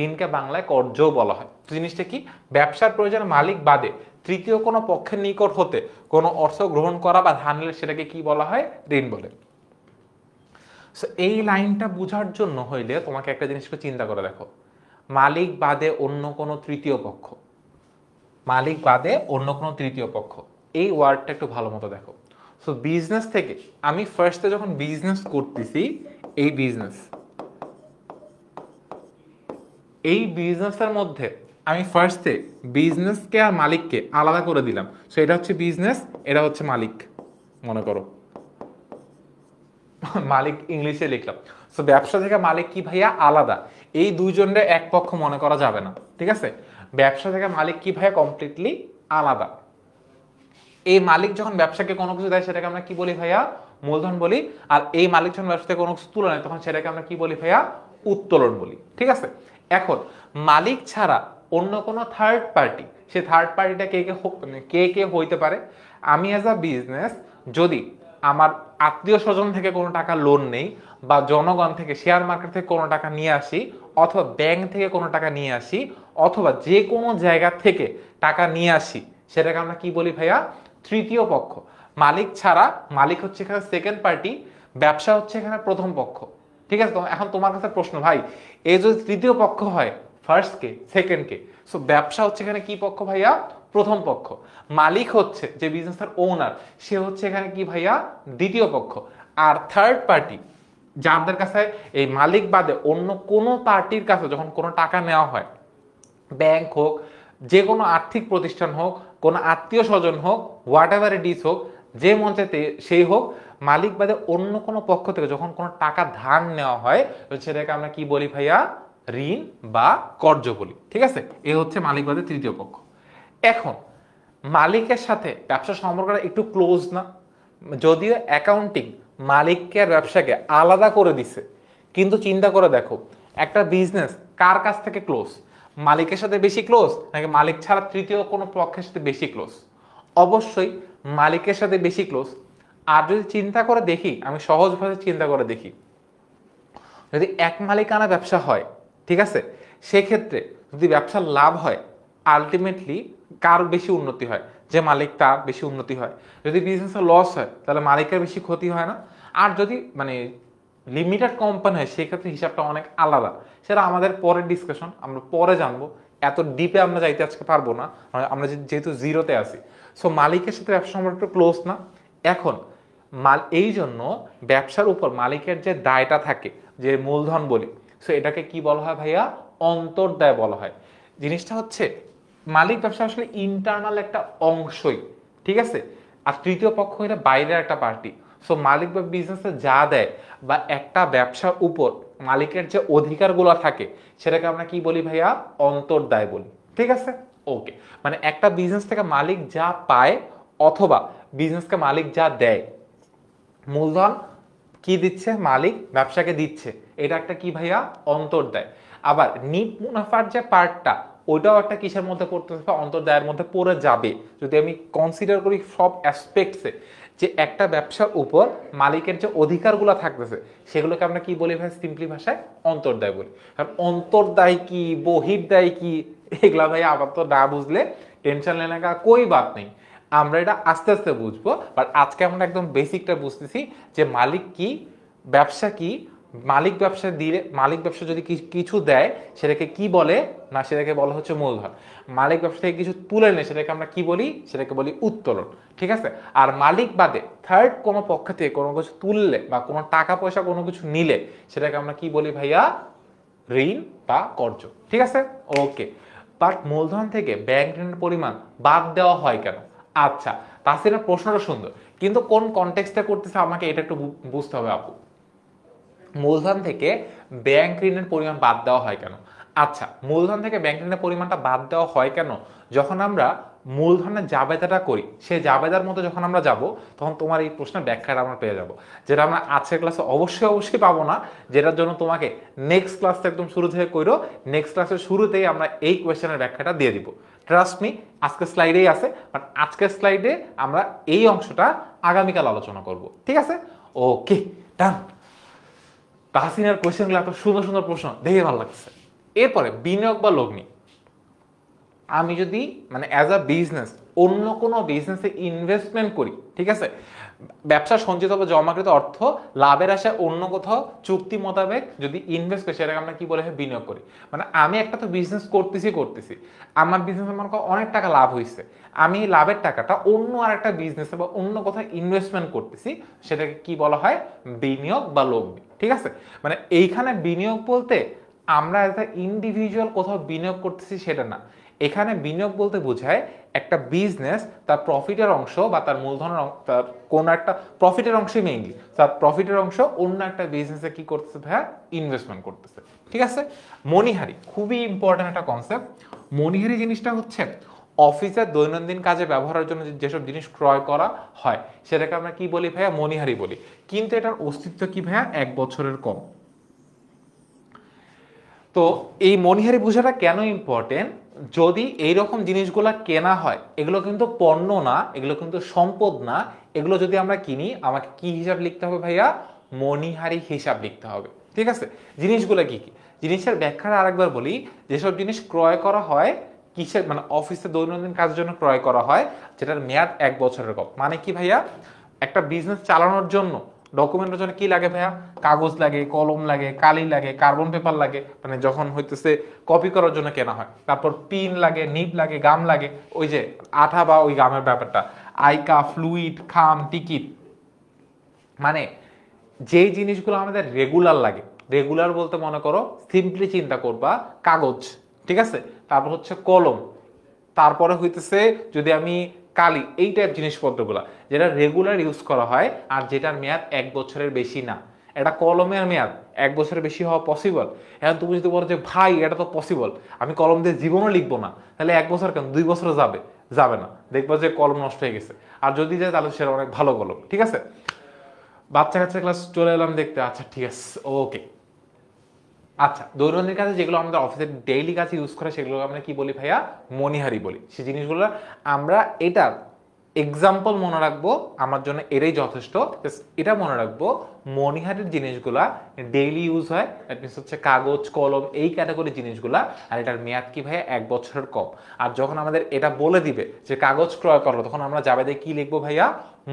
ঋণকে বাংলায় কর্জও বলা হয়। জিনিসটা কি? ব্যবসার প্রয়োজনে মালিক বাদে তৃতীয় কোনো পক্ষের নিকট হতে কোনো অর্থ গ্রহণ করা বা ধার নিলে সেটাকে কি বলা হয়? ঋণ বলে। সো এই লাইনটা বোঝার জন্য হইলে তোমাকে একটা জিনিসকে চিন্তা করে দেখো, মালিক বাদে অন্য কোনো তৃতীয় পক্ষ, মালিক বাদে অন্য কোনো তৃতীয় পক্ষ, এই ওয়ার্ডটা একটু ভালো মতো দেখো। সো বিজনেস থেকে আমি ফার্স্টে যখন বিজনেস করতেছি, এই বিজনেসের মধ্যে আমি ফার্স্টে বিজনেসকে আর মালিককে আলাদা করে দিলাম। সো এটা হচ্ছে বিজনেস, এটা হচ্ছে মালিক, মনে করো মালিক ইংলিশে লিখলাম। সো ব্যবসা থেকে মালিক কি ভাইয়া? আলাদা। এই দুইজনের এক পক্ষ মনে করা যাবে না, ঠিক আছে? ব্যবসা থেকে মালিক কি ভাইয়া? কমপ্লিটলি আলাদা। এই মালিক যখন ব্যবসাকে কোনো কিছু দেয় সেটাকে আমরা কি বলি ভাইয়া? মূলধন বলি। আর এই মালিক যখন ব্যবসা থেকে কোনো কিছু তুলে নেয় তখন সেটাকে আমরা কি বলি ভাইয়া? উত্তোলন বলি। ঠিক আছে, এখন মালিক ছাড়া অন্য কোনো থার্ড পার্টি, সে থার্ড পার্টিটা কে কে হইতে পারে? আমি অ্যাজ আ বিজনেস যদি আমার আত্মীয় স্বজন থেকে কোনো টাকা লোন নেই, বা জনগণ থেকে শেয়ার মার্কেট থেকে কোনো টাকা নিয়ে আসি, অথবা ব্যাংক থেকে কোনো টাকা নিয়ে আসি, অথবা যে কোনো জায়গা থেকে টাকা নিয়ে আসি, সেটাকে আমরা কি বলি ভাইয়া? তৃতীয় পক্ষ। মালিক ছাড়া, মালিক হচ্ছে এখানে সেকেন্ড পার্টি, ব্যবসা হচ্ছে এখানে প্রথম পক্ষ। ঠিক আছে, এখন তোমার কাছে প্রশ্ন, ভাই এই যদি তৃতীয় পক্ষ হয়, ফার্স্ট কে সেকেন্ড কে? সো ব্যবসা হচ্ছে এখানে কি পক্ষ ভাইয়া? প্রথম পক্ষ। মালিক হচ্ছে যে বিজনেসের ওনার, সে হচ্ছে এখানে কি ভাইয়া? দ্বিতীয় পক্ষ। আর থার্ড পার্টি যাদের কাছে এই মালিক বাদে অন্য কোনো পার্টির কাছে যখন কোনো টাকা নেওয়া হয়, ব্যাংক হোক, যে কোনো আর্থিক প্রতিষ্ঠান হোক, কোনো আত্মীয় স্বজন হোক, হোয়াট এভার ইট ইজ হোক, যে মঞ্চেতে সেই হোক, মালিক বাদে অন্য কোনো পক্ষ থেকে যখন কোনো টাকা ধার নেওয়া হয় সেটাকে আমরা কি বলি ভাইয়া? ঋণ বা কর্জ বলি। ঠিক আছে, এ হচ্ছে মালিক বাদে তৃতীয় পক্ষ। এখন মালিকের সাথে ব্যবসা সম্পর্কটা একটু ক্লোজ না? যদিও অ্যাকাউন্টিং মালিককে আর ব্যবসাকে আলাদা করে দিছে, কিন্তু চিন্তা করে দেখো একটা বিজনেস কার কাছ থেকে ক্লোজ? মালিকের সাথে বেশি ক্লোজ নাকি মালিক ছাড়া তৃতীয় কোনো পক্ষের সাথে বেশি ক্লোজ? অবশ্যই মালিকের সাথে বেশি ক্লোজ। আর যদি চিন্তা করে দেখি, আমি সহজভাবে চিন্তা করে দেখি, যদি এক মালিকানা ব্যবসা হয়, ঠিক আছে, সেক্ষেত্রে যদি ব্যবসার লাভ হয়, আলটিমেটলি কার বেশি উন্নতি হয়? যে মালিক, তার বেশি উন্নতি হয়। যদি বিজনেসের লস হয় তাহলে মালিকের বেশি ক্ষতি হয় না? আর যদি মানে লিমিটেড কোম্পানি হয় সেক্ষেত্রে হিসাবটা অনেক আলাদা। সেটা আমাদের পরের ডিসকাশন, আমরা পরে জানবো, এত ডিপে আমরা যাইতে আজকে পারবো না, আমরা যেহেতু জিরোতে আছি। সো মালিকের সাথে ব্যবসা সম্পর্ক একটু ক্লোজ না? এখন এই জন্য ব্যবসার উপর মালিকের যে দায়টা থাকে, যে মূলধন বলি, সো এটাকে কি বলা হয় ভাইয়া? অন্তর্দায় বলা হয়। জিনিসটা হচ্ছে মালিক ব্যবসা আসলে ইন্টারনাল একটা অংশই, ঠিক আছে, আর তৃতীয় পক্ষ এটা বাইরের একটা পার্টি। সো মালিক বা বিজনেসে যা দেয় বা একটা ব্যবসার উপর মালিকের যে অধিকারগুলো থাকে সেটাকে আমরা কি বলি ভাইয়া? অন্তর্দায় বলি। ঠিক আছে, ওকে। মানে একটা বিজনেস থেকে মালিক যা পায় অথবা বিজনেসকে মালিক যা দেয়, মূলধন কি দিচ্ছে? মালিক ব্যবসাকে দিচ্ছে, এটা একটা কি ভাইয়া? অন্তর্দায়। আবার নিট মুনাফার যে পার্টটা, ওইটাও একটা কিসের মধ্যে পড়তেছে? অন্তর্দায়ের মধ্যে পড়ে যাবে। যদি আমি কনসিডার করি সব অ্যাসপেক্টসে, যে একটা ব্যবসার উপর মালিকের যে অধিকারগুলো থাকতেছে সেগুলোকে আমরা কি বলি ভাই? সিম্পলি ভাষায় অন্তর্দায় বলি। কারণ অন্তর্দায় কি, বহির্দায় কি, এগুলা ভাই আবার তো না বুঝলে টেনশন লেনে কা কই বাত নেই। আমরা এটা আস্তে আস্তে বুঝবো, বাট আজকে আমরা একদম বেসিকটা বুঝতেছি যে মালিক কি, ব্যবসা কি, মালিক ব্যবসা দিলে, মালিক ব্যবসা যদি কিছু দেয় সেটাকে কি বলে না? সেটাকে বলা হচ্ছে মূলধন। মালিক ব্যবসা থেকে কিছু তুলে নেয় সেটাকে আমরা কি বলি? সেটাকে বলি উত্তোলন। ঠিক আছে, আর মালিক বাদে থার্ড কোনো পক্ষ থেকে কোনো কিছু তুললে বা কোনো টাকা পয়সা কোনো কিছু নিলে সেটাকে আমরা কি বলি ভাইয়া? ঋণ বা কর্জ। ঠিক আছে, ওকে। বাট মূলধন থেকে ব্যাংক ঋণের পরিমাণ বাদ দেওয়া হয় কেন? আচ্ছা, তাসিরের প্রশ্নটা সুন্দর, কিন্তু কোন কনটেক্সটে করতেছে আমাকে এটা একটু বুঝতে হবে আপু। মূলধন থেকে ব্যাংক ঋণের পরিমাণ বাদ দেওয়া হয় কেন? আচ্ছা, মূলধন থেকে ব্যাংক ঋণের পরিমাণটা বাদ দেওয়া হয় কেন? যখন আমরা মূলধনের জাবেদাটা করি, সেই জাবেদার মতো যখন আমরা যাব, তখন তোমার এই প্রশ্নের ব্যাখ্যাটা আমরা পেয়ে যাব, যেটা আমরা আজকের ক্লাসে অবশ্যই পাবো না, যেটার জন্য তোমাকে নেক্সট ক্লাসটা একদম শুরু থেকে কইরো। নেক্সট ক্লাসের শুরুতেই আমরা এই কোয়েশ্চেনের ব্যাখ্যাটা দিয়ে দিব। ট্রাস্ট মি, আজকের স্লাইডেই আছে, বাট আজকের স্লাইডে আমরা এই অংশটা আগামীকাল আলোচনা করব। ঠিক আছে, ওকে, ডান। তাহসিনের কোয়েশ্চেনগুলো এত সুন্দর সুন্দর প্রশ্ন দেখে ভালো লাগছে। এরপরে বিনিয়োগ বা লগ্নি। আমি যদি মানে অ্যাজ আ বিজনেস অন্য কোনো বিজনেসে ইনভেস্টমেন্ট করি, ঠিক আছে, ব্যবসা সঞ্চিত বা জমাকৃত অর্থ লাভের আশায় অন্য কোথাও চুক্তি মোতাবেক যদি ইনভেস্ট করি সেটাকে আমরা কি বলে বিনিয়োগ করি। মানে আমি একটা তো বিজনেস করতেছি, আমার বিজনেসে মনে করো অনেক টাকা লাভ হয়েছে, আমি লাভের টাকাটা অন্য আর একটা বিজনেসে বা অন্য কোথাও ইনভেস্টমেন্ট করতেছি, সেটাকে কি বলা হয়? বিনিয়োগ বা লগ্নি। ঠিক আছে, মানে এইখানে বিনিয়োগ বলতে আমরা এজ আ ইন্ডিভিজুয়াল কোথাও বিনিয়োগ করতেছি সেটা না। এখানে বিনিয়োগ বলতে বোঝায় একটা বিজনেস তার প্রফিটের অংশ বা তার মূলধনের তার কোন একটা প্রফিটের অংশই মেইনলি, তার প্রফিটের অংশ অন্য একটা বিজনেসে কি করতেছে ভাইয়া? ইনভেস্টমেন্ট করতেছে। ঠিক আছে, মনিহারি খুবই ইম্পর্টেন্ট একটা কনসেপ্ট। মনিহারি জিনিসটা হচ্ছে অফিসের দৈনন্দিন কাজে ব্যবহারের জন্য যেসব জিনিস ক্রয় করা হয় সেটাকে আমরা কি বলি ভাইয়া? মনিহারি বলি। কিন্তু এটার অস্তিত্ব কি ভাইয়া? 1 বছরের কম। তো এই মনিহারি বোঝাটা কেন ইম্পর্টেন্ট? যদি এইরকম জিনিসগুলো কেনা হয়, এগুলো কিন্তু পণ্য না, এগুলো কিন্তু সম্পদ না, এগুলো যদি আমরা কিনি আমাকে কি হিসাব লিখতে হবে ভাইয়া? মনিহারি হিসাব লিখতে হবে। ঠিক আছে, জিনিসগুলো কি কি? জিনিসের ব্যাখ্যাটা আরেকবার বলি। যেসব জিনিস ক্রয় করা হয় কিসের, মানে অফিসে দৈনন্দিন কাজের জন্য ক্রয় করা হয়, যেটার মেয়াদ 1 বছরের কম। মানে কি ভাইয়া? একটা বিজনেস চালানোর জন্য ডকুমেন্টের জন্য কি লাগে ভাইয়া? কাগজ লাগে, কলম লাগে, কালি লাগে, কার্বন পেপার লাগে, মানে যখন হইতেছে কপি করার জন্য কেনা হয়। তারপর পিন লাগে, নিব লাগে, গাম লাগে, ওই যে আঠা বা ওই গামের ব্যাপারটা, আইকা, ফ্লুইড, খাম, টিকিট। মানে যেই জিনিসগুলো আমাদের রেগুলার লাগে, রেগুলার বলতে মনে করো সিম্পলি চিন্তা করবা কাগজ, ঠিক আছে, তারপর হচ্ছে কলম, তারপরে হইতেছে যদি আমি কালি, এই টাইপ জিনিসপত্রগুলো যেটা রেগুলার ইউজ করা হয় আর যেটার মেয়াদ 1 বছরের বেশি না। এটা কলমের মেয়াদ 1 বছরের বেশি হওয়া পসিবল। এখন তুমি যদি বলো যে ভাই এটা তো পসিবল, আমি কলম দিয়ে জীবনও লিখবো না, তাহলে 1 বছর কেন, 2 বছর যাবে, যাবে না, দেখবো যে কলম নষ্ট হয়ে গেছে। আর যদি যায় তাহলে সেটা অনেক ভালো কলম, ঠিক আছে। বাচ্চা কাচ্চা ক্লাস চলে এলাম দেখতে, আচ্ছা ঠিক আছে, ওকে। আচ্ছা, দৈনন্দিন কাজে যেগুলো আমাদের অফিসের ডেইলি কাজে ইউজ করে সেগুলো আমরা কি বলি ভাইয়া, মনিহারি বলি। সেই জিনিসগুলো আমরা এটার এক্সাম্পল মনে রাখবো, আমার জন্য এটাই যথেষ্ট। এটা মনে রাখবো মনিহারির জিনিসগুলা ডেইলি ইউজ হয়, দ্যাট মিনস হচ্ছে কাগজ কলম এই ক্যাটাগরি জিনিসগুলা, আর এটার মেয়াদ কি ভাইয়া 1 বছরের কম। আর যখন আমাদের এটা বলে দিবে যে কাগজ ক্রয় করলো, তখন আমরা জাবেদে কি লিখবো ভাইয়া,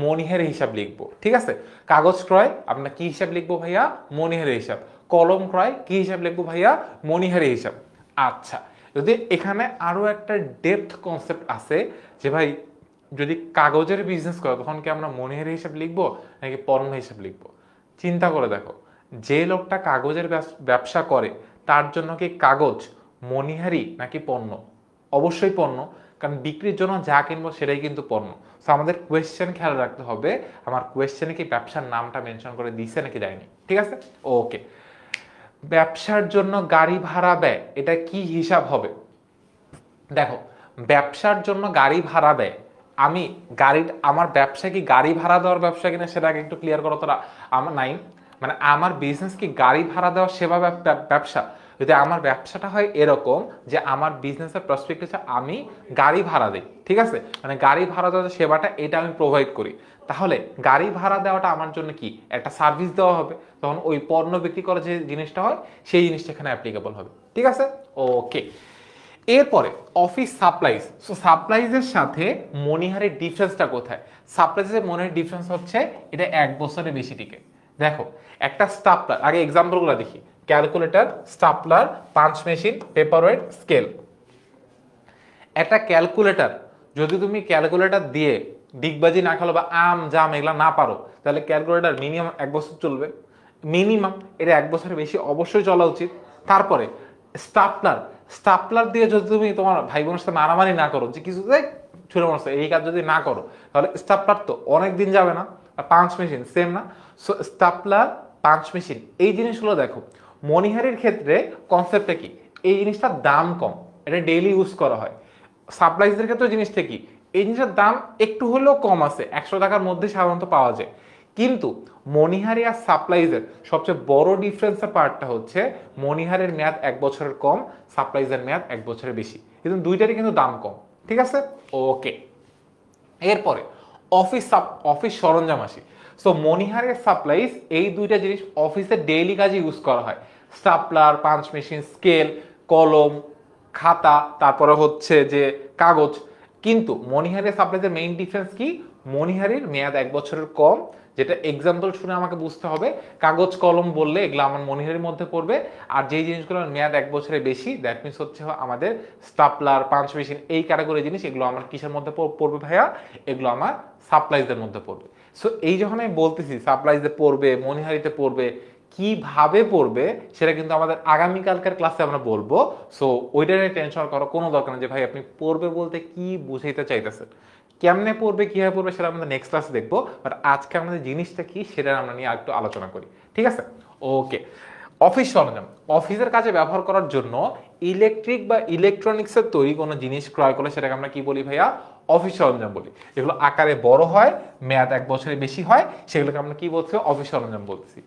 মনিহারি হিসাব লিখবো, ঠিক আছে। কাগজ ক্রয় আমরা কি হিসাব লিখবো ভাইয়া, মনিহারি হিসাব। কলম ক্রয় কি হিসাব লিখবো ভাইয়া, মনিহারি হিসাব। আচ্ছা, যদি এখানে আরো একটা ডেপথ কনসেপ্ট আছে যে ভাই যদি কাগজের বিজনেস করো তখন কি আমরা মনিহারি হিসাব লিখবো নাকি পণ্য হিসাব লিখবো। চিন্তা করে দেখো, যে লোকটা কাগজের ব্যবসা করে তার জন্য কি কাগজ মনিহারি নাকি পণ্য? অবশ্যই পণ্য, কারণ বিক্রির জন্য যা কিনবো সেটাই কিন্তু পণ্য। তো আমাদের কোয়েশ্চেন খেয়াল রাখতে হবে, আমার কোয়েশ্চেনে কি ব্যবসার নামটা মেনশন করে দিছে নাকি দেয়নি, ঠিক আছে। ওকে, ব্যবসার জন্য গাড়ি ভাড়া ব্যয়, এটা কি হিসাব হবে? দেখো, ব্যবসার জন্য গাড়ি ভাড়া দেয়, আমি গাড়ি, আমার ব্যবসা কি গাড়ি ভাড়া দেওয়ার ব্যবসা কিনা সেটা আগে একটু ক্লিয়ার করো তোরা। আমার নাই, মানে আমার বিজনেস কি গাড়ি ভাড়া দেওয়ার সেবা ব্যবসা? যদি আমার ব্যবসাটা হয় এরকম যে আমার বিজনেসের প্রসপেক্ট হচ্ছে আমি গাড়ি ভাড়া দিই, ঠিক আছে, মানে গাড়ি ভাড়া দেওয়ার সেবাটা এটা আমি প্রোভাইড করি, তাহলে গাড়ি ভাড়া দেওয়াটা আমার জন্য কি একটা সার্ভিস দেওয়া হবে, তখন ওই পণ্য বিক্রি করার যে জিনিসটা হয় সেই জিনিসটা এখানে অ্যাপ্লিকেবল হবে, ঠিক আছে। ওকে, এরপরে অফিস সাপ্লাইজ। সো সাপ্লাইজের সাথে মনিহারের ডিফারেন্সটা কোথায়? সাপ্লাইজের মনিহারের ডিফারেন্স হচ্ছে এটা 1 বছরের বেশি টিকে। দেখো, একটা স্টাপলার, আগে এক্সাম্পলগুলো দেখি, calculator, stapler, punch machine, paper wait, scale. একটা ক্যালকুলেটর, যদি তুমি ক্যালকুলেটর দিয়ে ডিগবাজি না খেলো বা আম জাম এগুলা না পারো, তাহলে ক্যালকুলেটর মিনিমাম 1 বছর চলবে, মিনিমাম, এটা 1 বছরের বেশি অবশ্যই চলা উচিত। তারপরে স্টাপলার, স্টাপলার দিয়ে যদি তুমি তোমার ভাই বোনের সাথে মারামারি না করো, যে কিছু ছুড়ে মারছো, এই কাজ যদি না করো, তাহলে স্টাপলার তো অনেক দিন যাবে না। আর পাঞ্চ মেশিন সেম না। সো স্টাপলার, পাঞ্চ মেশিন এই জিনিসগুলো দেখো, মনিহারির ক্ষেত্রে কনসেপ্টটা কি, এই জিনিসটার দাম কম, এটা ডেইলি ইউজ করা হয়। সাপ্লাইজের ক্ষেত্রে জিনিসটা কি, এই জিনিসের দাম একটু হলেও কম আছে, 100 টাকার মধ্যে সাধারণত পাওয়া যায়। কিন্তু মনিহারি আর সাপ্লাইজের সবচেয়ে বড় ডিফারেন্সের পার্টটা হচ্ছে মনিহারের মেয়াদ 1 বছরের কম, সাপ্লাইজের মেয়াদ 1 বছরের বেশি, কিন্তু দুইটারই কিন্তু দাম কম, ঠিক আছে। ওকে, এরপরে অফিস সরঞ্জাম আসি। সো মনিহারের সাপ্লাইজ এই দুইটা জিনিস অফিসের ডেইলি কাজে ইউজ করা হয়, স্টাপলার, পাঞ্চ মেশিন, স্কেল, কলম, খাতা, তারপরে হচ্ছে যে কাগজ। কিন্তু মনিহারের সাপ্লাইজের মেইন ডিফারেন্স কি, মনিহারির মেয়াদ 1 বছরের কম, যেটা এক্সাম্পল শুনে আমাকে বুঝতে হবে, কাগজ কলম বললে এগুলো আমার মনিহারির মধ্যে পড়বে। আর যেই জিনিসগুলোর মেয়াদ 1 বছরের বেশি, দ্যাট মিনস হচ্ছে আমাদের স্টাপলার, পাঞ্চ মেশিন এই ক্যাটাগরি জিনিস, এগুলো আমার কিসের মধ্যে পড়বে ভাইয়া, এগুলো আমার সাপ্লাইজের মধ্যে পড়বে। সো এই যখন আমি বলতেছি সাপ্লাইজে পড়বে, মনিহারিতে পড়বে, কিভাবে পড়বে সেটা কিন্তু আমাদের আগামীকালকার ক্লাসে আমরা বলবো। সো ওইটা নিয়ে টেনশন করার কোনো দরকার নেই যে ভাই আপনি পড়বে বলতে কি বুঝাইতে চাইতেছেন, কেমনে পড়বে, কিভাবে পড়বে সেটা আমাদের নেক্সট ক্লাসে দেখবো। বাট আজকে আমাদের জিনিসটা কি সেটা আমরা নিয়ে একটু আলোচনা করি, ঠিক আছে। ওকে, অফিস সরঞ্জাম, অফিসের কাজে ব্যবহার করার জন্য ইলেকট্রিক বা ইলেকট্রনিক্সের তৈরি কোনো জিনিস ক্রয় করলে সেটাকে আমরা কি বলি ভাইয়া, অফিস সরঞ্জাম বলি। যেগুলো আকারে বড় হয়, মেয়াদ 1 বছরের বেশি হয়, সেগুলোকে আমরা কি বলছি, অফিস সরঞ্জাম বলছি।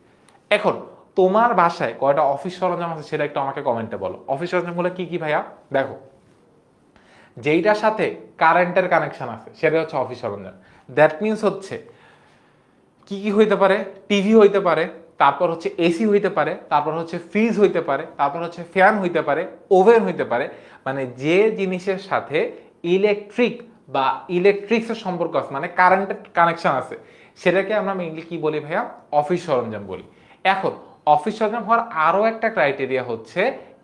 এখন তোমার বাসায় কয়টা অফিস সরঞ্জাম আছে সেটা একটু আমাকে কমেন্টে বলো। অফিস সরঞ্জাম গুলো কি কি ভাইয়া? দেখো, যেইটার সাথে কারেন্টের কানেকশন আছে সেটা হচ্ছে অফিস সরঞ্জাম। দ্যাট মিনস হচ্ছে কি কি হইতে পারে, টিভি হইতে পারে, তারপর হচ্ছে এসি হইতে পারে, তারপর হচ্ছে ফ্রিজ হইতে পারে, তারপর হচ্ছে ফ্যান হইতে পারে, ওভেন হইতে পারে, মানে যে জিনিসের সাথে ইলেকট্রিক বা ইলেকট্রিক্সের সম্পর্ক আছে, মানে কারেন্টের কানেকশন আছে, সেটাকে আমরা মেইনলি কি বলি ভাইয়া, অফিস সরঞ্জাম বলি। এখন অফিস সরঞ্জাম হওয়ার আরো একটা ক্রাইটেরিয়া হচ্ছে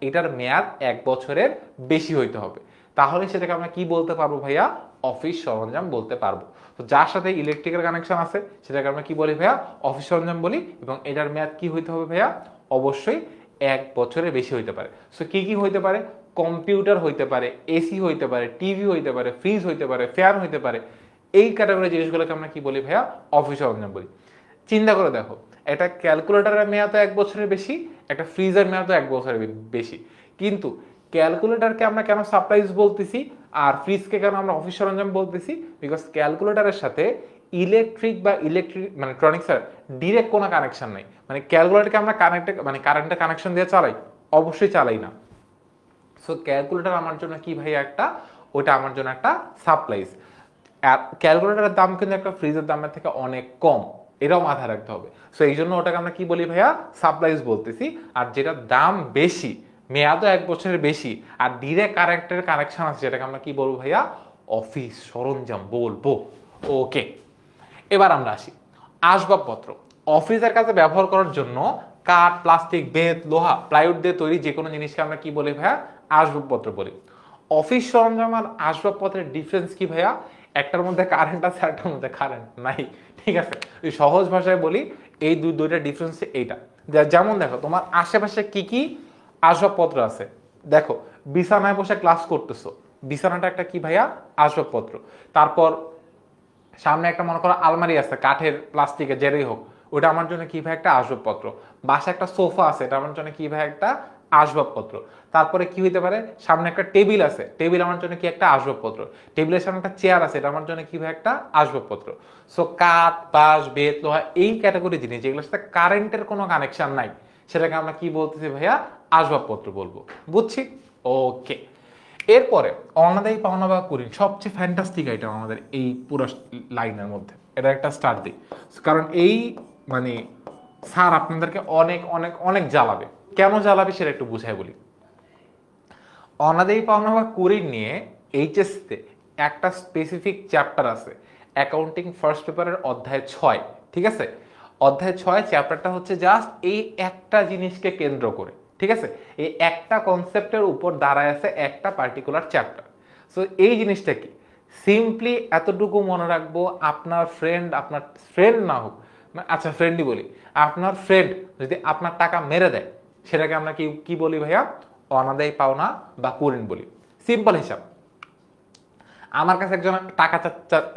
এটার মেয়াদ 1 বছরের বেশি হইতে হবে। তাহলে সেটাকে আমরা কি বলতে পারবো ভাইয়া? অফিস সরঞ্জাম বলতে পারবো। তো যার সাথে ইলেকট্রিক্যাল কানেকশন আছে সেটাকে আমরা কি বলি ভাইয়া? অফিস সরঞ্জাম বলি। এবং এটার মেয়াদ কি হইতে হবে ভাইয়া? অবশ্যই 1 বছরের বেশি হইতে পারে। সো কি কি হইতে পারে? কম্পিউটার হইতে পারে, এসি হইতে পারে, টিভি হইতে পারে, ফ্রিজ হইতে পারে, ফ্যান হইতে পারে। এই ক্যাটাগরি জিনিসগুলোকে আমরা কি বলি ভাইয়া? অফিস সরঞ্জাম বলি। চিন্তা করে দেখো, একটা ক্যালকুলেটরের মেয়াদ 1 বছরের বেশি, একটা ফ্রিজের মেয়াদ 1 বছরের বেশি, কিন্তু ক্যালকুলেটরকে আমরা কেন সাপ্লাইজ বলতেছি আর ফ্রিজকে কেন আমরা অফিস সরঞ্জাম বলতেছি? বিকজ ক্যালকুলেটরের সাথে ইলেকট্রিক বা মানে ট্রনিক্সের ডিরেক্ট কোনো কানেকশন নাই। মানে ক্যালকুলেটরকে আমরা কারেন্টের কানেকশন দিয়ে চালাই? অবশ্যই চালাই না। সো ক্যালকুলেটর আমার জন্য কি ভাই? ওটা আমার জন্য একটা সাপ্লাইজ। ক্যালকুলেটরের দাম কিন্তু একটা ফ্রিজের দামের থেকে অনেক কম, এটাও মাথায় রাখতে হবে। সো এই জন্য ওটাকে আমরা কি বলি ভাইয়া? সাপ্লাইজ বলতেছি। আর যেটা দাম বেশি, মেয়াদও 1 বছরের বেশি, আর ডিরেক্ট কারেন্টের কানেকশন আছে, যেটাকে আমরা কি বলবো ভাইয়া? অফিস সরঞ্জাম বলবো। ওকে, এবার আমরা আসি আসবাবপত্র। অফিসের কাছে ব্যবহার করার জন্য কাঠ, প্লাস্টিক, বেত, লোহা, প্লাইউড দিয়ে তৈরি যে কোনো জিনিসকে আমরা কি বলি ভাইয়া? আসবাবপত্র বলি। অফিস সরঞ্জাম আর আসবাবপত্রের ডিফারেন্স কি ভাইয়া? একটার মধ্যে কারেন্ট আছে, একটার মধ্যে কারেন্ট নাই। ঠিক আছে, সহজ ভাষায় বলি, এই দুইটা ডিফারেন্স এইটা। যেমন দেখো, তোমার আশেপাশে কি কি আসবাবপত্র আছে। দেখো, বিছানায় বসে ক্লাস করতেছো, বিছানাটা একটা কি ভাইয়া? আসবাবপত্র। তারপর সামনে একটা মনে করো আলমারি আছে, কাঠের, প্লাস্টিকের, যেটাই হোক, ওটা আমার জন্য কি ভাই? একটা আসবাবপত্র। বাসায় একটা সোফা আছে, এটা আমার জন্য কি ভাই? একটা আসবাবপত্র। তারপরে কি হইতে পারে? সামনে একটা টেবিল আছে, টেবিল আমার জন্য কি? একটা আসবাবপত্র। টেবিলের সামনে একটা চেয়ার আছে, এটা আমার জন্য কি ভাই? একটা আসবাবপত্র। সো কাঠ, বাঁশ, বেত, লোহা, এই ক্যাটাগরি জিনিস যেগুলোর সাথে কারেন্টের কোনো কানেকশন নাই, সেটাকে আমরা কি বলতেছি ভাইয়া? আসবাবপত্র বলবো। বুঝছি? ওকে। এরপরে অনাদায়ী পাওনা বা কুঋণ, সবচেয়ে ফ্যান্টাস্টিক আইটেম আমাদের এই পুরো লাইনের মধ্যে। এটা একটা স্টার্ট দিই, কারণ এই মানে স্যার আপনাদেরকে অনেক অনেক অনেক জ্বালাবে। কেন জ্বালাবে সেটা একটু বুঝাই বলি। অনাদায়ী পাওনা বা কুঋণ নিয়ে এইচএসসিতে একটা স্পেসিফিক চ্যাপ্টার আছে, অ্যাকাউন্টিং ফার্স্ট পেপারের অধ্যায় 6। ঠিক আছে, অধ্যায় 6 চ্যাপ্টারটা হচ্ছে জাস্ট এই একটা জিনিসকে কেন্দ্র করে। ঠিক আছে, এই একটা কনসেপ্টের উপর দাঁড়ায় আছে একটা পার্টিকুলার চ্যাপ্টার। সো এই জিনিসটা কি? সিম্পলি এতটুকু মনে রাখবো, আপনার ফ্রেন্ড না হোক, আচ্ছা ফ্রেন্ডই বলি, আপনার ফ্রেন্ড যদি আপনার টাকা মেরে দেয়, সেটাকে আমরা কি কি বলি ভাইয়া? অনাদায়ী পাওনা বা কুঋণ বলি। সিম্পল হিসাব, আমার কাছে একজন টাকা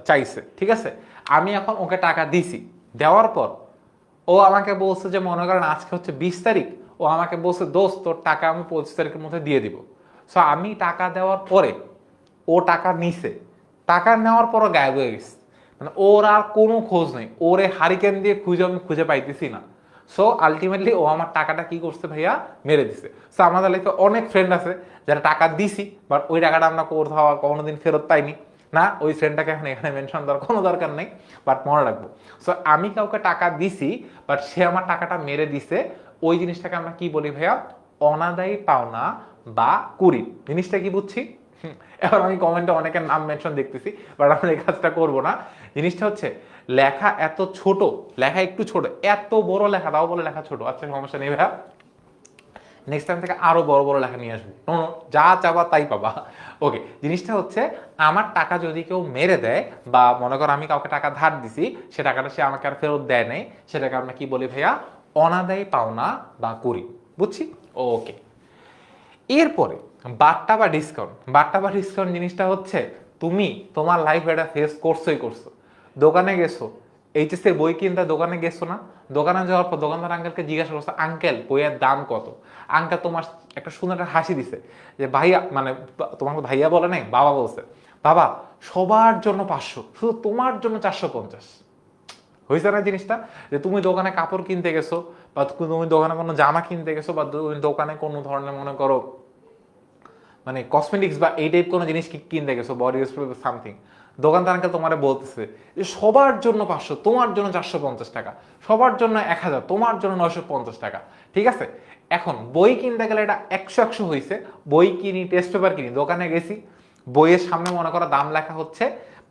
চাইছে, ঠিক আছে, আমি এখন ওকে টাকা দিছি, দেওয়ার পর ও আমাকে বলছে যে মনে করেন আজকে হচ্ছে 20 তারিখ, ও আমাকে বলছে দোস্ত তোর টাকা আমি 25 তারিখের মধ্যে দিয়ে দিব। সো আমি টাকা দেওয়ার পরে ও টাকা নিছে, টাকা নেওয়ার পরও গায়েব হয়ে গেছে, মানে ওর আর কোনো খোঁজ নেই, ওরে হারিকেন দিয়ে আমি খুঁজে পাইতেছি না। সো আলটিমেটলি ও আমার টাকাটা কি করছে ভাইয়া? মেরে দিছে। সো আমাদের লাইফে অনেক ফ্রেন্ড আছে যারা টাকা দিছি, বাট ওই টাকাটা আমরা কোথাও কোনোদিন ফেরত পাইনি না। ওই ফ্রেন্ডটাকে এখন এখানে মেনশন দেওয়ার কোনো দরকার নেই, বাট মনে রাখবো। সো আমি কাউকে টাকা দিছি, বাট সে আমার টাকাটা মেরে দিছে, ওই জিনিসটাকে আমরা কি বলি ভাইয়া? অনাদায়ী পাওনা বা কুঋণ। জিনিসটা কি বুঝছি? এখন আমি কমেন্টে অনেকের নাম মেনশন দেখতেছি, বাট আমরা এই কাজটা করবো না। জিনিসটা হচ্ছে লেখা এত ছোট, লেখা একটু ছোট, এত বড় লেখা তাও বলে লেখা ছোট। আচ্ছা সমস্যা নেই ভাইয়া, নেক্সট টাইম থেকে আরো বড় বড় লেখা নিয়ে আসবো। নো, যা চাবা তাই পাবা। ওকে, জিনিসটা হচ্ছে আমার টাকা যদি কেউ মেরে দেয়, বা মনে করো আমি কাউকে টাকা ধার দিছি, সে টাকাটা সে আমাকে আর ফেরত দেয় নাই, সেটাকে আমরা কি বলি ভাইয়া? অনাদায়ী পাওনা বা কুঋণ। বুঝছি? ওকে। এরপরে বাট্টা বা ডিসকাউন্ট। বাট্টা বা ডিসকাউন্ট জিনিসটা হচ্ছে তুমি তোমার লাইফে এটা ফেস করছো। দোকানে গেছো, এইচএসসি এর বই কিনতে দোকানে গেছো না, দোকানে যাওয়ার পর দোকানদার আঙ্কেলকে জিজ্ঞাসা করছো, আঙ্কেল বইয়ের দাম কত? আঙ্কেল তোমার একটা সুন্দর একটা হাসি দিছে, যে ভাইয়া, মানে তোমাকে ভাইয়া বলে নাই, বাবা বলছে, বাবা সবার জন্য 500, শুধু তোমার জন্য 450। হয়েছে না জিনিসটা? যে তুমি দোকানে কাপড় কিনতে গেছো, বা তুমি দোকানে কোনো জামা কিনতে গেছো, বা দোকানে কোনো ধরনের মনে করো মানে কসমেটিক্স বা এই টাইপ কোনো জিনিস কিনতে গেছো, বডি স্প্রে সামথিং, দোকানদার আঙ্কেল তোমারে বলতেছে যে সবার জন্য 500, তোমার জন্য 450 টাকা, সবার জন্য 1000, তোমার জন্য 950 টাকা। ঠিক আছে, এখন বই কিনতে গেলে এটা 100 হয়েছে। বই কিনি, টেস্ট পেপার কিনি, দোকানে গেছি, বইয়ের সামনে মনে করো দাম লেখা হচ্ছে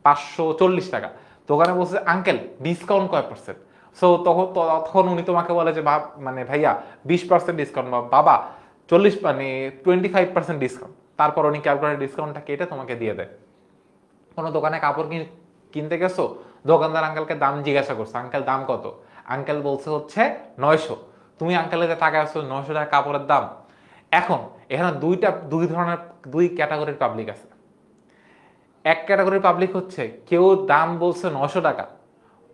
540 টাকা, দোকানে বলছে আঙ্কেল ডিসকাউন্ট কয় %? সো তখন উনি তোমাকে বলে যে মানে ভাইয়া 20% ডিসকাউন্ট, বা বাবা 40 মানে 25% ডিসকাউন্ট। তারপর উনি ক্যালকুলেটেড ডিসকাউন্টটা কেটে তোমাকে দিয়ে দেয়। কোনো দোকানে কাপড় কিনতে গেছো, দোকানদার আঙ্কেলকে দাম জিজ্ঞাসা করছো, আঙ্কেল দাম কত, আঙ্কেল বলছে হচ্ছে 900, তুমি আঙ্কেলের টাকা আসছো 900 টাকা কাপড়ের দাম। এখন এখানে দুই ক্যাটাগরির পাবলিক আছে। এক ক্যাটাগরির পাবলিক হচ্ছে কেউ দাম বলছে 900 টাকা,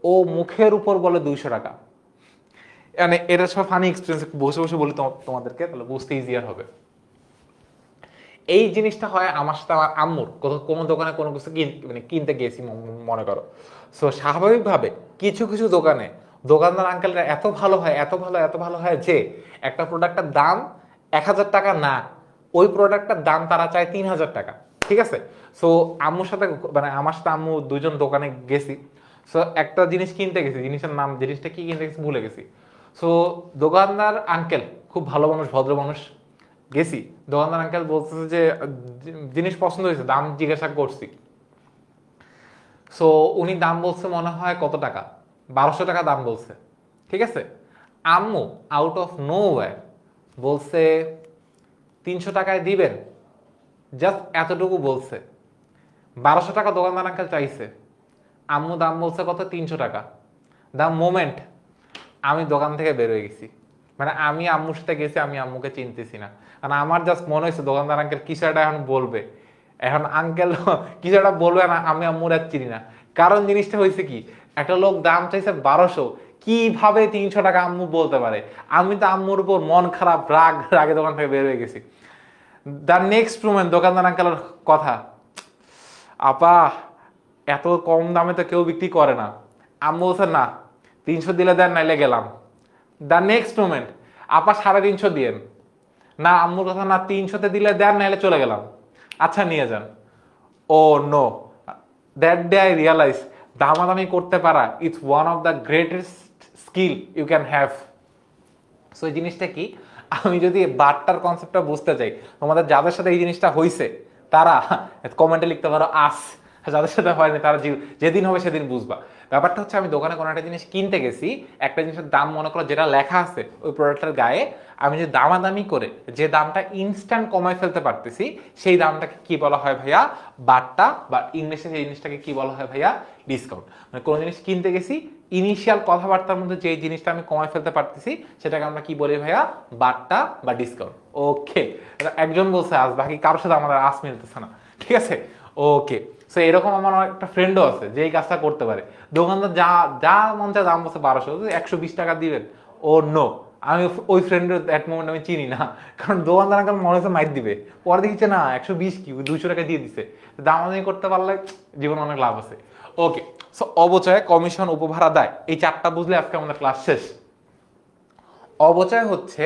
ও মুখের উপর বলে 200 টাকা। মানে এটা সব ফানি এক্সপিরিয়েন্স, বসে বসে বলি তোমাদেরকে, তাহলে বুঝতে ইজিয়ার হবে। এই জিনিসটা হয় আমার সাথে আমার আম্মুর, কোনো দোকানে কোনো কিছু কিনতে গেছি মনে করো। সো স্বাভাবিকভাবে কিছু কিছু দোকানে দোকানদার আঙ্কেলরা এত ভালো হয়, এত ভালো হয় যে একটা প্রোডাক্টের দাম 1000 টাকা না, ওই প্রোডাক্টটার দাম তারা চায় 3000 টাকা। ঠিক আছে। সো আম্মুর সাথে মানে আমার সাথে আম্মু দুজন দোকানে গেছি। সো একটা জিনিস কিনতে গেছি, জিনিসটা কি কিনতে গেছি ভুলে গেছি। সো দোকানদার আঙ্কেল খুব ভালো মানুষ, ভদ্র মানুষ। গেছি, দোকানদার আঙ্কেল বলতেছে যে জিনিস পছন্দ হয়েছে, দাম জিজ্ঞাসা করছি। সো উনি দাম বলছে মনে হয় কত টাকা, 1200 টাকা দাম বলছে। ঠিক আছে। আম্মু আউট অফ নোওয়্যার বলছে 300 টাকায় দিবেন, জাস্ট এতটুকু বলছে। 1200 টাকা দোকানদার আঙ্কেল চাইছে, আম্মু দাম বলছে কত, 300 টাকা। দ্য মোমেন্ট আমি দোকান থেকে বের হয়ে গেছি, মানে আমি আম্মুর সাথে গেছি, আমি আম্মুকে চিনতেছি না, কারণ আমার জাস্ট মনে হয়েছে দোকানদার আঙ্কেল কিছু একটা এখন বলবে, এখন আঙ্কেল কিছু একটা বলবে না, আমি আম্মুর আর চিনি না। কারণ জিনিসটা হয়েছে কি, একটা লোক দাম চাইছে 1200, কিভাবে 300 টাকা আম্মু বলতে পারে। আমি তো আম্মুর উপর মন খারাপ, রাগে দোকান থেকে বের হয়ে গেছি। দ্য নেক্সট মোমেন্ট দোকানদার আঙ্কেলের কথা, আপা এত কম দামে তো কেউ বিক্রি করে না। আম্মু বলছে না, 300 দিলে দেন, নাইলে গেলাম। দ্য নেক্সট মোমেন্ট আপা 350 দিয়েন, না আম্মুর কথা না, 300-তে দিলে দেন, নাইলে চলে গেলাম। আচ্ছা নিয়ে যান। Oh no, that day I realize দামাদামি করতে পারা it's one of the greatest skill you can have. So এই জিনিসটা কি, আমি যদি বারটার কনসেপ্টটা বুঝতে চাই, তোমাদের যাদের সাথে এই জিনিসটা হয়েছে তারা কমেন্টে লিখতে পারো আস, যাদের সাথে হয়নি তারা যেদিন হবে সেদিন বুঝবা। ব্যাপারটা হচ্ছে আমি দোকানে কোনো একটা জিনিস কিনতে গেছি, একটা জিনিসের দাম মনে করো যেটা লেখা আছে ওই প্রোডাক্টের গায়ে, আমি যে দামাদামি করে যে দামটা ইনস্ট্যান্ট কমায় ফেলতে পারতেছি, সেই দামটাকে কি বলা হয় ভাইয়া, বাট্টা, বা ইংলিশে সেই জিনিসটাকে কি বলা হয় ভাইয়া, ডিসকাউন্ট। মানে কোনো জিনিস কিনতে গেছি, ইনিশিয়াল কথাবার্তার মধ্যে যে জিনিসটা আমি কমায় ফেলতে পারতেছি সেটাকে আমরা কি বলি ভাইয়া, বাট্টা বা ডিসকাউন্ট। ওকে, একজন বলছে আজ, বাকি কারোর সাথে আমাদের আস মিলতেছে না। ঠিক আছে, ওকে। সো এরকম আমার একটা ফ্রেন্ডও আছে যে এই কাজটা করতে পারে। দোকানদার যা যা মন চায় দাম বলছে 1200, 120 টাকা দিবেন। ও নো, আমি ওই ফ্রেন্ডের দ্যাট মোমেন্ট আমি চিনি না, কারণ দোকানদার আঙ্কেল মনে হচ্ছে মাইর দিবে, পরে দেখছে না 120 কি 200 টাকা দিয়ে দিছে। দামাদামি করতে পারলে জীবন অনেক লাভ আছে। ওকে, সো অবচয়, কমিশন, উপভাড়া, দায়, এই চারটা বুঝলে আজকে আমাদের ক্লাস শেষ। অবচয় হচ্ছে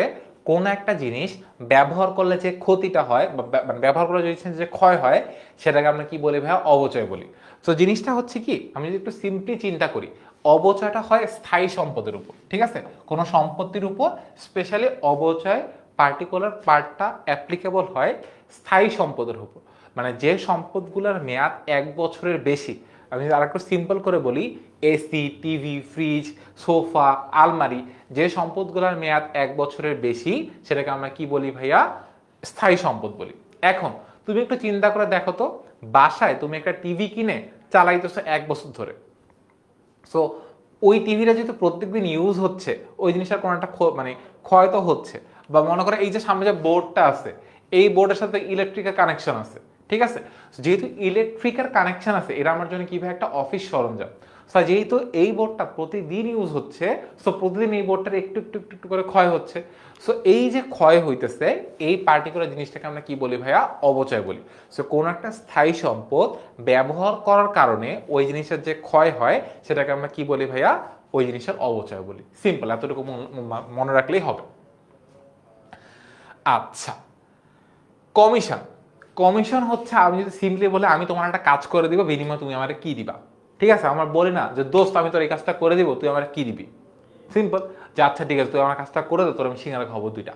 কোন একটা জিনিস ব্যবহার করলে যে ক্ষতিটা হয়, মানে ব্যবহার করলে যে ক্ষয় হয়, সেটাকে আমরা কি বলি ভাইয়া, অবচয় বলি। তো জিনিসটা হচ্ছে কি, আমি যদি একটু সিম্পলি চিন্তা করি, অবচয়টা হয় স্থায়ী সম্পদের উপর। ঠিক আছে, কোনো সম্পত্তির উপর স্পেশালি অবচয় পার্টিকুলার পার্টটা অ্যাপ্লিকেবল হয় স্থায়ী সম্পদের উপর, মানে যে সম্পদগুলোর মেয়াদ 1 বছরের বেশি। আমি আর একটু সিম্পল করে বলি, এসি, টিভি, ফ্রিজ, সোফা, আলমারি, যে সম্পদগুলোর মেয়াদ 1 বছরের বেশি সেটাকে আমরা কি বলি ভাইয়া, স্থায়ী সম্পদ বলি। এখন তুমি একটু চিন্তা করে দেখো তো, বাসায় তুমি একটা টিভি কিনে চালাইতেছো 1 বছর ধরে। সো ওই টিভিটা যেহেতু প্রত্যেকদিন ইউজ হচ্ছে, ওই জিনিসটার কোনো একটা মানে ক্ষয় তো হচ্ছে। বা মনে করো এই যে সামনে যে বোর্ডটা আছে, এই বোর্ডের সাথে ইলেকট্রিকের কানেকশন আছে। ঠিক আছে, যেহেতু ইলেকট্রিকের কানেকশন আছে, এটা আমার জন্য কি ভাই, একটা অফিস সরঞ্জাম। যেহেতু এই বোর্ডটা প্রতিদিন ইউজ হচ্ছে, সো প্রতিদিন এই বোর্ডটার একটু একটু একটু একটু করে ক্ষয় হচ্ছে। সো এই যে ক্ষয় হইতেছে, এই পার্টিকুলার জিনিসটাকে আমরা কি বলি ভাইয়া, অবচয় বলি। সো কোন একটা স্থায়ী সম্পদ ব্যবহার করার কারণে ওই জিনিসের যে ক্ষয় হয়, সেটাকে আমরা কি বলি ভাইয়া, ওই জিনিসের অবচয় বলি। সিম্পল, এতটুকু মনে রাখলেই হবে। আচ্ছা, কমিশন। কমিশন হচ্ছে, আমি যদি সিম্পলি বলে আমি তোমার একটা কাজ করে দিব, বিনিময়ে তুমি আমার কি দিবা। ঠিক আছে, আমরা বলি না যে দোস্ত আমি তোর এই কাজটা করে দিব, তুই আমার কি দিবি। সিম্পল, যে আচ্ছা ঠিক আছে তুই আমার কাজটা করে দে, তোর আমি সিঙ্গারা খাবো 2টা।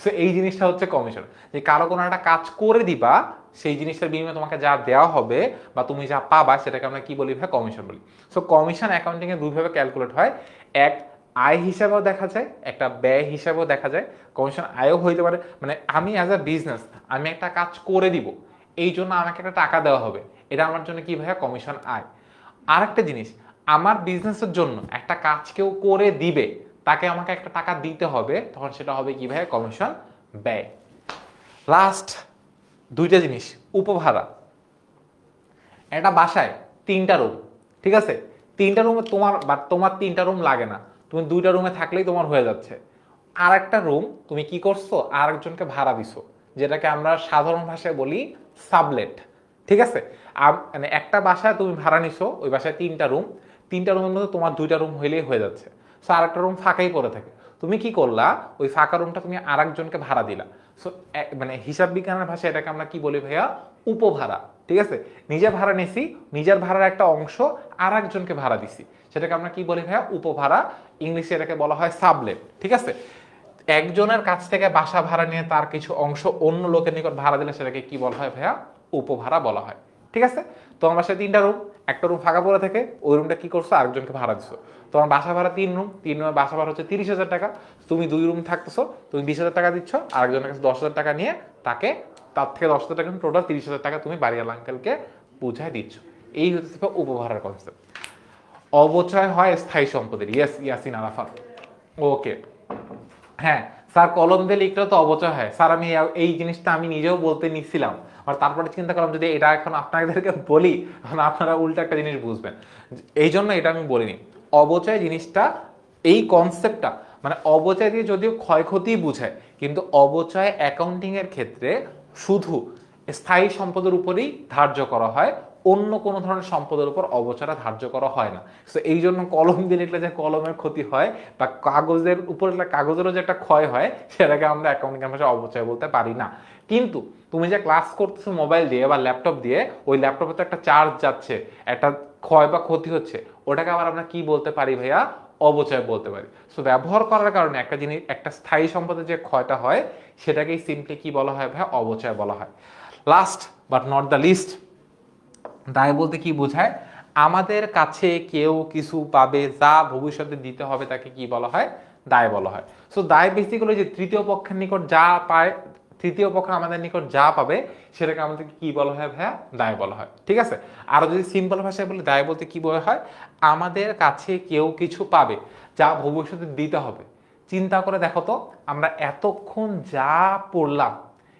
সো এই জিনিসটা হচ্ছে কমিশন, যে কারো কোনো একটা কাজ করে দিবা, সেই জিনিসটার বিনিময়ে তোমাকে যা দেওয়া হবে বা তুমি যা পাবা, সেটাকে আমরা কি বলি ভাই, কমিশন বলি। সো কমিশন অ্যাকাউন্টিং এ দুইভাবে ক্যালকুলেট হয়, এক আয় হিসাবেও দেখা যায়, একটা ব্যয় হিসাবেও দেখা যায়, কমিশন আয়ও হইতে পারে। মানে আমি অ্যাজ আ বিজনেস আমি একটা কাজ করে দিব, এই জন্য আমাকে একটা টাকা দেওয়া হবে, এটা আমার জন্য কি ভাইয়া কমিশন আয়। আরেকটা জিনিস, আমার বিজনেসের জন্য একটা কাজ কেউ করে দিবে, তাকে আমাকে একটা টাকা দিতে হবে, তখন সেটা হবে কি ভাইয়া কমিশন ব্যয়। লাস্ট দুইটা জিনিস, উপভাড়া। একটা বাসায় 3টা রুম, ঠিক আছে, 3টা রুমে তোমার 3টা রুম লাগে না, তুমি 2টা রুমে থাকলেই তোমার হয়ে যাচ্ছে। আর একটা রুম তুমি কি করছো, আরেকজনকে ভাড়া দিছো, যেটাকে আমরা সাধারণ ভাষায় বলি সাবলেট, ঠিক আছে। মানে একটা বাসায় তুমি ভাড়া নিছো, ওই বাসায় 3টা রুম, 3টা রুমের মধ্যে তোমার 2টা রুম হইলেই হয়ে যাচ্ছে। সো আরেকটা রুম ফাঁকাই পড়ে থাকে, তুমি কি করলা, ওই ফাঁকা রুমটা তুমি আরেকজনকে ভাড়া দিলা। সো মানে হিসাব বিজ্ঞানের ভাষায় এটাকে আমরা কি বলি ভাইয়া, উপভাড়া, ঠিক আছে। নিজে ভাড়া নিছি, নিজের ভাড়ার একটা অংশ আর একজনকে ভাড়া দিছি, সেটাকে আমরা কি বলি ভাইয়া, উপভাড়া। ইংলিশে এটাকে বলা হয় সাবলেট, ঠিক আছে। একজনের কাছ থেকে বাসা ভাড়া নিয়ে তার কিছু অংশ অন্য লোকের নিকট ভাড়া দিলে সেটাকে কি বলা হয় ভাইয়া, উপভাড়া বলা হয়, ঠিক আছে। তোমার বাসায় 3টা রুম, একটা রুম ফাঁকা পড়ে থাকে, ওই রুমটা কি করছো, আরেকজনকে ভাড়া দিছো। তোমার বাসা ভাড়া 3 রুম, 3 রুমের বাসা ভাড়া হচ্ছে 30,000 টাকা, তুমি 2 রুম থাকতেছো, তুমি 20,000 টাকা দিচ্ছ, আরেকজনের কাছে 10,000 টাকা নিয়ে তাকে, তার থেকে 10,000 টাকা, টোটাল 30,000 টাকা তুমি বাড়িওয়ালা আঙ্কেলকে বুঝাই দিচ্ছ। এই হচ্ছে উপভাড়ার কনসেপ্ট। অবচয় হয় স্থায়ী সম্পদের, ইয়েস ইয়াসিন আরাফাত, ওকে। হ্যাঁ স্যার, কলম দিয়ে লিখলেও তো অবচয় হয় স্যার, আমি এই জিনিসটা আমি নিজেও বলতে নিচ্ছিলাম, আর তারপরে চিন্তা করলাম যদি এটা এখন আপনাদেরকে বলি তখন আপনারা উল্টো একটা জিনিস বুঝবেন, এই জন্য এটা আমি বলিনি। অবচয় জিনিসটা, এই কনসেপ্টটা, মানে অবচয় দিয়ে যদিও ক্ষয়ক্ষতি বুঝায়, কিন্তু অবচয় অ্যাকাউন্টিং এর ক্ষেত্রে শুধু স্থায়ী সম্পদের উপরেই ধার্য করা হয়, অন্য কোনো ধরনের সম্পদের উপর অবচয়টা ধার্য করা হয় না। তো এই জন্য কলম দিয়ে লিখলে যে কলমের ক্ষতি হয়, বা কাগজের উপর কাগজেরও যে একটা ক্ষয় হয়, সেটাকে আমরা অ্যাকাউন্টিং ভাষায় অবচয় বলতে পারি না। কিন্তু তুমি যে ক্লাস করতেছো মোবাইল দিয়ে বা ল্যাপটপ দিয়ে, ওই ল্যাপটপে তো একটা চার্জ যাচ্ছে, একটা ক্ষয় বা ক্ষতি হচ্ছে, ওটাকে আবার আমরা কি বলতে পারি ভাইয়া, অবচয় বলতে পারি। সো ব্যবহার করার কারণে একটা জিনিস, একটা স্থায়ী সম্পদের যে ক্ষয়টা হয়, সেটাকেই সিম্পলি কি বলা হয় ভাইয়া, অবচয় বলা হয়। Last but not the least, দায় বলতে কি বোঝায়, আমাদের কাছে কেউ কিছু পাবে যা ভবিষ্যতে দিতে হবে, তাকে কি বলা হয়, দায় বলা হয়। সো দায় বেসিক্যালি যে তৃতীয় পক্ষের নিকট যা পায়, তৃতীয় পক্ষ আমাদের নিকট যা পাবে, সেটাকে আমাদেরকে কি বলা হয় ভাইয়া, দায় বলা হয়, ঠিক আছে। আর যদি সিম্পল ভাষায় বলি, দায় বলতে কি বলা হয়, আমাদের কাছে কেউ কিছু পাবে যা ভবিষ্যতে দিতে হবে। চিন্তা করে দেখো তো, আমরা এতক্ষণ যা পড়লাম,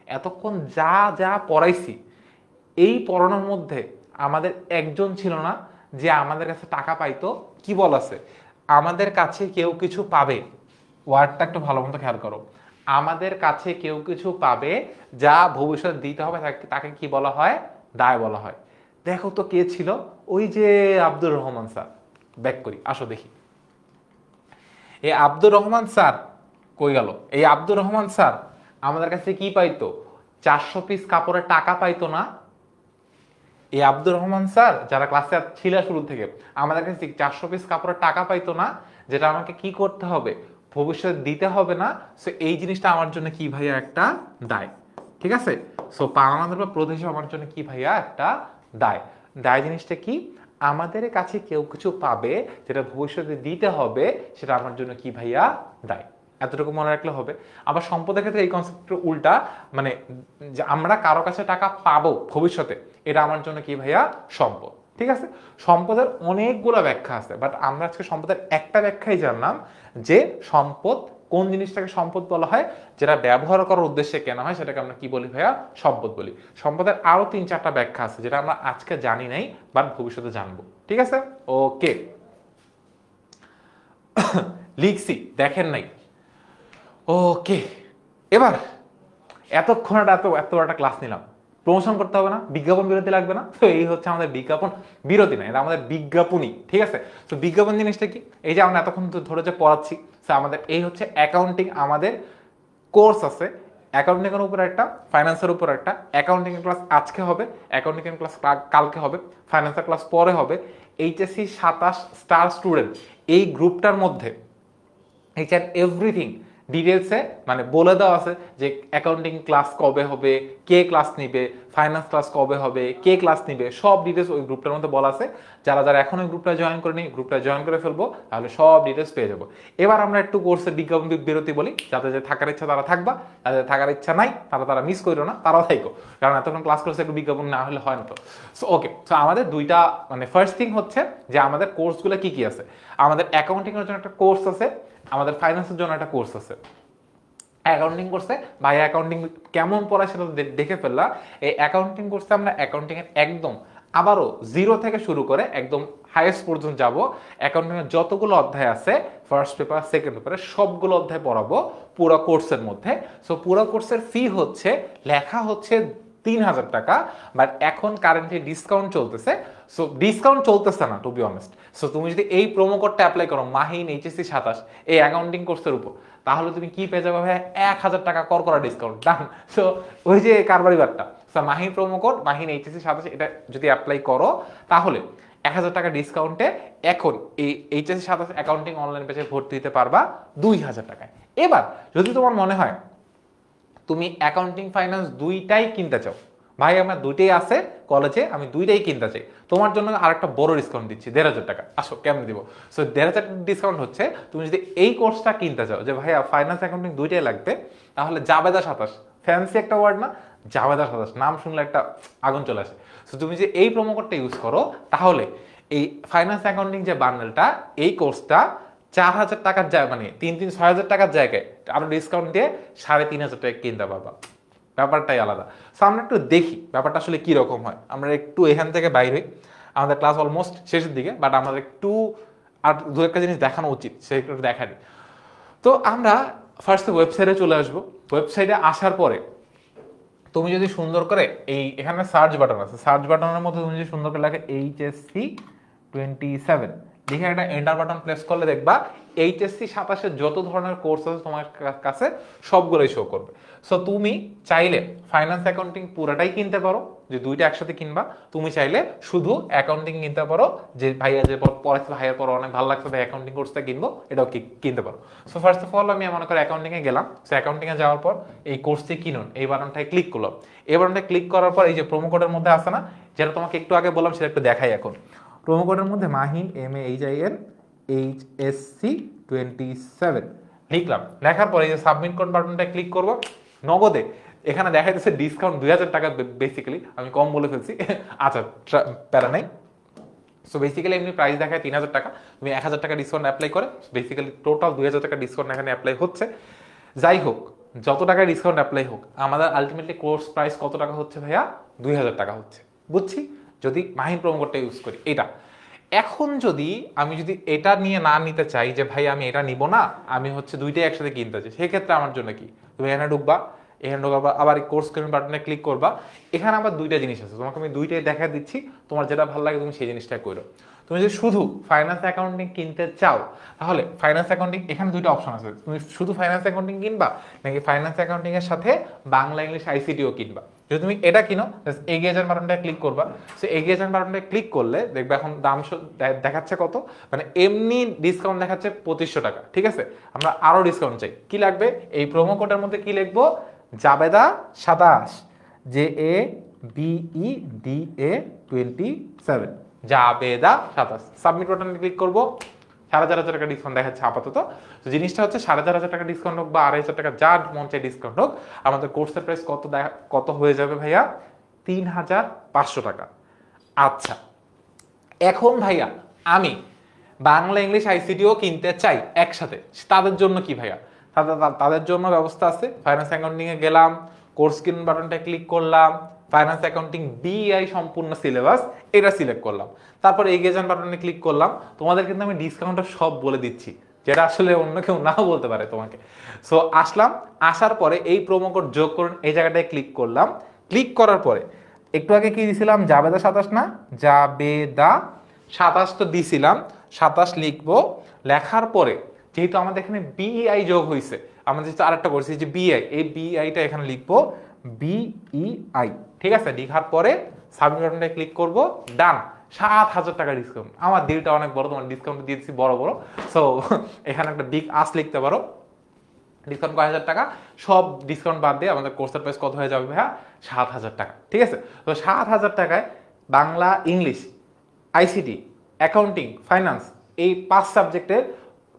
এতক্ষণ যা যা পড়াইছি, এই পড়ানোর মধ্যে আমাদের একজন ছিল না যে আমাদের কাছে টাকা পাইতো। কি বল আছে, আমাদের কাছে কেউ কিছু পাবে, ওয়ার্ডটা একটু ভালো মতো খেয়াল করো, আমাদের কাছে কেউ কিছু পাবে যা ভবিষ্যতে দিতে হবে, তাকে কি বলা হয়, দায় বলা হয়। দেখো তো কে ছিল, ওই যে আব্দুর রহমান স্যার। ব্যাক করি, আসো দেখি। এই আব্দুর রহমান স্যার কই গেল, এই আব্দুর রহমান স্যার আমাদের কাছে কি পাইতো, 400 পিস কাপড়ের টাকা পাইতো না। এই আব্দুর রহমান স্যার যারা ক্লাসে ছিল শুরু থেকে, আমাদের কাছে 400 পিস কাপড়ের টাকা পাইতো না, যেটা আমাকে কি করতে হবে, ভবিষ্যতে দিতে হবে না। সো এই জিনিসটা আমার জন্য কি ভাইয়া, একটা দায়, ঠিক আছে। সো আমাদের প্রদেশ আমার জন্য কি ভাইয়া, একটা দায়। দায় জিনিসটা কি, আমাদের কাছে কেউ কিছু পাবে যেটা ভবিষ্যতে দিতে হবে, সেটা আমার জন্য কি ভাইয়া, দায়। এতটুকু মনে রাখলে হবে। আবার সম্পদের ক্ষেত্রে এই কনসেপ্টটা উল্টা, মানে আমরা কারো কাছে টাকা পাবো ভবিষ্যতে, এটা আমার জন্য কি ভাইয়া, সম্পদ, ঠিক আছে। সম্পদের অনেকগুলো ব্যাখ্যা আছে, বাট আমরা আজকে সম্পদের একটা ব্যাখ্যাই জানলাম, যে সম্পদ কোন জিনিসটাকে সম্পদ বলা হয়, যেটা ব্যবহার করার উদ্দেশ্যে কেনা হয়, সেটাকে আমরা কি বলি ভাইয়া, সম্পদ বলি। সম্পদের আরো 3-4টা ব্যাখ্যা আছে, যেটা আমরা আজকে জানি নাই, বাট ভবিষ্যতে জানবো, ঠিক আছে। ওকে, লিখছি, দেখেন নাই, ওকে। এবার এতক্ষণ এত এত বড় একটা ক্লাস নিলাম, প্রমোশন করতে হবে না, বিজ্ঞাপন বিরতি লাগবে না। তো এই হচ্ছে আমাদের বিজ্ঞাপন বিরতি না, এটা আমাদের বিজ্ঞাপনই, ঠিক আছে। তো বিজ্ঞাপন জিনিসটা কি, এই যে আমরা এতক্ষণ ধরে যে পড়াচ্ছি, আমাদের এই হচ্ছে অ্যাকাউন্টিং, আমাদের কোর্স আছে অ্যাকাউন্টিং এর উপর একটা, ফাইন্যান্সের উপর একটা। অ্যাকাউন্টিং এর ক্লাস আজকে হবে, অ্যাকাউন্টিং এর ক্লাস কালকে হবে, ফাইন্যান্সের ক্লাস পরে হবে। এইচএসসি 27 স্টার স্টুডেন্ট এই গ্রুপটার মধ্যে, এইচ অ্যান্ড এভরিথিং ডিটেলসে মানে বলে দেওয়া আছে যে অ্যাকাউন্টিং ক্লাস কবে হবে, কে ক্লাস নিবে, ফাইন্যান্স ক্লাস কবে হবে, কে ক্লাস নিবে, সব ডিটেলস ওই গ্রুপটার মধ্যে বলা আছে। যারা যারা এখন ওই গ্রুপটা জয়েন করে নি, গ্রুপটা জয়েন করে ফেলবো, তাহলে সব ডিটেলস পেয়ে যাবো। এবার আমরা একটু কোর্সের বিজ্ঞাপন বিরতি বলি, যাদের যে থাকার ইচ্ছা তারা থাকবা, যাদের থাকার ইচ্ছা নাই তারা মিস করো না, তারাও থাকো, কারণ এতক্ষণ ক্লাস করছে একটু বিজ্ঞাপন না হলে হয় না। তো সো ওকে, সো আমাদের দুইটা মানে ফার্স্ট থিং হচ্ছে যে আমাদের কোর্সগুলো কি কি আছে। আমাদের অ্যাকাউন্টিং এর জন্য একটা কোর্স আছে, আমাদের ফাইন্যান্সের জন্য একটা কোর্স আছে। অ্যাকাউন্টিং কোর্সে ভাই অ্যাকাউন্টিং কেমন পড়ায় সেটা দেখে ফেললা। এই অ্যাকাউন্টিং কোর্সে আমরা অ্যাকাউন্টিং এর একদম আবারও জিরো থেকে শুরু করে একদম হাইয়েস্ট পর্যন্ত যাব। অ্যাকাউন্টিং এর যতগুলো অধ্যায় আছে ফার্স্ট পেপার সেকেন্ড পেপারে সবগুলো অধ্যায় পড়াবো পুরো কোর্সের মধ্যে। সো পুরো কোর্সের ফি হচ্ছে লেখা হচ্ছে 3000 টাকা, বাট এখন কারেন্টলি ডিসকাউন্ট চলতেছে। সো ডিসকাউন্ট চলতেছে না টু বি অনেস্ট। সো তুমি যদি এই প্রোমো কোডটা অ্যাপ্লাই করো মাহিন এইচএসসি 27 এই অ্যাকাউন্টিং কোর্সের উপর, তাহলে তুমি কি পেয়ে যাবে ভাই? 1000 টাকা করা ডিসকাউন্ট ডান। সো ওই যে কারবারিবারটা, so Mahin promo code Mahin HSC 27 এটা যদি অ্যাপ্লাই করো তাহলে 1000 টাকা ডিসকাউন্টে এখন এই এইচএসসি 27 অ্যাকাউন্টিং অনলাইন পেজে ভর্তি দিতে পারবা 2000 টাকায়। এবার যদি তোমার মনে হয় তুমি অ্যাকাউন্টিং ফাইন্যান্স দুইটাই কিনতে চাও, ভাই আমার দুইটাই আছে কলেজে, আমি দুইটাই কিনতে চাই, তোমার জন্য আরেকটা বড় ডিসকাউন্ট দিচ্ছি 1500 টাকা। আসো কেমন দিব? সো 1500 ডিসকাউন্ট হচ্ছে তুমি যদি এই কোর্সটা কিনতে চাও যে ভাইয়া ফাইন্যান্স অ্যাকাউন্টিং দুইটাই লাগবে, তাহলে জাবেদা 27, ফ্যান্সি একটা ওয়ার্ড না? জাবেদা 27 নাম শুনলে একটা আগুন চলে আসে। সো তুমি যে এই প্রোমো কোডটা ইউজ করো তাহলে এই ফাইন্যান্স অ্যাকাউন্টিং যে বান্ডেলটা এই কোর্সটা 4000 টাকার জায়গায় মানে 6000 টাকার জায়গায় আরো ডিসকাউন্ট দিয়ে 3500 টাকা কিনতে পারবা। ব্যাপারটাই আলাদা। সো আমরা একটু দেখি ব্যাপারটা আসলে কি রকম হয়। আমরা একটু এখান থেকে বাইরে হই, আমাদের ক্লাস অলমোস্ট শেষের দিকে, বাট আমাদের একটু আর দু একটা জিনিস দেখানো উচিত, সেটা একটু দেখানি। তো আমরা ফার্স্টে ওয়েবসাইটে চলে আসবো। ওয়েবসাইটে আসার পরে তুমি যদি সুন্দর করে এখানে সার্চ বাটন আছে, সার্চ বাটনের মধ্যে তুমি যদি সুন্দর করে লেখো এইচএসসি 27 দেখে একটা এন্টার বাটন প্রেস করলে দেখবা এইচএসসি 27 যত ধরনের কোর্স আছে তোমার কাছে সবগুলোই শো করবে। সো তুমি চাইলে ফাইন্যান্স অ্যাকাউন্টিং পুরোটাই কিনতে পারো, যে দুইটা একসাথে কিনবা। তুমি চাইলে শুধু অ্যাকাউন্টিং কিনতে পারো, যে ভাইয়া যে পড়াচ্ছে ভাইয়ার পর অনেক ভালো লাগছে ভাই অ্যাকাউন্টিং কোর্সটা কিনবো, এটাও কিনতে পারো। সো ফার্স্ট অফ অল আমি মনে করি অ্যাকাউন্টিং এ গেলাম। সো অ্যাকাউন্টিং এ যাওয়ার পর এই কোর্সটি কিনুন এই বাটনটায় ক্লিক করলাম। এই বাটনটায় ক্লিক করার পর এই যে প্রোমো কোডের মধ্যে আছে না, যেটা তোমাকে একটু আগে বললাম সেটা একটু দেখাই এখন। প্রোমো কোডের মধ্যে মাহিন MAHIN HSC 27 লিখলাম। লেখার পরে এই যে সাবমিট কোড বাটনটা ক্লিক করব, নগদে এখানে দেখা যাচ্ছে ডিসকাউন্ট 2000 টাকা। বেসিক্যালি আমি কম বলে ফেলছি, আচ্ছা প্যারা নাই। সো বেসিক্যালি এমনি প্রাইস দেখায় 3000 টাকা, তুমি 1000 টাকা ডিসকাউন্ট অ্যাপ্লাই করে বেসিক্যালি টোটাল 2000 টাকা ডিসকাউন্ট এখানে অ্যাপ্লাই হচ্ছে। যাই হোক, যত টাকা ডিসকাউন্ট অ্যাপ্লাই হোক, আমাদের আলটিমেটলি কোর্স প্রাইস কত টাকা হচ্ছে ভাইয়া? 2000 টাকা হচ্ছে, বুঝছি, যদি মাহিন প্রোমো কোডটা ইউজ করি এটা। এখন যদি আমি এটা নিয়ে না নিতে চাই যে ভাই আমি এটা নিব না, আমি হচ্ছে দুইটাই একসাথে কিনতে চাই, সেক্ষেত্রে আমার জন্য কি? তুমি এখানে ঢুকবা, এখানে ঢোকাবা, আবার কোর্স ক্রিম বাটনে ক্লিক করবা। এখানে আবার দুইটা জিনিস আছে, তোমাকে আমি দুইটাই দেখা দিচ্ছি, তোমার যেটা ভালো লাগে তুমি সেই জিনিসটা করো। তুমি যদি শুধু ফাইন্যান্স অ্যাকাউন্টিং কিনতে চাও তাহলে ফাইন্যান্স অ্যাকাউন্টিং এখানে দুইটা অপশন আছে, তুমি শুধু ফাইন্যান্স অ্যাকাউন্টিং কিনবা নাকি ফাইন্যান্স অ্যাকাউন্টিং এর সাথে বাংলা ইংলিশ আইসিটিও কিনবা। যদি তুমি এটা কিনো এগিয়ে যান বাটনটা ক্লিক করবা। সো এগিয়ে যান বাটনটা ক্লিক করলে দেখবে এখন দাম দেখাচ্ছে কত, মানে এমনি ডিসকাউন্ট দেখাচ্ছে 2500 টাকা, ঠিক আছে। আমরা আরো ডিসকাউন্ট চাই, কি লাগবে? এই প্রোমো কোডের মধ্যে কি লিখবো? জাবেদা 27, JABEDA 27, জাবেদা 27। সাবমিট বাটনে ক্লিক করবো, 4500 টাকা ডিসকাউন্ট দেখাচ্ছে আপাতত। তো জিনিসটা হচ্ছে 4500 টাকা ডিসকাউন্ট হোক বা 2500 টাকা যা মন চাই ডিসকাউন্ট হোক, আমাদের কোর্সের প্রাইস কত হয়ে যাবে ভাইয়া? 3500 টাকা। আচ্ছা, এখন ভাইয়া আমি বাংলা ইংলিশ আইসিটিও কিনতে চাই একসাথে, তাদের জন্য কি ভাইয়া? তাদের জন্য ব্যবস্থা আছে। ফাইন্যান্স অ্যাকাউন্টিং এ গেলাম, কোর্স কিনুন বাটনটা ক্লিক করলাম, ফাইন্যান্স অ্যাকাউন্টিং BI সম্পূর্ণ সিলেবাস এটা সিলেক্ট করলাম, তারপর এগিয়ে যান বাটনে ক্লিক করলাম। তোমাদের কিন্তু আমি ডিসকাউন্টটা সব বলে দিচ্ছি, যেটা আসলে অন্য কেউ নাও বলতে পারে তোমাকে। সো আসলাম, আসার পরে এই প্রোমো কোড যোগ করুন, এই জায়গাটায় ক্লিক করলাম। ক্লিক করার পরে একটু আগে কি দিছিলাম? জাবেদা 27 না? জাবেদা 27 তো দিছিলাম, 27 লিখবো। লেখার পরে যেহেতু আমাদের এখানে BEI যোগ হয়েছে, আমাদের যেহেতু আরেকটা করছি যে BI, এই BI-টা এখানে লিখবো BEI, ঠিক আছে। লিখার পরে সাবমিট বাটনটা ক্লিক করব, ডান। 7000 টাকা ডিসকাউন্ট। আমার দিলটা অনেক বড়, তোমার ডিসকাউন্ট দিয়েছি বড় বড়। সো এখানে একটা বিগ আস লিখতে পারো, ডিসকাউন্ট কয় হাজার টাকা, সব ডিসকাউন্ট বাদ দিয়ে আমাদের কোর্সের প্রাইস কত হয়ে যাবে ভাইয়া, 7,000 টাকা। ঠিক আছে, তো 7,000 টাকায় Bangla, English, ICT, accounting, finance, এই 5 সাবজেক্টের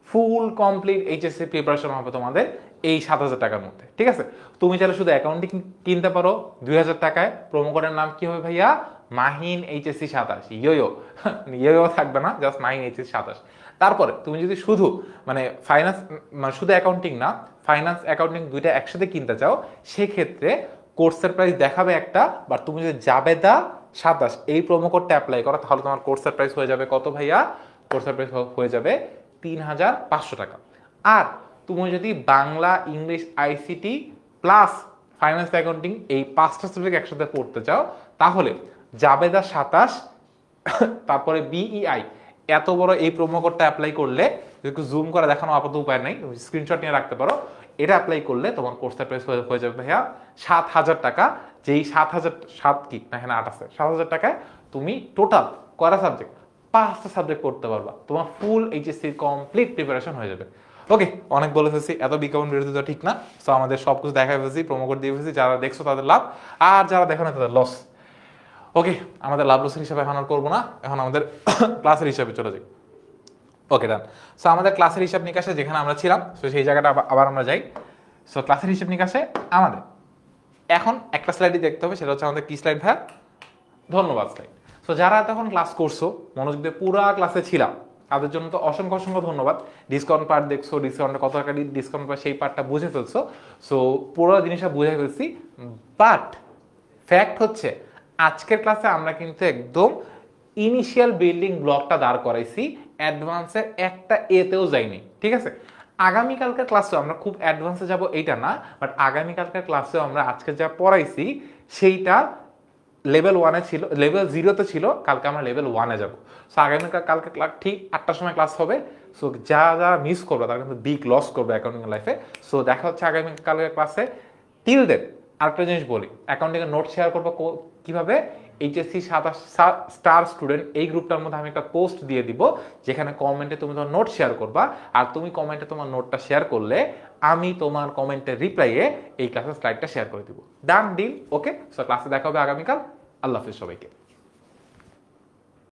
ফুল কমপ্লিট এইচএসসি প্রিপারেশন হবে তোমাদের এই 7,000 টাকার মধ্যে। ঠিক আছে, তুমি চাইলে শুধু অ্যাকাউন্টিং কিনতে পারো 2,000 টাকায়। প্রোমো কোডের নাম কি হবে ভাইয়া, মাহিন এইচএসসি 27। ইয়ো থাকবে না, জাস্ট মাহিন এইচএসসি 27। তারপরে তুমি যদি শুধু মানে ফাইন্যান্স, মানে শুধু অ্যাকাউন্টিং না, ফাইন্যান্স অ্যাকাউন্টিং দুইটা একসাথে কিনতে চাও, সেক্ষেত্রে কোর্সের প্রাইস দেখাবে একটা, বা তুমি যদি জাবেদা 27 এই প্রোমো কোডটা অ্যাপ্লাই করো, তাহলে তোমার কোর্সের প্রাইস হয়ে যাবে কত ভাইয়া, কোর্সের প্রাইস হয়ে যাবে 3,500 টাকা। আর তুমি যদি Bangla, English, ICT plus finance accounting এই 5টা সাবজেক্ট একসাথে পড়তে চাও, তাহলে জাবেদা 27 তারপরে বিইআই এত বড় এই প্রোমো কোডটা অ্যাপ্লাই করলে, একটু জুম করে দেখানো আপাতত উপায় নাই, স্ক্রিনশট নিয়ে রাখতে পারো, এটা অ্যাপ্লাই করলে তোমার কোর্সের প্রাইস হয়ে যাবে ভাইয়া 7,000 টাকা। যেই 7,000 কি না, এখানে 8 আছে, 7,000 টাকায় তুমি টোটাল কয়টা সাবজেক্ট, 5টা সাবজেক্ট পড়তে পারবা, তোমার ফুল এইচএসসি কমপ্লিট প্রিপারেশন হয়ে যাবে। ওকে, অনেক বলে ফেলছি, এত বিজ্ঞাপন বিরোধী তো ঠিক না। সো আমাদের সব কিছু দেখা ফেলছি, প্রোমো কোড দিয়ে ফেলছি, যারা দেখছো তাদের লাভ, আর যারা দেখো না তাদের লস। ওকে, আমাদের লাভ লসের হিসাবে এখন আর করবো না, এখন আমাদের ক্লাসের হিসাবে চলে যাই। ওকে ডান। সো আমাদের ক্লাসের হিসাব নিকাশে যেখানে আমরা ছিলাম, সো সেই জায়গাটা আবার আমরা যাই। সো ক্লাসের হিসাব নিকাশে আমাদের এখন একটা স্লাইডই দেখতে হবে, সেটা হচ্ছে আমাদের কি স্লাইড ভাইয়া, ধন্যবাদ স্লাইড। সো যারা তখন ক্লাস করছো, মনোযোগ দিয়ে পুরা ক্লাসে ছিলাম, তাদের জন্য তো অসংখ্য অসংখ্য ধন্যবাদ। ডিসকাউন্ট পার্ট দেখছো, ডিসকাউন্টে কত টাকা ডিসকাউন্ট পায় সেই পার্টটা বুঝে ফেলছো, সো পুরো জিনিসটা বুঝে ফেলছি। বাট ফ্যাক্ট হচ্ছে আজকের ক্লাসে আমরা কিন্তু একদম ইনিশিয়াল বিল্ডিং ব্লকটা দাঁড় করাইছি, অ্যাডভান্সের একটা এতেও যাইনি। ঠিক আছে, আগামীকালকার ক্লাসেও আমরা খুব অ্যাডভান্সে যাব এইটা না, বাট আগামীকালকার ক্লাসেও আমরা আজকে যা পড়াইছি সেইটা লেভেল 1-এ ছিল, লেভেল 0-তে ছিল, কালকে আমরা লেভেল 1-এ যাবো। সো কালকে ঠিক 8টার সময় ক্লাস হবে। সো যা মিস করবে তারা কিন্তু বিগ লস করবে অ্যাকাউন্টিং লাইফে। সো দেখা হচ্ছে আগামীকালকের ক্লাসে। টিল দেন আরেকটা জিনিস বলি, অ্যাকাউন্টিংয়ের নোট শেয়ার করবো কিভাবে, এইচএসসি 27 স্টার স্টুডেন্ট এই গ্রুপটার মধ্যে আমি একটা পোস্ট দিয়ে দিব, যেখানে কমেন্টে তুমি তোমার নোট শেয়ার করবা, আর তুমি কমেন্টে তোমার নোটটা শেয়ার করলে আমি তোমার কমেন্টের রিপ্লাইয়ে এই ক্লাসের স্লাইডটা শেয়ার করে দিব। ডান ডিল। ওকে, সো ক্লাসে দেখা হবে আগামীকাল। আল্লাহ হাফিজ সবাইকে।